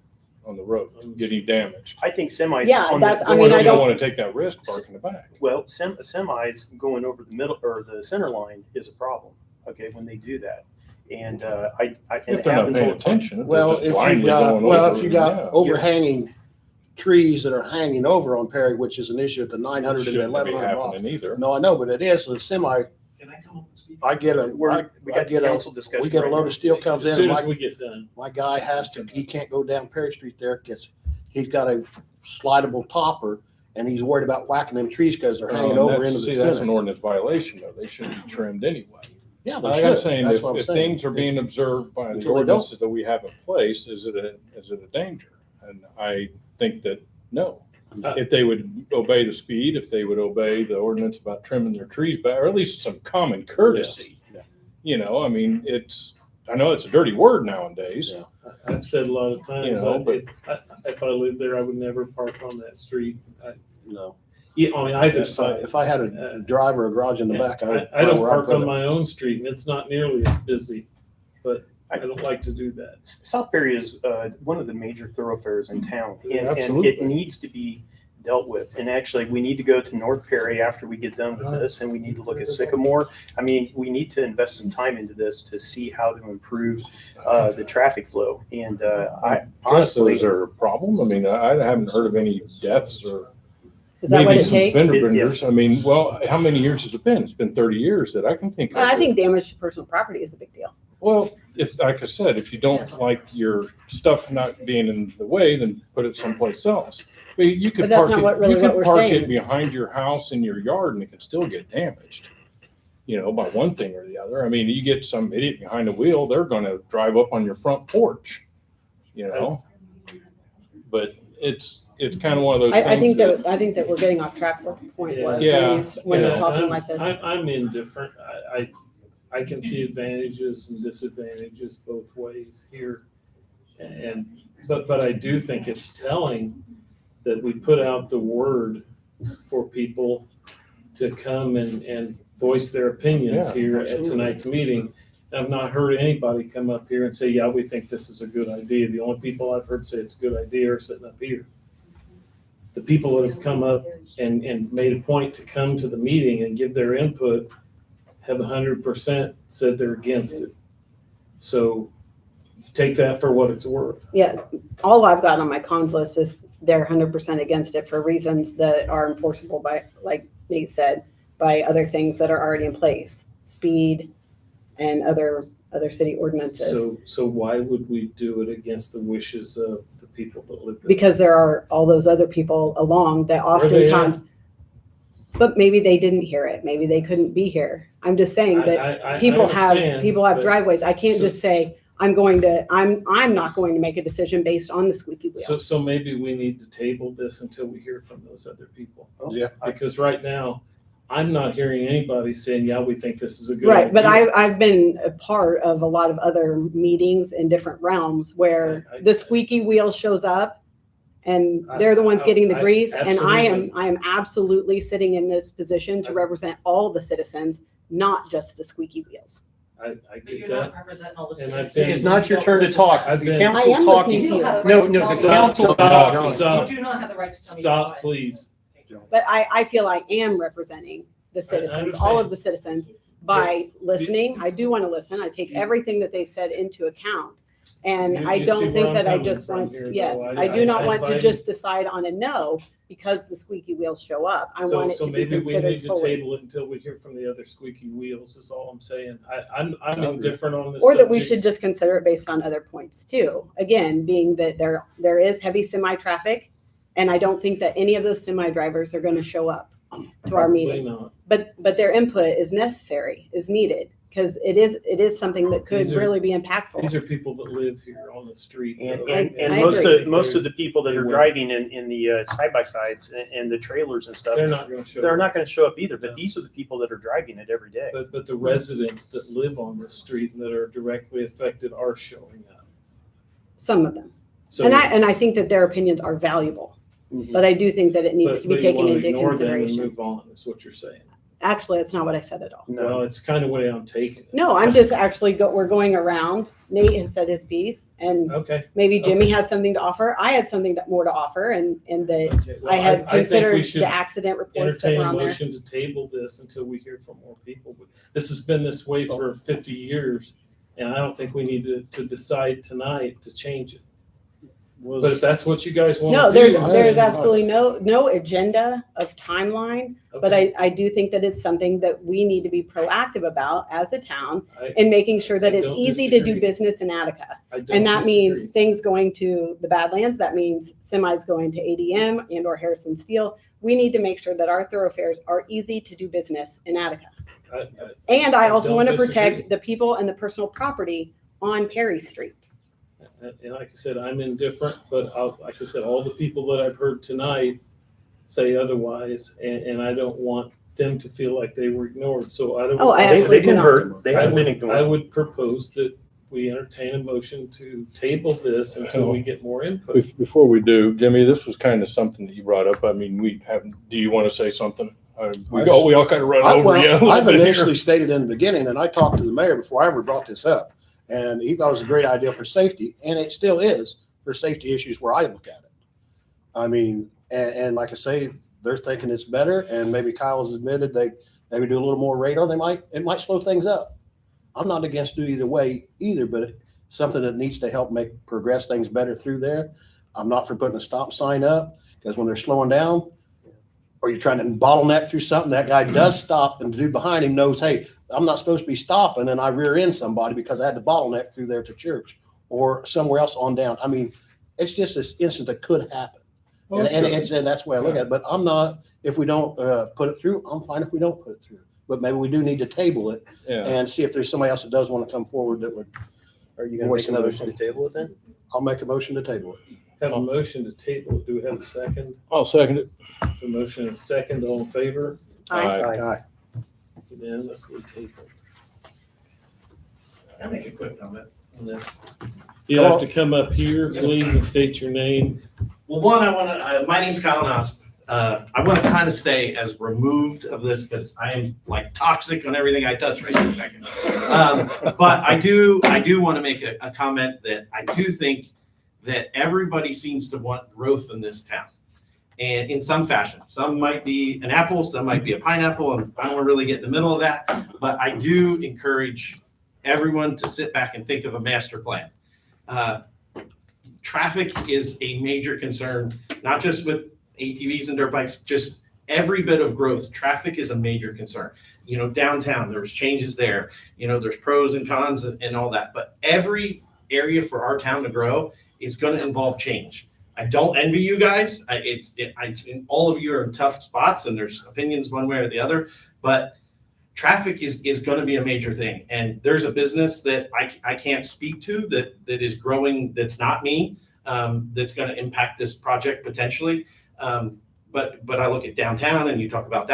road, getting damaged? I think semis. Yeah, on that's- the, I You mean, I don't don't- want to take that risk parking the back. Well, semis going over the middle or the center line is a problem. Okay, when they do that, and and If it they're not happens all paying the time. attention. Well, if you got overhanging trees that are hanging over on Perry, which is an issue at the 900 and Shouldn't be 1100 block. happening either. No, I know, but it is. So the semi, Can I come up and speak? I get a, We I got the get a, council discussion. we get a right load now. of steel comes As in, soon as my, we get done. my guy he can't go down Perry Street there, he's got a slidable topper, and he's worried about whacking them trees because they're hanging over into the See, that's an center. ordinance violation, though. They should be trimmed anyway. Yeah, they Like should. I'm saying, That's what I'm if saying. things are being observed by the Until they don't. ordinances that we have in place, is it a danger? And I think that no. If they would obey the speed, if they would obey the ordinance about trimming their trees back, or at least some common courtesy. Yeah. I mean, I know it's a dirty word nowadays. Yeah. I've said a lot of times, but- if I lived there, I would never park on that street. No. On either If I, side. if I had a drive or a garage in the back, I would. I don't where I'd park put on it. my own street, and it's not nearly as busy, but I don't like to do that. South Perry is one of the major thoroughfares in town, and Absolutely. it needs to be dealt with. And actually, we need to go to North Perry after we get done with this, and we need to look at Sycamore. I mean, we need to invest some time into this to see how to improve the traffic flow. And I honestly, Is there a problem? I mean, I haven't heard of any deaths or Is that what maybe it some takes? fender benders. I mean, well, how many years has it been? It's been 30 years that I can think of. I think damage to personal property is a big deal. Well, like I said, if you don't like your stuff not being in the way, then put it someplace else. But you could But that's park not it, what really you what could we're park saying. it behind your house in your yard and it can still get damaged, by one thing or the other. I mean, you get some idiot behind the wheel, they're going to drive up on your front porch, but it's kind of one of those things. I think that we're getting off track what the point was Yeah. when you're Yeah. talking like this. I'm indifferent. I can see advantages and disadvantages both ways here. But I do think it's telling that we put out the word for people to come and voice their opinions Yeah, here absolutely. at tonight's meeting. I've not heard anybody come up here and say, yeah, we think this is a good idea. The only people I've heard say it's a good idea are sitting up here. The people that have come up and made a point to come to the meeting and give their input have 100% said they're against it. So take that for what it's worth. Yeah, all I've got on my cons list is they're 100% against it for reasons that are enforceable by, like Nate said, by other things that are already in place. speed and other city ordinances. So why would we do it against the wishes of the people that live there? Because there are all those other people along that Where are they oftentimes, but maybe they didn't hear it. Maybe they couldn't be here. I'm just saying that people have but- driveways. I can't so- just say, I'm not going to make a decision based on the squeaky wheel. So maybe we need to table this until we hear from those other people. Yeah. Because right now, I'm not hearing anybody saying, yeah, we think this is a good Right, but idea. I've been a part of a lot of other meetings in different realms where the squeaky wheel shows up and they're the ones getting the grease. And I am absolutely sitting in this position to represent all the citizens, not just the squeaky wheels. I But get you're that. not representing all the And I've citizens. been- It's not your turn to talk. I've The been- council's I am talking. listening to you. No, the council. Stop. You do not have the right to tell me. Stop, please. But I feel I am representing the citizens, all of the citizens, by listening. I do want to listen. I take everything that they've said into account. And You- I you see don't where think I'm that I coming just from want, here, yes, though. I do not I want to invited- just decide on a no because the squeaky wheels show up. I want it So to be maybe we considered need to fully. table it until we hear from the other squeaky wheels is all I'm saying. I'm indifferent on this Or that we subject. should just consider it based on other points too. Again, being that there is heavy semi-traffic, and I don't think that any of those semi-drivers are going to show up to our Probably meeting. not. But their input is necessary, is needed, because it is something that could These are- really be impactful. These are people that live here on the street. And I most agree. most of the people that They are will. driving in the side-by-sides and the trailers and stuff, They're not gonna show they're up. not gonna show up either, but these are the people that are driving it every day. But the residents that live on the street and that are directly affected are showing up. Some of them. So, And I think that their opinions are valuable, but I do think that it needs to be you taken wanna into ignore them and consideration. move on, is what you're saying. Actually, that's not what I said at all. Well, it's kind of way I'm taking it. No, I'm just actually we're going around. Nate has said his piece, and Okay. maybe Jimmy has something to offer. I had something more to offer, and that Okay, well, I had think we considered should the accident reports that entertain were a on there. motion to table this until we hear from more people. But this has been this way for 50 years, and I don't think we need to decide tonight to change it. But if that's what you guys want No, to do. there's absolutely no agenda of timeline, but I do think that it's something that we need to be proactive about as a town in making sure that I it's don't easy to do disagree. business in Attica. I don't And that means disagree. things going to the Badlands, that means semis going to ADM and or Harrison Steel. We need to make sure that our thoroughfares are easy to do business in Attica. And I also don't want to disagree. protect the people and the personal property on Perry Street. And like I said, I'm indifferent, but like I said, all the people that I've heard tonight say otherwise, and I don't want them to feel like they were ignored. So I don't. Oh, I absolutely They've been do not. heard. They I haven't been would- ignored. I would propose that we entertain a motion to table this until we get more input. Before we do, Jimmy, this was kind of something that you brought up. I mean, we haven't, do you want to say something? We all kind of run over you. a little I've bit here. initially stated in the beginning, and I talked to the mayor before I ever brought this up, and he thought it was a great idea for safety, and it still is for safety issues where I look at it. I mean, and like I say, they're thinking it's better, and maybe Kyle's admitted they maybe do a little more radar. It might slow things up. I'm not against do either way either, but it's something that needs to help progress things better through there. I'm not for putting a stop sign up, because when they're slowing down, or you're trying to bottleneck through something, that guy does stop, and the dude behind him knows, hey, I'm not supposed to be stopping, and I rear end somebody because I had to bottleneck through there to church or somewhere else on down. I mean, it's just this incident that could happen. And that's the way I look at it. But I'm not, if we don't put it through, I'm fine if we don't put it through. But maybe we do need to table it and see if there's somebody else that does want to come forward that would. Are you going to voice make a another motion to opinion. table it then? I'll make a motion to table it. Have a motion to table it. Do we have a second? I'll second it. The motion is second. All in favor? Aye. Unanimously tabled. I'll make a quick comment. And then you have to come up here, please, and state your name. Well, one, I want to, my name's Kyle Noss. I want to kind of stay as removed of this because I am like toxic on everything I touch right this second. But I do want to make a comment that I do think that everybody seems to want growth in this town. And in some fashion, some might be an apple, some might be a pineapple, and I don't really get in the middle of that. But I do encourage everyone to sit back and think of a master plan. Traffic is a major concern, not just with ATVs and dirt bikes, just every bit of growth, traffic is a major concern. You know, downtown, there was changes there. You know, there's pros and cons and all that. But every area for our town to grow is going to involve change. I don't envy you guys. All of you are in tough spots, and there's opinions one way or the other. But traffic is going to be a major thing. And there's a business that I can't speak to that is growing. That's not me. That's going to impact this project potentially. But I look at downtown, and you talk about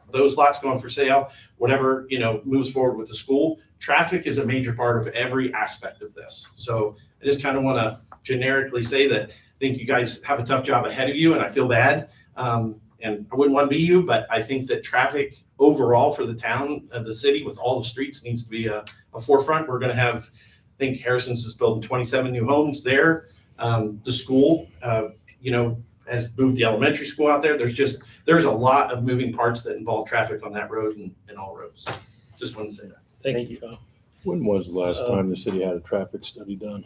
those lots going for sale, whatever, you know, moves forward with the school. Traffic is a major part of every aspect of this. So I just kind of want to generically say that I think you guys have a tough job ahead of you, and I feel bad. And I wouldn't want to be you, but I think that traffic overall for the town of the city with all the streets needs to be a forefront. We're going to have, I think Harrison's is building 27 new homes there. The school, you know, has moved the elementary school out there. There's a lot of moving parts that involve traffic on that road and all roads. Just wanted to say that. Thank you, Kyle. When was the last time the city had a traffic study done?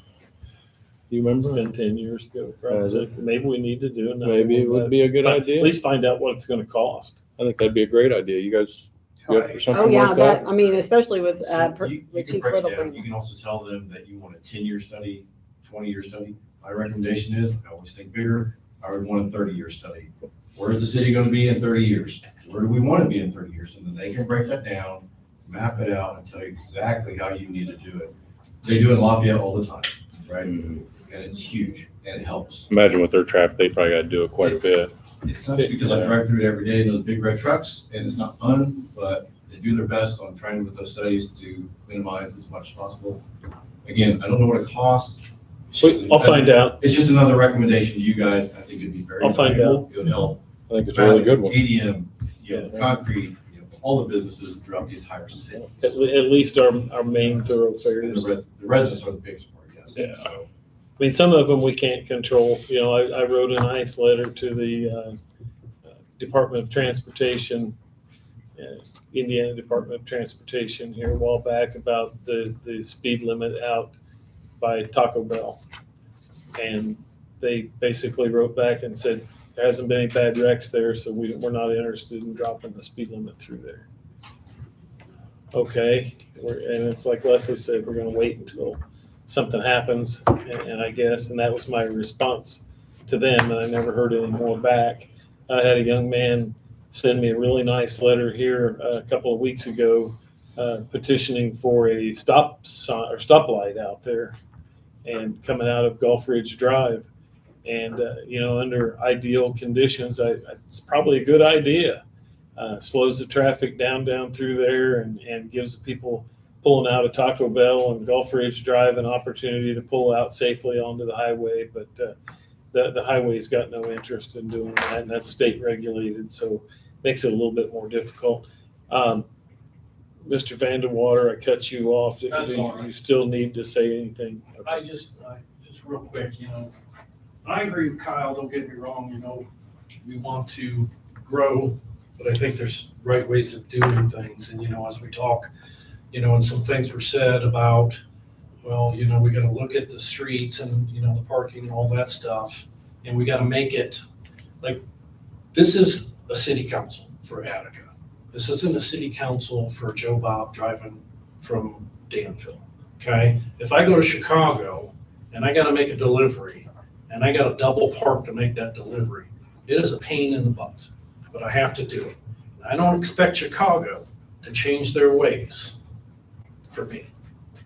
Do you It's remember? been 10 years ago, Has probably. it? Maybe we need to do another Maybe it one, would be a good but idea. At least find out what it's going to cost. I think that'd be a great idea. You guys good for something Oh, yeah, like that? I mean, especially with, So you with can Chief break it Little. down. You can also tell them that you want a 10-year study, 20-year study. My recommendation is, I always think bigger. I would want a 30-year study. Where is the city going to be in 30 years? Where do we want to be in 30 years? And then they can break that down, map it out, and tell you exactly how you need to do it. They do it in Lafayette all the time, right? And it's huge, and it helps. Imagine with their traffic, they probably got to do it quite a bit. It sucks because I drive through it every day in those big red trucks, and it's not fun, but they do their best on trying with those studies to minimize as much as possible. Again, I don't know what it costs. I'll find out. It's just another recommendation to you guys. I think it'd be very I'll find valuable. It would help. I think it's a really good one. ADM, concrete, all the businesses throughout the entire city. At least our main And thoroughfares. the residents are the biggest part, yes. Yeah. So, I mean, some of them we can't control. You know, I wrote a nice letter to the Department of Transportation, Indiana Department of Transportation here a while back about the speed limit out by Taco Bell. And they basically wrote back and said, there hasn't been any bad wrecks there, so we're not interested in dropping the speed limit through there. Okay, and it's like Leslie said, we're gonna wait until something happens, and I guess, and that was my response to them, and I never heard any more back. I had a young man send me a really nice letter here a couple of weeks ago, petitioning for a stop sign or stoplight out there and coming out of Gulf Ridge Drive. And, you know, under ideal conditions, it's probably a good idea. Slows the traffic down through there and gives the people pulling out of Taco Bell and Gulf Ridge Drive an opportunity to pull out safely onto the highway. But the highway's got no interest in doing that, and that's state regulated, so makes it a little bit more difficult. Mr. Vandewater, I cut you off. Do That's all right. you still need to say anything? I just real quick, I agree with Kyle, don't get me wrong, we want to grow, but I think there's right ways of doing things. And, as we talk, and some things were said about, well, we got to look at the streets and, the parking and all that stuff. And we got to make it like, this is a city council for Attica. This isn't a city council for Joe Bob driving from Danville, okay? If I go to Chicago and I got to make a delivery and I got to double park to make that delivery, it is a pain in the butt, but I have to do it. I don't expect Chicago to change their ways for me,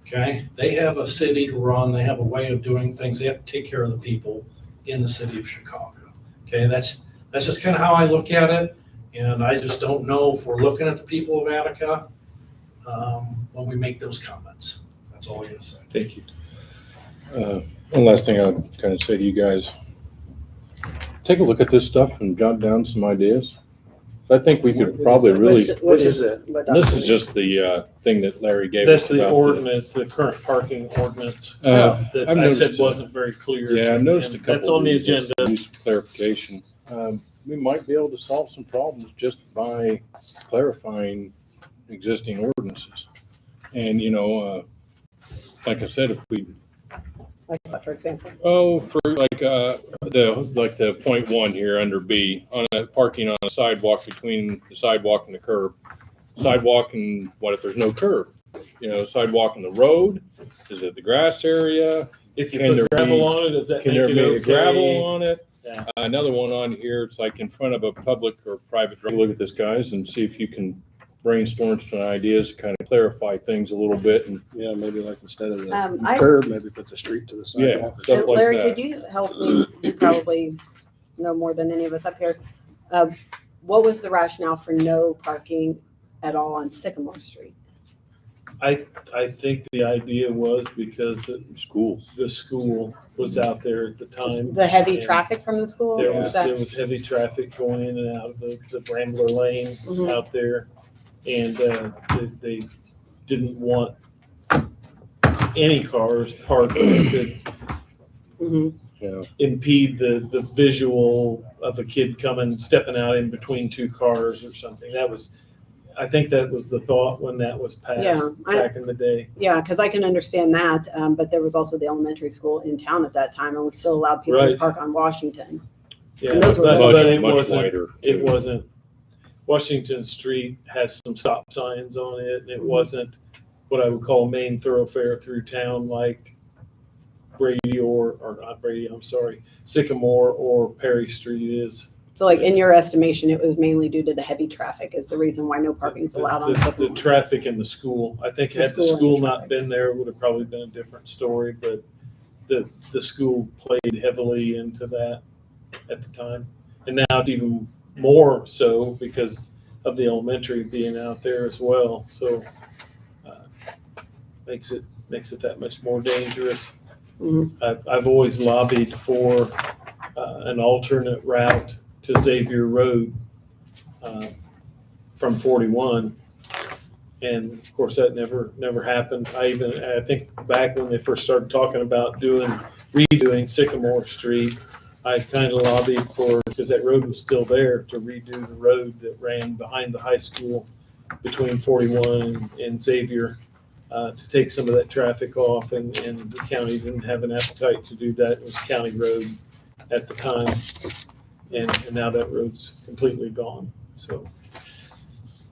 okay? They have a city to run. They have a way of doing things. They have to take care of the people in the city of Chicago, okay? That's just kind of how I look at it. And I just don't know if we're looking at the people of Attica when we make those comments. That's all I gotta say. Thank you. One last thing I'd kind of say to you guys, take a look at this stuff and jot down some ideas. I think we could probably really, What is it? this is just the thing that Larry gave That's us. the about ordinance, the current parking ordinance I've that I noticed said it. wasn't very clear. Yeah, I noticed a And couple. That's on the of these that agenda. need some clarification. We might be able to solve some problems just by clarifying existing ordinances. And, like I said, if we Like what, for example? Oh, for the point one here under B, on a parking on a sidewalk between the sidewalk and the curb. Sidewalk, and what if there's no curb? You know, sidewalk in the road, is it the grass area? If you Can there put gravel be- on it, does that Can make there it be okay? a gravel on it? Yeah. Another one on here, it's like in front of a public or private. Look at this, guys, and see if you can brainstorm some ideas, kind of clarify things a little bit. And Yeah, maybe like instead of the I- curb, maybe put the street to the Yeah, sidewalk. or stuff something. like Larry, that. could you help me? You probably know more than any of us up here. What was the rationale for no parking at all on Sycamore Street? I think the idea was because the school was out there at the time. The heavy and traffic from the school? There Was was, that- there was heavy traffic going in and out of the Rambler Lane Mhm. out there. And they didn't want any cars parked that could Mhm. Yeah. impede the visual of a kid stepping out in between two cars or something. I think that was the thought when that was passed Yeah, back in the day. Yeah, because I can understand that, but there was also the elementary school in town at that time, and we still allowed people to Right. park on Washington. Yeah, And those were but much, it much wasn't, wider. it too. wasn't, Washington Street has some stop signs on it, and it wasn't what I would call a main thoroughfare through town like Brady or not Brady, I'm sorry, Sycamore or Perry Street is. So like in your estimation, it was mainly due to the heavy traffic is the reason why no parking's allowed on The Sycamore. traffic in the school. I think The had the school and the school not traffic. been there, it would have probably been a different story, but the school played heavily into that at the time. And now it's even more so because of the elementary being out there as well. So makes it that much more dangerous. Mhm. I've always lobbied for an alternate route to Xavier Road from 41. And of course, that never happened. I think back when they first started talking about redoing Sycamore Street, I kind of lobbied for, because that road was still there, to redo the road that ran behind the high school between 41 and Xavier, to take some of that traffic off, and the county didn't have an appetite to do that. It was county road at the time, and now that road's completely gone, so.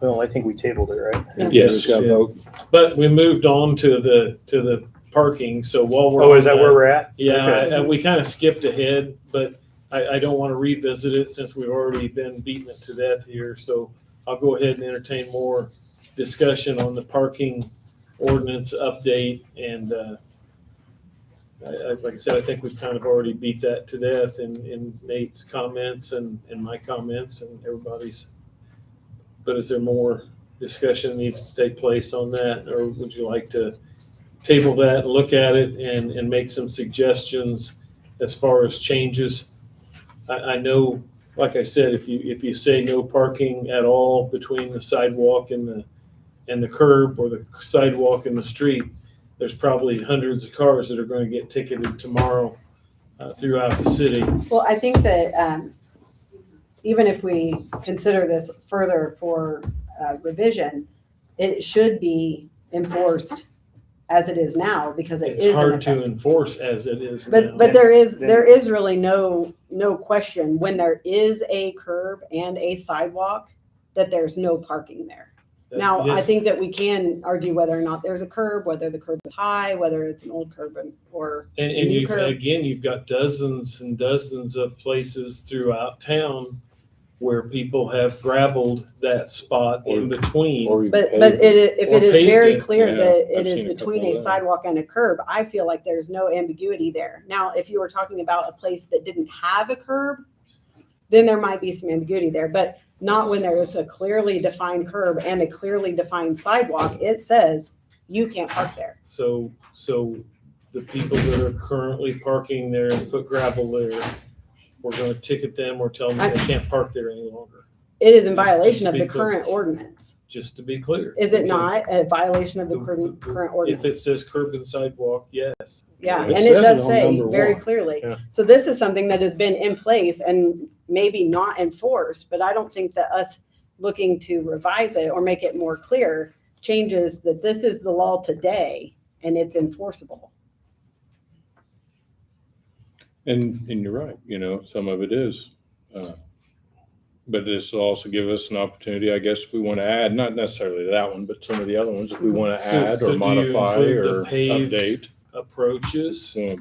Well, I think we tabled it, right? Yes, Just gotta yeah. vote. But we moved on to the parking, so while we're. Oh, on is that where we're at? Yeah, Okay. we kind of skipped ahead, but I don't want to revisit it since we've already been beating it to death here, so I'll go ahead and entertain more discussion on the parking ordinance update, and like I said, I think we've kind of already beat that to death in Nate's comments and my comments and everybody's. But is there more discussion needs to take place on that, or would you like to table that, look at it, and make some suggestions as far as changes? I know, like I said, if you say no parking at all between the sidewalk and the curb, or the sidewalk and the street, there's probably hundreds of cars that are going to get ticketed tomorrow throughout the city. Well, I think that even if we consider this further for revision, it should be enforced as it is now, because it is. It's hard to enforce as it is now. But there is really no question when there is a curb and a sidewalk that there's no parking there. Now, I Yes. think that we can argue whether or not there's a curb, whether the curb is high, whether it's an old curb or And a new curb. you've got dozens and dozens of places throughout town where people have gravelled that spot in between. But if Or it is paved very it. clear Yeah, that it I've is seen a between couple a of them. sidewalk and a curb, I feel like there's no ambiguity there. Now, if you were talking about a place that didn't have a curb, then there might be some ambiguity there, but not when there is a clearly defined curb and a clearly defined sidewalk. It says you can't park there. So the people that are currently parking there and put gravel there, we're gonna ticket them or tell them they can't park there any longer. It is in Just violation to of be the clear. current ordinance. Just to be clear. Is it because not a violation of the current If ordinance? it says curb and sidewalk, yes. Yeah, It and says it does on say number very one. clearly. Yeah. So this is something that has been in place and maybe not enforced, but I don't think that us looking to revise it or make it more clear changes that this is the law today and it's enforceable. And you're right, some of it is. But this will also give us an opportunity, I guess, if we want to add, not necessarily that one, but some of the other ones, if we want to add So or do you modify include or the paved update. approaches They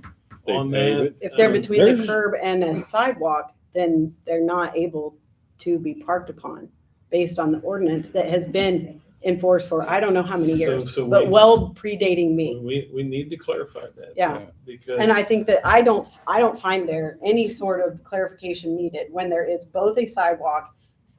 on pave that? it. If they're between the There's- curb and a sidewalk, then they're not able to be parked upon based on the ordinance that has been enforced for I don't know how many years, So but well predating me. we need to clarify that. Yeah. Because. And I think that I don't find there any sort of clarification needed when there is both a sidewalk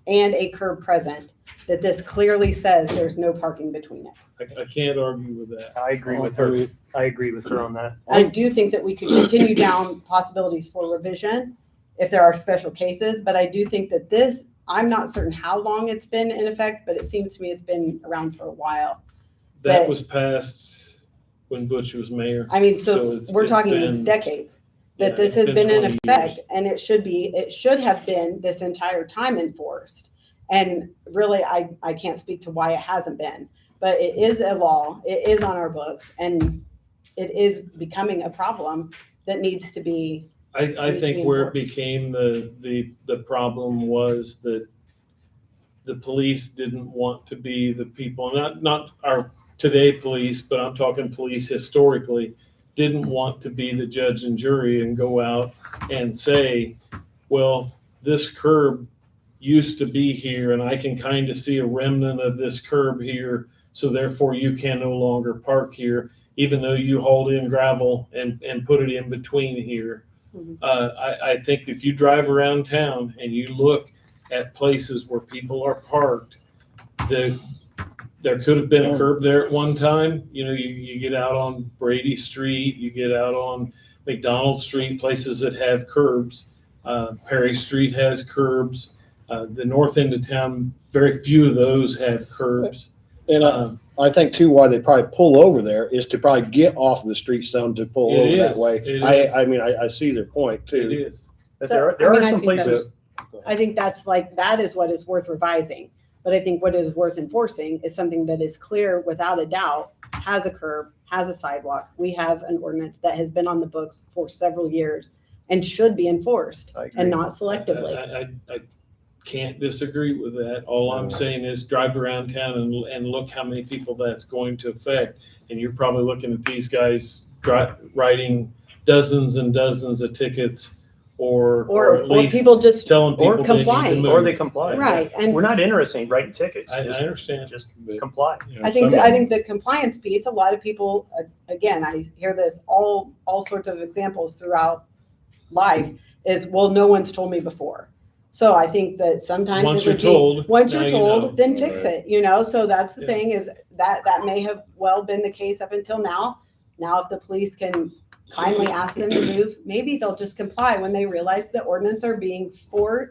and a curb present, that this clearly says there's no parking between it. I can't argue with that. I agree with her. I agree with her on that. I do think that we could continue down possibilities for revision if there are special cases, but I do think that this, I'm not certain how long it's been in effect, but it seems to me it's been around for a while. That was passed when Butch was mayor. I mean, so we're it's talking been- decades Yeah, that this it's has been in 20 effect, years. and it should have been this entire time enforced. And really, I can't speak to why it hasn't been, but it is a law, it is on our books, and it is becoming a problem that needs to be. I needs to think be where it enforced. became the problem was that the police didn't want to be the people, not our today police, but I'm talking police historically, didn't want to be the judge and jury and go out and say, well, this curb used to be here and I can kind of see a remnant of this curb here, so therefore you can no longer park here, even though you hauled in gravel and put it in between here. I think if you drive around town and you look at places where people are parked, there could have been a curb there at one time. You get out on Brady Street, you get out on McDonald Street, places that have curbs. Perry Street has curbs. The north end of town, very few of those have curbs. And I think too, why they probably pull over there is to probably get off the street some to pull It over that is. way. It is. I mean, I see their point too. It is. But So, there I are mean, I some think places. I think that is what is worth revising. But I think what is worth enforcing is something that is clear without a doubt, has a curb, has a sidewalk. We have an ordinance that has been on the books for several years and should be enforced I agree. and not selectively. I can't disagree with that. All I'm saying is drive around town and look how many people that's going to affect. And you're probably looking at these guys writing dozens and dozens of tickets, or at least people just telling people or they need to complying. move. Or they comply. Right, and We're not interested in writing tickets. I Just- understand. Just comply. I think the compliance piece, a lot of people, again, I hear this all sorts of examples throughout life is, well, no one's told me before. So I think that sometimes Once it you're would be, told, once now you're you know. told, then fix Right. it, so that's the Yeah. thing is that may have well been the case up until now. Now, if the police can kindly ask them to move, maybe they'll just comply when they realize the ordinance are being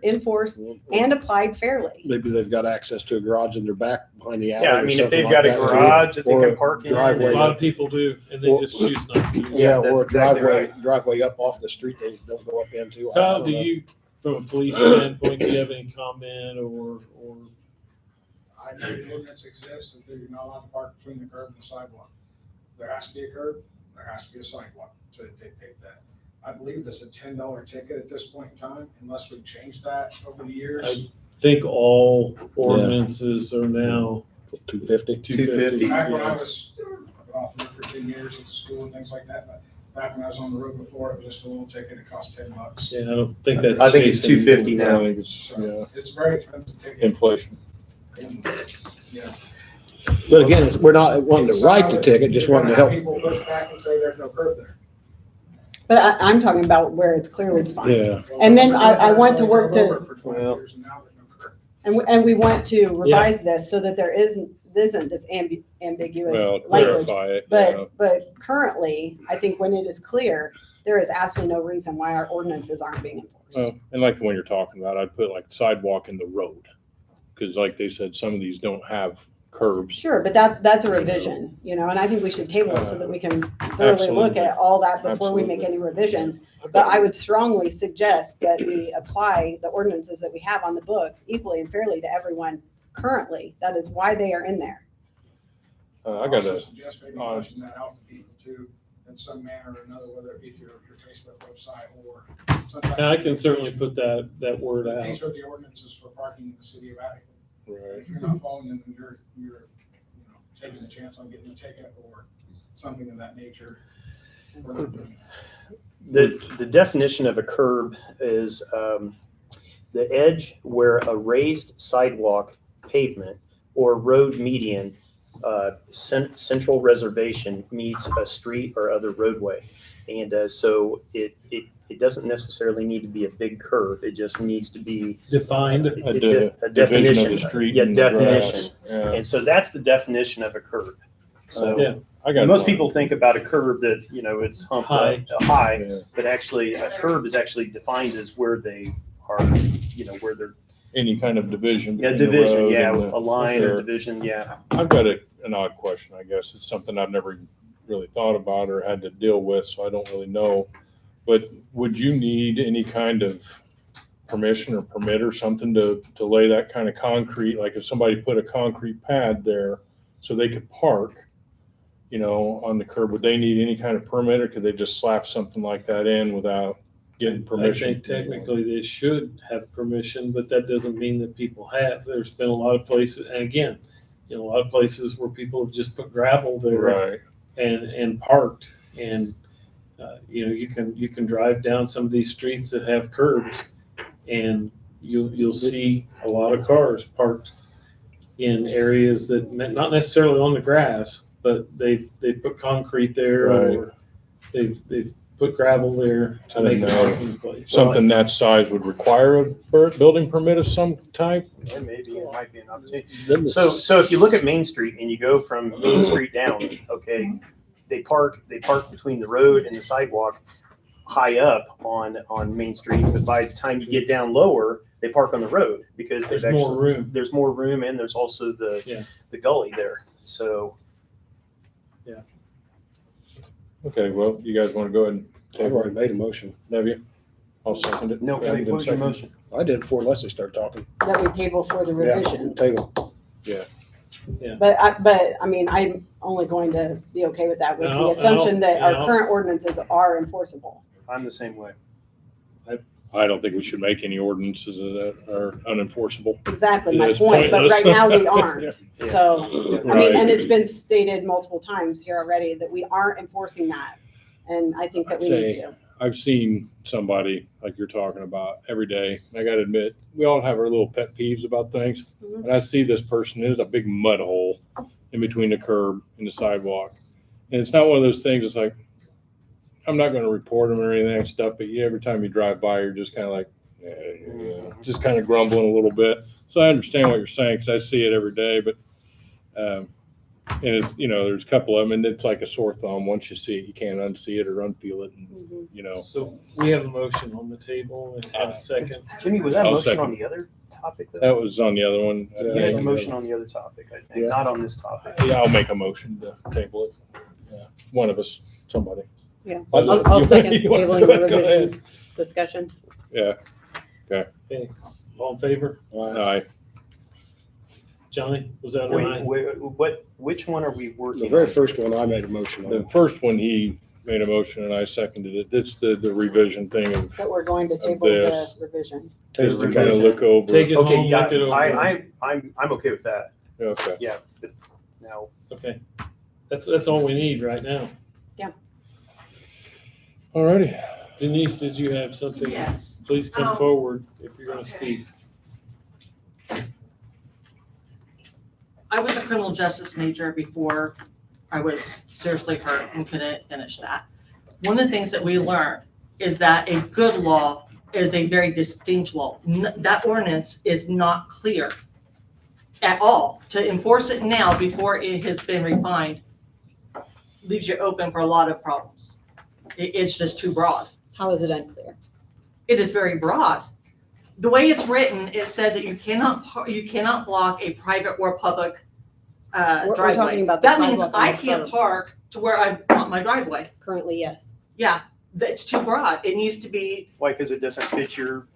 enforced and applied fairly. Maybe they've got access to a garage in their back behind the alley. Yeah, I or mean, if something they've like got a that, too. garage that they Or can park in. driveway. A lot of people do, and they Or- just choose not to. Yeah, that's or a exactly driveway up off the street they don't go up into. I Kyle, don't do know. you, from a police standpoint, do you have any comment or? I know the ordinance exists that you're not allowed to park between the curb and the sidewalk. There has to be a curb, there has to be a sidewalk to dictate that. I believe it's a $10 ticket at this point in time, unless we've changed that over the years. I think all ordinances are now 250. 250. Back when I was, I've been off the road for 10 years at the school and things like that, but back when I was on the road before, it was just a little ticket, it cost $10. Yeah, I don't think that's. I think it's changed $250 anymore. now. I think it's, So it's a very expensive ticket. inflation. And, yeah. But again, we're not wanting to write the ticket, just You're wanting to gonna help. have People push back and say there's no curb there. But I'm talking about where it's clearly defined. Yeah. And then I want to work to, For 20 years and now there's no curb. and we want to revise this so that there isn't this ambiguous Well, language. clarify it. yeah. But currently, I think when it is clear, there is absolutely no reason why our ordinances aren't being enforced. Well, and like the one you're talking about, I'd put like sidewalk in the road. Because like they said, some of these don't have curbs. Sure, but that's a revision, and I think we should table it so that we can thoroughly look at all that before we make Absolutely. any revisions. But I would strongly suggest that we apply the ordinances that we have on the books equally and fairly to everyone currently. That is why they are in there. I got Also a, suggest maybe pushing that out to people too. in some manner or another, whether it be through your Facebook website or some type And I of can certainly communication. put that word But out. these are the ordinances for parking in the city of Attica. Right. If you're not following them, then you're, taking a chance on getting a ticket or something of that nature. We're not doing that. The definition of a curb is the edge where a raised sidewalk, pavement, or road median, central reservation meets a street or other roadway. And so it doesn't necessarily need to be a big curve. It just needs to be Defined. a Division definition. of the street. Yeah, and the grass. definition. Yeah. And so that's the definition of a curb. So Yeah. I got most one. people think about a curb that, it's humped High. up, high, Yeah. but actually a curb is actually defined as where they are, where they're, Any kind of division. yeah, between the division, road yeah, and the- a line or there. division, yeah. I've got an odd question, I guess. It's something I've never really thought about or had to deal with, so I don't really know. But would you need any kind of permission or permit or something to lay that kind of concrete? Like if somebody put a concrete pad there so they could park, on the curb, would they need any kind of permit, or could they just slap something like that in without getting permission? I think technically they should have permission, but that doesn't mean that people have. There's been a lot of places, and again, a lot of places where people have just put gravel there Right. and parked. And, you can drive down some of these streets that have curbs and you'll see a lot of cars parked in areas that, not necessarily on the grass, but they've put concrete there Right. or they've put gravel there I to make didn't a know parking place. Something that size would require a building permit of some type? Yeah, maybe it might be an opportunity. Then the So if you look at Main Street and you go from Main Street down, okay, they park between the road and the sidewalk high up on Main Street, but by the time you get down lower, they park on the road because There's more room. there's more room and there's also the gully there. So Okay, well, you guys want to go ahead and I've already made a motion. have you? I'll second it. no, Haven't what been was your seconded. motion? I did before Leslie started talking. That we table for the Yeah, revision. table. But I mean, I'm only going to be okay with that with And the I'll- assumption that and our I'll- current ordinances are enforceable. I'm the same way. I don't think we should make any ordinances that are unenforceable. Exactly my It's point, but pointless. right now we aren't. Yeah. So, I mean, Right. and it's been stated multiple times here already that we aren't enforcing that. And I think that we need to. I've seen somebody like you're talking about every day. I got to admit, we all have our little pet peeves about things. Mhm. And I see this person, there's a big mud hole in between the curb and the sidewalk. And it's not one of those things, it's like, I'm not going to report them or anything and stuff, but every time you drive by, you're just kind of like, just kind of grumbling a little bit. So I understand what you're saying because I see it every day, but, and it's, there's a couple of them and it's like a sore thumb. Once you see it, you can't unsee it or unfeel it. And, So we have a motion on the table and have a second. Jimmy, was that I'll motion second. on the other topic though? That was on the other one. I You made think. the motion on the other topic, I think, Yeah. not on this topic. Yeah, I'll make a motion to table it. Yeah. One of us, somebody. Yeah. I'll just- I'll second you wanna tabling go the ahead, go revision ahead. discussion. Yeah. Okay, all in favor? Aye. Johnny, was that an aye? Which one are we working The on? very first one I made a motion The on. first one, he made a motion and I seconded it. It's the revision thing of That we're going to table the this. revision. just to kind of look over. Take it Okay, home, yeah, look it over. I'm okay with that. Okay. Yeah. Now, Okay, that's all we need right now. Alrighty. Denise, did you have something? Yes. Please come forward if you're gonna speak. I was a criminal justice major before I was seriously hurt and couldn't finish that. One of the things that we learned is that a good law is a very distinct law. That ordinance is not clear at all. To enforce it now before it has been refined leaves you open for a lot of problems. It's just too broad. How is it unclear? It is very broad. The way it's written, it says that you cannot block a private or public We're driveway. talking about the That means sidewalk I and the can't curb. park to where I want my driveway. Currently, yes. Yeah, that's too broad. It needs to be, why? Because it doesn't fit your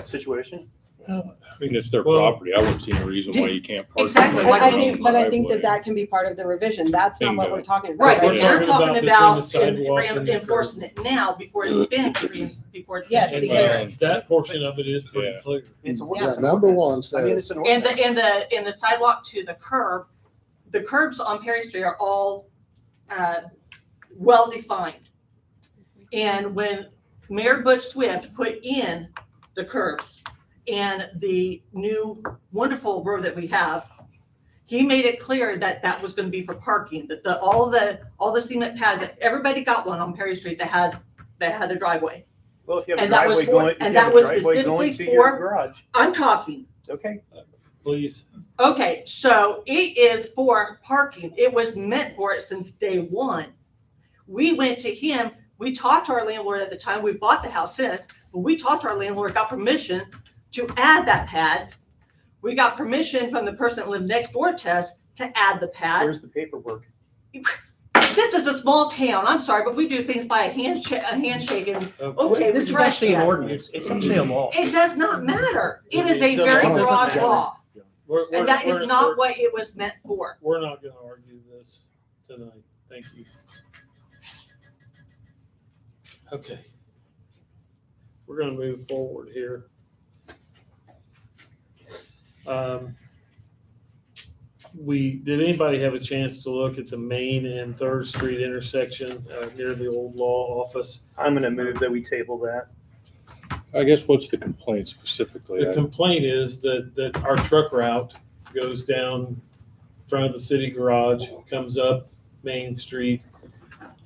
situation? I mean, it's their Well- property. I wouldn't see any reason why you can't park. Exactly. in I their think, but I think driveway. that can be part of the revision. That's not what Bingo. we're talking about. Right, We're but you're talking talking between about the sidewalk and the curb. enforcing it now before it's been, before it's been. Yes, And because- that portion of it is pretty Yeah. clear. It's, Yeah. it's an Number ordinance. one I mean, says- it's an And ordinance. the sidewalk to the curbs on Perry Street are all, well-defined. And when Mayor Butch Swift put in the curbs and the new wonderful road that we have, he made it clear that that was gonna be for parking, that all the cement pads, that everybody got one on Perry Street that had a driveway. Well, if you have a And that was driveway for- going, if and you have that a was driveway going to specifically your for- garage, I'm talking. okay. Please. Okay, so it is for parking. It was meant for it since day one. We went to him, we talked to our landlord at the time, we bought the house since, but we talked to our landlord, got permission to add that pad. We got permission from the person that lived next door to us to add the pad. Where's the paperwork? This is a small town, I'm sorry, but we do things by a handshake and, okay. This we is trust actually an that. ordinance. It's actually a law. It does not matter. It is a The very law doesn't broad matter. law, We're and that we're- is not what it was meant for. We're not gonna argue this tonight. Thank you. Okay. We're gonna move forward here. Did anybody have a chance to look at the Main and Third Street intersection near the old law office? I'm gonna move that we table that. I guess what's the complaint specifically? The complaint is that our truck route goes down in front of the city garage, comes up Main Street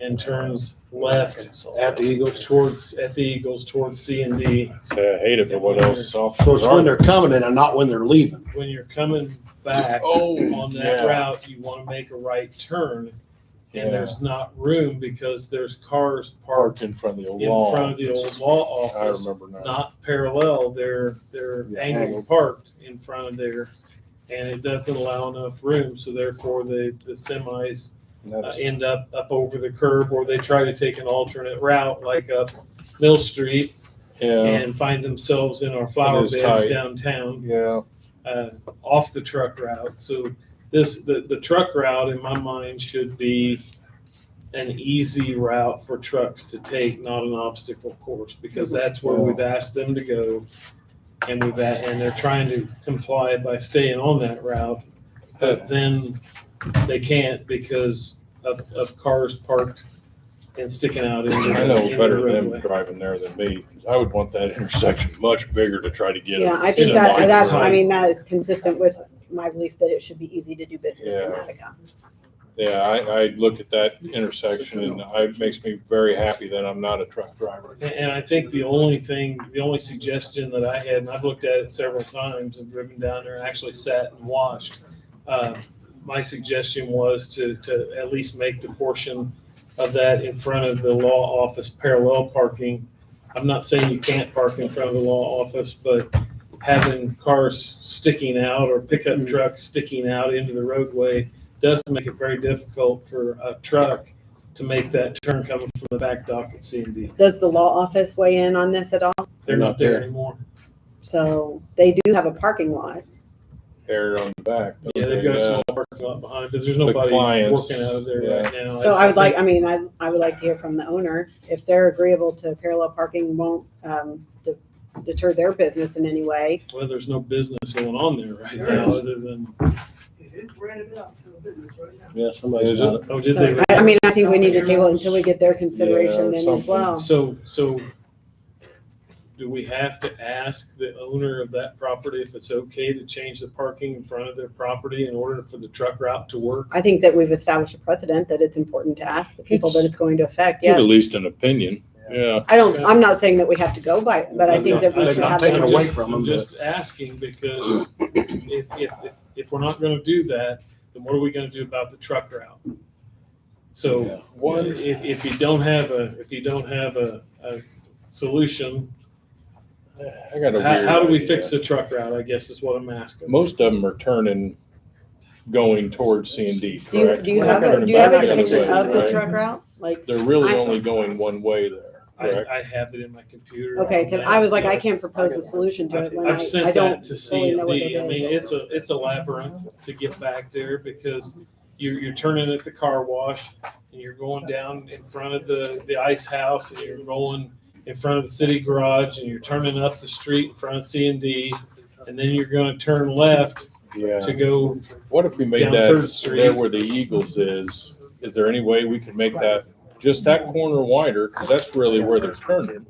and turns left At the Eagles. at the Eagles towards C and D. Say I hate it, but what else? So it's when they're coming in and not when they're leaving. When you're coming back on that route, you want to make a right turn. Yeah. And there's not room because there's cars Parked parked in front of the old in law. front of the old law I office. remember now. Not parallel, they're Yeah, angled angled. parked in front of there. And it doesn't allow enough room, so therefore the semis And that's- end up over the curb, or they try to take an alternate route like up Mill Street Yeah, and find themselves in our flower is beds tight. downtown, yeah. off the truck route. So the truck route in my mind should be an easy route for trucks to take, not an obstacle course, because that's where we've asked them to go. And and they're trying to comply by staying on that route, but then they can't because of cars parked and sticking out in I know the better them roadway. driving there than me. I would want that intersection much bigger to try to get. Yeah, I in think a that, line that's, for I it. mean, that is consistent with my belief that it should be easy to do business in Yeah. Attica. Yeah, I look at that intersection and it makes me very happy that I'm not a truck driver. And I think the only suggestion that I had, and I've looked at it several times and driven down there, and actually sat and watched. My suggestion was to at least make the portion of that in front of the law office parallel parking. I'm not saying you can't park in front of the law office, but having cars sticking out or pickup trucks sticking out into the roadway does make it very difficult for a truck to make that turn coming from the back dock at C&D. Does the law office weigh in on this at all? They're not there anymore. So they do have a parking lot. There on the back. don't Yeah, they've they? got a small parking lot behind, because there's nobody clients, working out of there yeah. right now. So I would like, think- I mean, I would like to hear from the owner, if they're agreeable to parallel parking won't deter their business in any way. Well, there's no business going on there right now, other than, It is rented out to a business right now. Yeah, somebody's got it. oh, did they? I mean, I think we need to table it until we get their consideration Yeah, then as something. well. So do we have to ask the owner of that property if it's okay to change the parking in front of their property in order for the truck route to work? I think that we've established a precedent that it's important to ask the people that it's going to affect, Get at yes. least an opinion, yeah. I'm not saying that we have to go by it, but I think that we They're should not have. taking the- it away from them, I'm just asking because if we're not gonna do that, then what are we gonna do about the truck route? So if you don't have a solution, I got a weird how do we idea. fix the truck route, I guess is what I'm asking. Most of them are turning, going towards C and D, Do you, correct? do you We're have not a, gonna do you have a back that depiction way, of the right? truck route? Like, They're really I- only going one way there. correct? I have it in my computer. Okay, because I was like, I can't propose a solution to it when I've I sent don't that to fully know what C&D. I it mean, is. it's a labyrinth to get back there because you're turning at the car wash and you're going down in front of the ice house and you're going in front of the city garage and you're turning up the street in front of C&D and then you're going to turn left Yeah. to go. What if we made down that Third Street. there where the Eagles is? Is there any way we could make that just that corner wider? Because that's really where they're turning.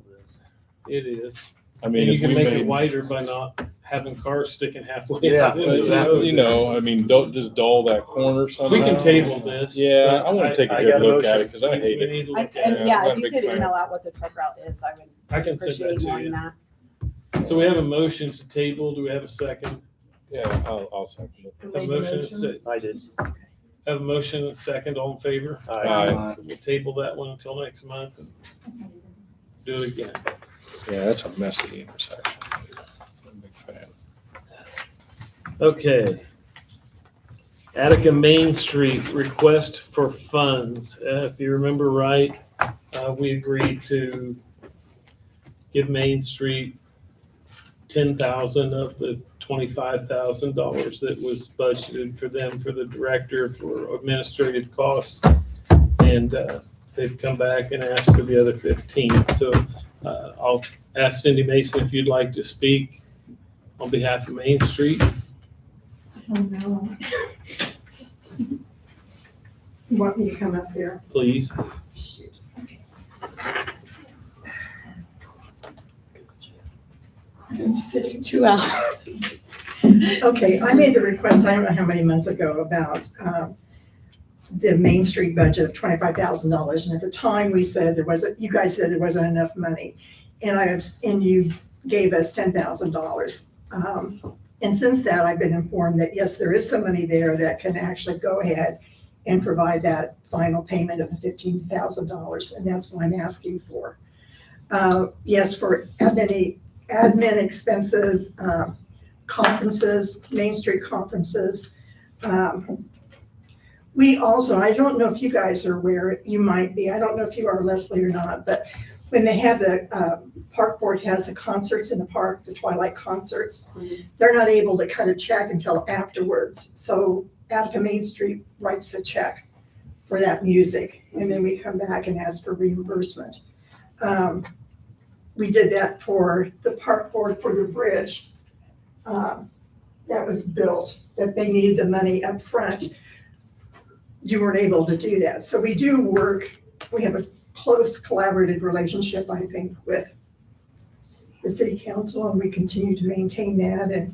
It is. I mean, And you if can we make it made, wider by not having cars sticking halfway. Yeah, out into the exactly. road. You know, I mean, don't just dull that corner somehow. We can table this. Yeah, but I want to take a I good got a look at motion. it because I hate We it. need to I- look at And it. yeah, I'm if not a you big could fan. email out what the truck route is, I would I can send appreciate that to knowing you. that. So we have a motion to table. Do we have a second? Yeah, I'll second it. Have a motion and a se- I did. have a motion and a second. All in favor? Aye. So we'll table that one until next month and do it again. Yeah, that's a messy intersection. I'm a big fan. Okay. Attica Main Street request for funds. If you remember right, we agreed to give Main Street $10,000 of the $25,000 that was budgeted for them for the director for administrative costs. And they've come back and asked for the other 15. So I'll ask Cindy Mason if you'd like to speak on behalf of Main Street. Oh, no. You want me to come up there? Please. I'm sitting 2 hours. Okay, I made the request, I don't know how many months ago, about the Main Street budget of $25,000. And at the time, we said you guys said there wasn't enough money. And you gave us $10,000. And since that, I've been informed that, yes, there is some money there that can actually go ahead and provide that final payment of the $15,000. And that's what I'm asking for. Yes, for admin expenses, conferences, Main Street conferences. We also, I don't know if you guys are aware, you might be, I don't know if you are, Leslie, or not, but when they have the park board has the concerts in the park, the Twilight concerts, they're not able to cut a check until afterwards. So Attica Main Street writes the check for that music, and then we come back and ask for reimbursement. We did that for the park board for the bridge that was built, that they needed the money up front. You weren't able to do that. So we do work, we have a close collaborative relationship, I think, with the city council, and we continue to maintain that, and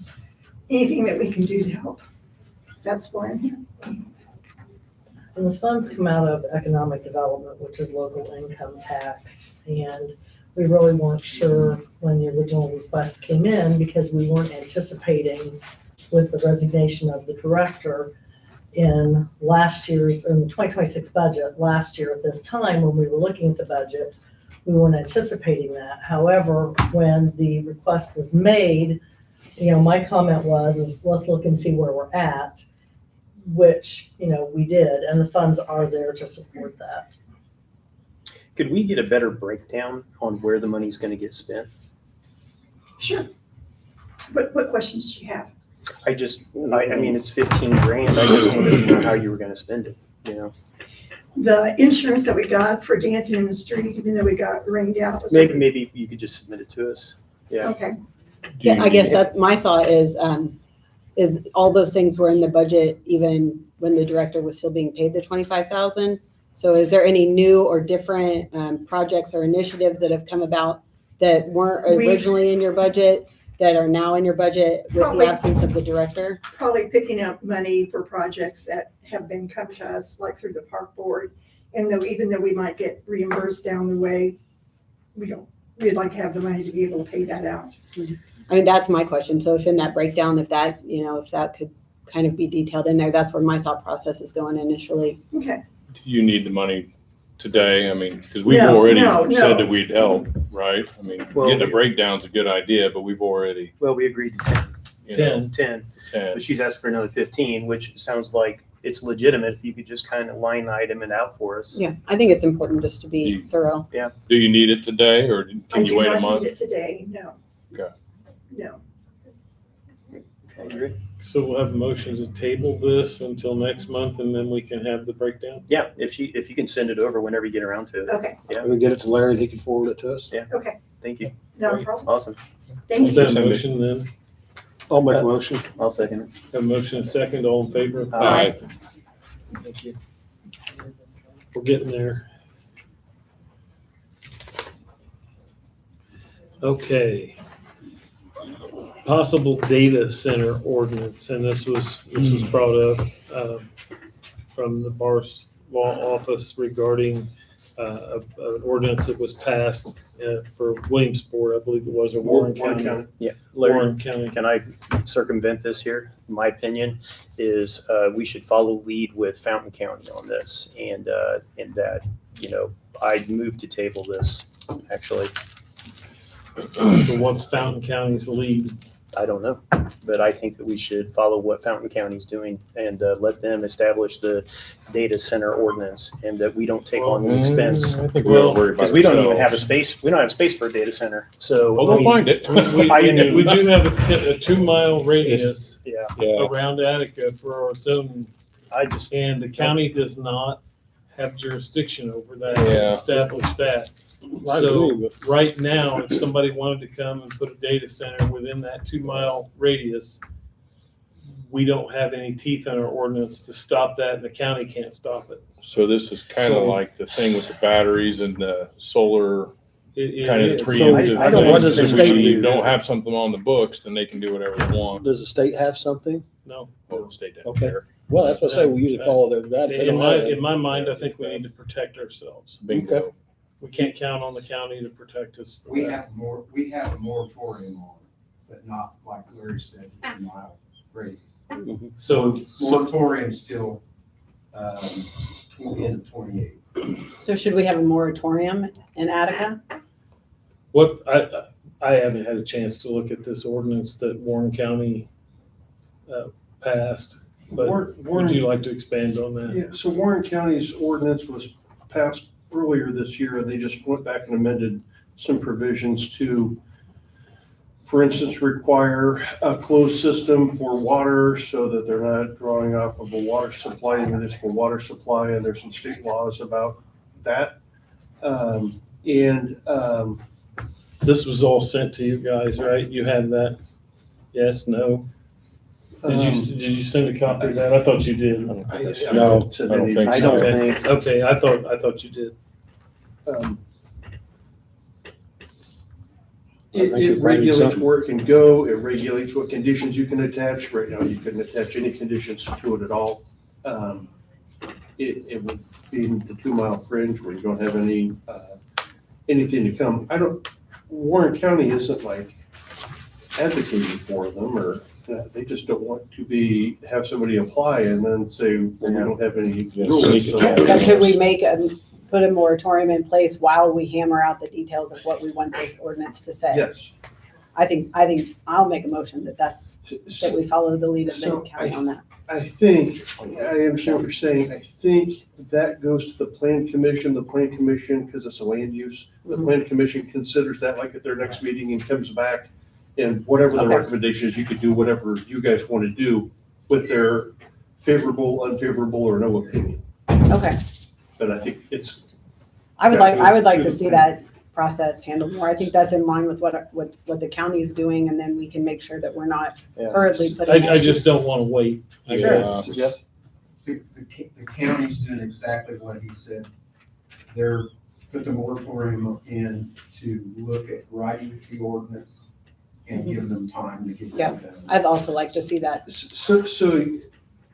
anything that we can do to help. That's why I'm here. And the funds come out of economic development, which is local income tax. And we really weren't sure when the original request came in because we weren't anticipating with the resignation of the director in the 2026 budget. Last year at this time, when we were looking at the budget, we weren't anticipating that. However, when the request was made, my comment is let's look and see where we're at, which, we did, and the funds are there to support that. Could we get a better breakdown on where the money's going to get spent? Sure. What questions do you have? I mean, it's 15 grand. I just wanted to know how you were going to spend it, The insurance that we got for dancing in the street, even though we got rained out. Was Maybe you could just submit it to us. Yeah. Okay. Yeah, I guess that my thought is all those things were in the budget even when the director was still being paid the 25,000. So is there any new or different projects or initiatives that have come about that weren't originally in your budget that are now in your budget with Probably. the absence of the director? Probably picking up money for projects that have been come to us, like through the park board. And even though we might get reimbursed down the way, we'd like to have the money to be able to pay that out. I mean, that's my question. So if in that breakdown, if that could kind of be detailed in there, that's where my thought process is going initially. Okay. Do you need the money today? I mean, because we've No, already no. said that we'd help, right? I mean, Well, getting a breakdown's a good idea, but we've already. Well, we agreed to 10. you know, 10. 10. But she's asked for another 15, which sounds like it's legitimate if you could just kind of line item it out for us. Yeah, I think it's important just to be thorough. Yeah. Do you need it today or I can you do wait a not month? need it today, no. Okay. No. Okay, So we'll have a motion to table this until next month and then we can have the breakdown? Yeah, if you can send it over whenever you get around to it. Okay, Yeah, We get it to Larry, he can forward it to us. yeah, okay, thank you. no Great. problem. Awesome. Thank Is you. that a motion then? I'll make a motion. I'll second it. Have a motion and second, all in favor? Aye. Thank you. We're getting there. Okay. Possible data center ordinance, and this was brought up from the Bar's Law Office regarding an ordinance that was passed for Williamsport, I believe it was, or Warren County. Yeah. Larry, Warren County. can I circumvent this here? My opinion is we should follow lead with Fountain County on this, and that, I'd move to table this, actually. So what's Fountain County's lead? I don't know, but I think that we should follow what Fountain County's doing and let them establish the data center ordinance, and that we don't take on the expense. I think we ought to worry about Because we don't even have a ourselves. space, we don't have space for a data center, so. Well, they'll find it. We do have a 2 mile radius Yeah, Yeah. around Attica for our zoning, I just, and the county does not have jurisdiction over that, Yeah. establish that. I So agree, right now, if somebody wanted to come and put a data center within that 2 mile radius, we don't have any teeth in our ordinance to stop that, and the county can't stop it. So this is kind of So- like the thing with the batteries and the solar It kind of is. preemptive. I don't want things. the If state we to- don't have something on the books, then they can do whatever they want. Does the state have something? No. Well, the state doesn't Okay. care. Well, that's what I say, we usually follow their guidance. They In don't my, have it. in my mind, I think we need to protect ourselves. Bingo. We can't count on the county to protect us for We that. have a moratorium on, but not like Larry said, 2 mile radius. So, Moratorium still, end of 28. So should we have a moratorium in Attica? what, I haven't had a chance to look at this ordinance that Warren County passed, but would you like to expand on that? Yeah, so Warren County's ordinance was passed earlier this year, and they just went back and amended some provisions to, for instance, require a closed system for water so that they're not drawing off of a water supply, a municipal water supply, and there's some state laws about that. This was all sent to you guys, right? You had that? Yes, no? Did you send a copy of that? I thought you did. No, I I don't think I so. don't Okay. think, Okay, I thought you did. It regulates where it can go, it regulates what conditions you can attach. Right now, you couldn't attach any conditions to it at all. It would be in the 2 mile fringe where you don't have any, anything to come. Warren County isn't like advocating for them, or they just don't want to have somebody apply and then say, well, we don't have any rules. So- But could we put a moratorium in place while we hammer out the details of what we want this ordinance to say? Yes. I think I'll make a motion that we follow the lead of the So county on that. I think, I understand what you're saying. I think that goes to the plan commission. The plan commission, because it's a land use, the plan commission considers that like at their next meeting and comes back. And whatever the Okay. recommendation is, you could do whatever you guys want to do with their favorable, unfavorable, or no opinion. Okay. But I think I would like to to see that process handled more. I think that's in line with what the county is doing, and then we can make sure that we're not hurriedly putting. I just don't want to wait. I Sure. guess. Jeff? The county's doing exactly what he said. They're put the moratorium in to look at writing the ordinance and give them time to get Yeah, that done. I'd also like to see that. So,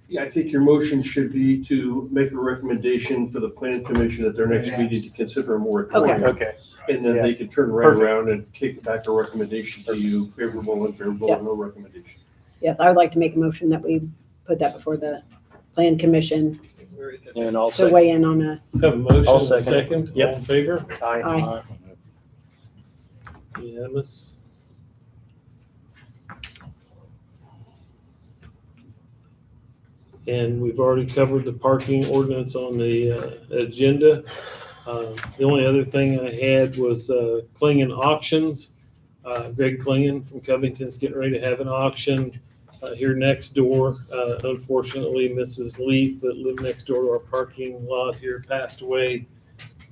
yeah, I think your motion should be to make a recommendation for the plan commission at their next meeting to consider a moratorium. okay. And then they can turn right Perfect. around and kick back a recommendation to you, favorable, unfavorable, or Yes. no recommendation. Yes, I would like to make a motion that we put that before the plan commission And I'll to say, weigh in on a. Have a motion, I'll and a second. second, Yep. all in favor? aye. Aye. Unanimous. And we've already covered the parking ordinance on the agenda. The only other thing I had was Klingon Auctions. Greg Klingon from Covington's getting ready to have an auction here next door. Unfortunately, Mrs. Leaf that lived next door to our parking lot here passed away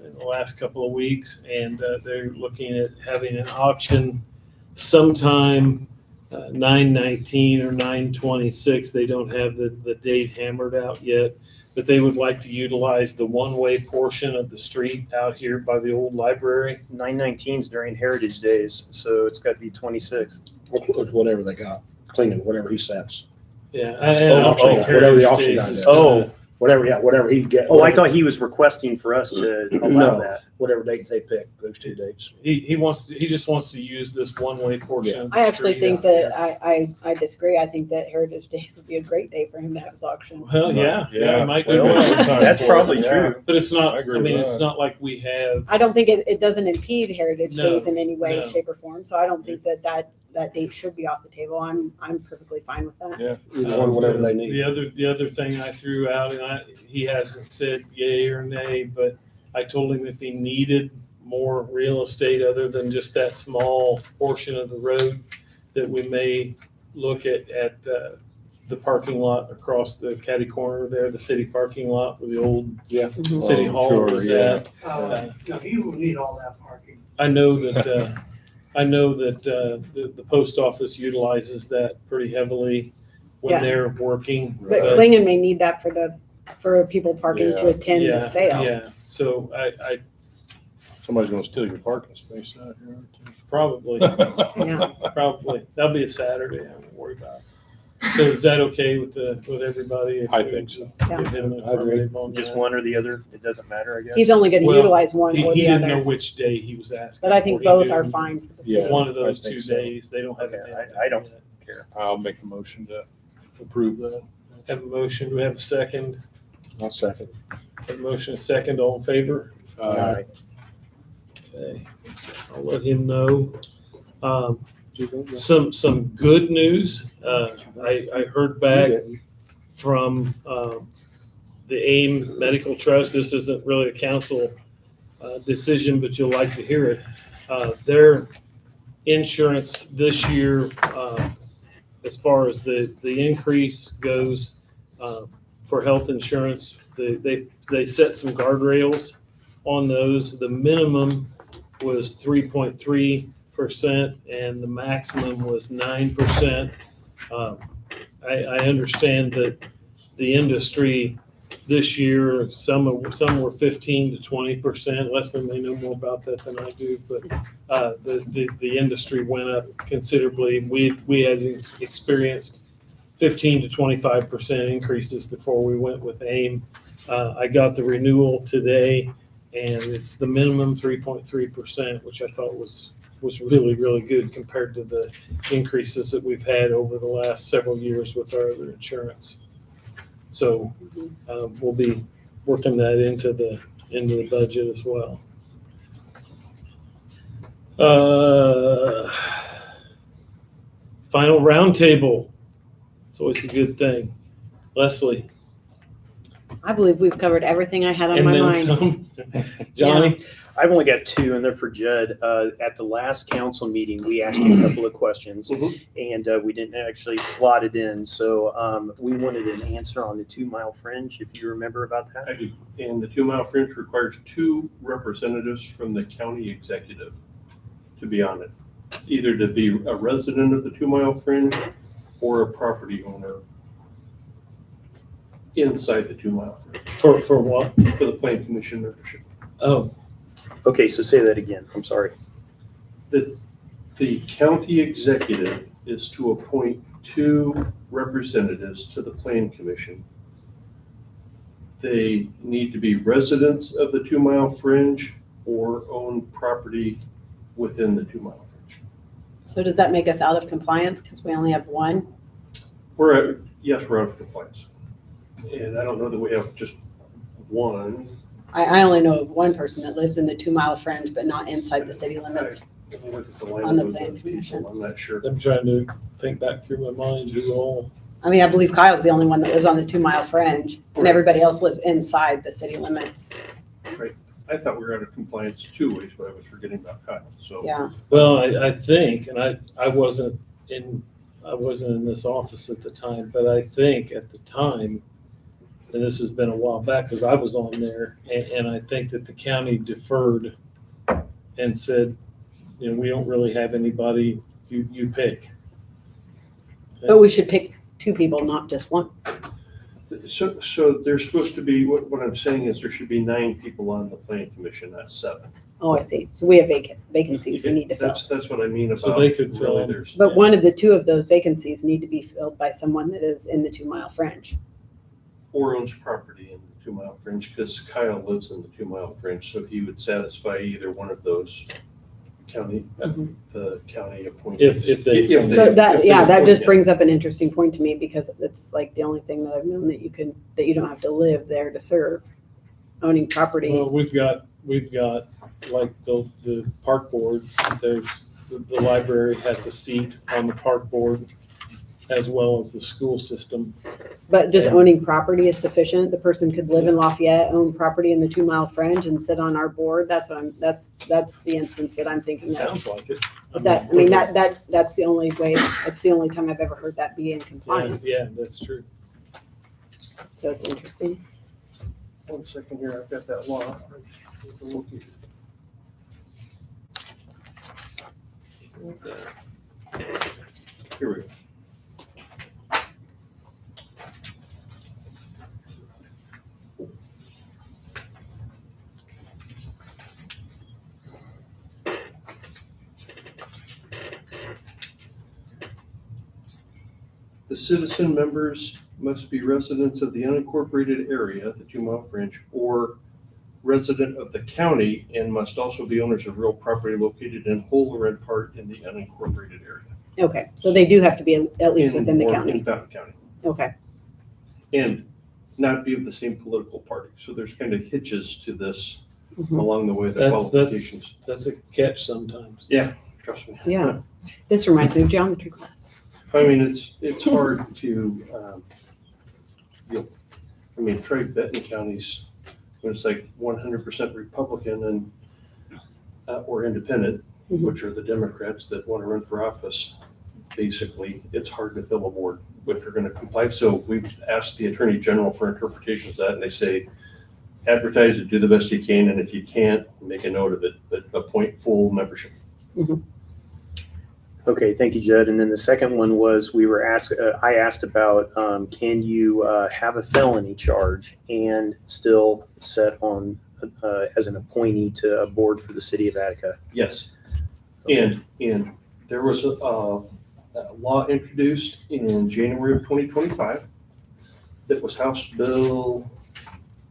in the last couple of weeks, and they're looking at having an auction sometime 9/19 or 9/26. They don't have the date hammered out yet, but they would like to utilize the one-way portion of the street out here by the old library. 9/19's during Heritage Days, so it's got to be 26th. Whatever they got, cleaning, whatever he sets. Yeah, and I Auction think guy, whatever the Heritage auction Days guy is does. gonna- Whatever he get. Oh, I thought he was requesting for us to allow No, that. whatever date they pick, those 2 dates. he just wants to use this one-way portion. of the I actually street think out that there. I disagree. I think that Heritage Days would be a great day for him to have his auction. Well, yeah, it might do Well, well. That's probably true. But it's not, I agree I mean, with it's that. not like we have, I don't think it doesn't impede Heritage No, Days in any way, no. shape, or form. So I don't think that date should be off the table. I'm perfectly fine with that. Yeah. Either one, whatever they need. the other thing I threw out, and he hasn't said yay or nay, but I told him if he needed more real estate other than just that small portion of the road, that we may look at the parking lot across the catty corner there, the city parking lot where the old city Oh, hall sure, was yeah. at. No, he will need all that parking. I know that the post office utilizes that pretty heavily when Yeah. they're working. But Klingon may need that for people parking to Yeah. attend the sale. Yeah, so I Somebody's gonna steal your parking space out here. probably, Yeah. probably, that'll be a Saturday, I won't worry about it. So is that okay with everybody? if I we think so. give him an I agree. affirmative on Just that? one or the other, it doesn't matter, I guess. He's only going to Well, utilize one He or he the didn't know other. which day he was asking. But I think for. He both knew are fine for the Yeah. city. One of those I think 2 so. days, they don't have it. Okay, down I don't yet. care. I'll make a motion to approve that. Have a motion, do we have a second? I'll second. Have a motion, a second, all in favor? Aye. Okay, I'll let him know. Some good news. I heard back from the AIM Medical Trust. This isn't really a council decision, but you'll like to hear it. Their insurance this year, as far as the increase goes for health insurance, they set some guardrails on those. The minimum was 3.3% and the maximum was 9%. I understand that the industry this year, some were 15 to 20%. Leslie may know more about that than I do, but the industry went up considerably. We had experienced 15 to 25% increases before we went with AIM. I got the renewal today, and it's the minimum 3.3%, which I thought was really, really good compared to the increases that we've had over the last several years with our other insurance. So we'll be working that into the budget as well. Final roundtable. It's always a good thing. Leslie. I believe we've covered everything I had on And my then mind. some. Johnny? I've only got 2, and they're for Judd. At the last council meeting, we asked you a couple of questions, and we didn't actually slot it in. So we wanted an answer on the 2 Mile Fringe, if you remember about that. I do. And the 2 Mile Fringe requires 2 representatives from the county executive to be on it, either to be a resident of the 2 Mile Fringe or a property owner inside the 2 Mile Fringe. For what? For the Plan Commission membership. Oh. Okay, so say that again. I'm sorry. The county executive is to appoint 2 representatives to the Plan Commission. They need to be residents of the 2 Mile Fringe or own property within the 2 Mile Fringe. So does that make us out of compliance because we only have one? Yes, we're out of compliance. And I don't know that we have just one. I only know of one person that lives in the 2 Mile Fringe, but not inside the city limits. Look at the On the language Plan of people, Commission. I'm not sure. I'm trying to think back through my mind who all. I mean, I believe Kyle's the only one that lives on the 2 mile fringe and everybody else lives inside the city limits. I thought we were out of compliance 2 ways, but I was forgetting about Kyle, so. Yeah. Well, I think, and I wasn't in this office at the time, but I think at the time, and this has been a while back because I was on there, and I think that the county deferred and said, we don't really have anybody, you pick. But we should pick 2 people, not just 1. So there's supposed to be, what I'm saying is there should be 9 people on the planning commission, not 7. Oh, I see. So we have vacancies we need to fill. That's what I mean about. So they could fill really them. there's- But one of the 2 of those vacancies need to be filled by someone that is in the 2 mile fringe. Or owns property in the 2 mile fringe, because Kyle lives in the 2 mile fringe, so he would satisfy either one of those county, the county appointees. If they- So that, yeah, that just appoint brings up an interesting point to me because it's like the only thing that I've known that you don't have to live there to serve, owning property. Well, we've got like the park board, there's, the library has a seat on the park board as well as the school system. But just owning property is sufficient? The person could live in Lafayette, own property in the 2 mile fringe and sit on our board? That's the instance that I'm thinking of. Sounds like it. That's the only way, that's the only time I've ever heard that be in compliance. Yeah, that's true. So it's interesting. 1 second here, I've got that law. Here we go. The citizen members must be residents of the unincorporated area, the 2 mile fringe, or resident of the county, and must also be owners of real property located in whole or in part in the unincorporated area. Okay, so they do have to be at least within the Or county. in Fountain County. Okay, And not be of the same political party. So there's kind of hitches to this Mhm. along the way, the That's qualifications. a catch sometimes. Yeah, trust me. yeah. This reminds me of geometry class. I mean, it's hard to, try Benton counties when it's like 100% Republican and, or independent, Mhm. which are the Democrats that want to run for office. Basically, it's hard to fill a board if you're going to comply. So we've asked the Attorney General for interpretations of that, and they say, advertise it, do the best you can, and if you can't, make a note of it, but appoint full membership. Okay, thank you, Judd. And then the second one was I asked about, can you have a felony charge and still set on as an appointee to a board for the city of Attica? Yes. And there was a law introduced in January of 2025 that was House Bill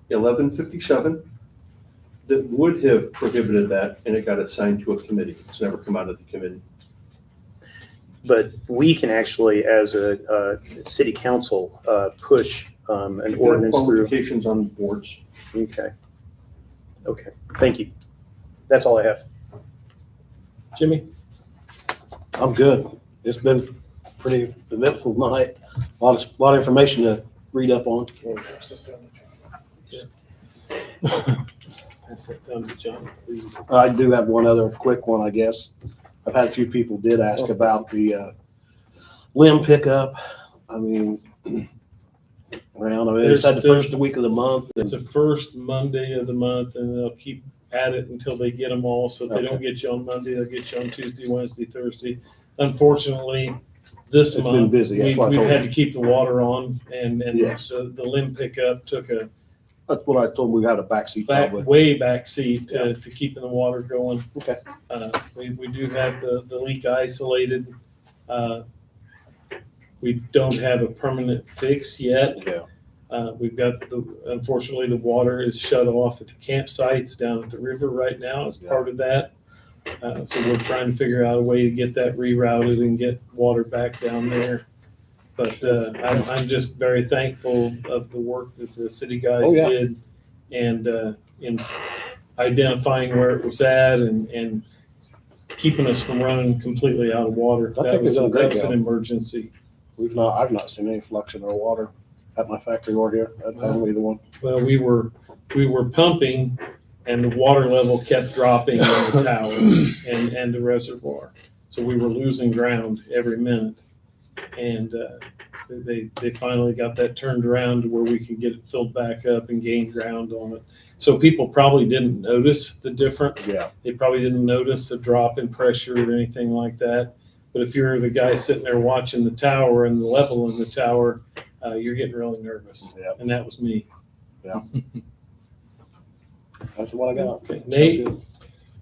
1157 that would have prohibited that, and it got assigned to a committee. It's never come out of the committee. But we can actually, as a city council, push an ordinance through. Qualifications on boards. Okay. Okay, thank you. That's all I have. Jimmy? I'm good. It's been pretty eventful night. A lot of information to read up on. Pass that down to John, please. I do have one other quick one, I guess. I've had a few people did ask about the limb pickup. I mean, it's at the first week of the month. It's the first Monday of the month, and they'll keep at it until they get them all. So if they don't get you on Monday, they'll get you on Tuesday, Wednesday, Thursday. Unfortunately, this It's month, been busy. That's what I we've told had them. to keep the water on, and Yes. the limb pickup took a That's what I told them. We got a backseat probably. way back seat to keeping the water going. Okay. We do have the leak isolated. We don't have a permanent fix yet. Yeah. We've got unfortunately, the water is shut off at the campsites down at the river right now as part of that. So we're trying to figure out a way to get that rerouted and get water back down there. But I'm just very thankful of the work that the city guys did and in identifying where it was at and keeping us from running completely out of water. I think they've done a great That was an job. emergency. I've not seen any flux in our water at my factory or here. I don't either one. Well, we were pumping and the water level kept dropping in the tower and the reservoir. So we were losing ground every minute. And they finally got that turned around to where we could get it filled back up and gain ground on it. So people probably didn't notice the difference. Yeah. They probably didn't notice a drop in pressure or anything like that. But if you're the guy sitting there watching the tower and the level in the tower, you're getting really nervous. Yeah. And that was me. Yeah. That's what I got. Okay, Nate?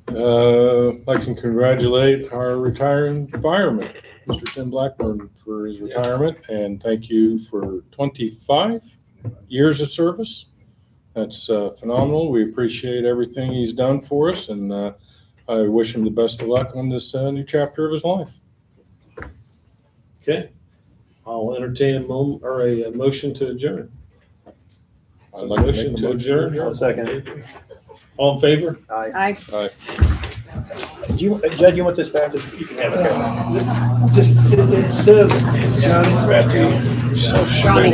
I can congratulate our retiring fireman, Mr. Tim Blackburn, for his retirement, and thank you for 25 years of service. That's phenomenal. We appreciate everything he's done for us, and I wish him the best of luck on this new chapter of his life. Okay. I'll entertain a motion to adjourn. I'd like to make a Motion to motion. adjourn. I'll second it. All in favor? I Judd, you want this back? You can have it. Just, it says. Johnny Ratty, so shiny.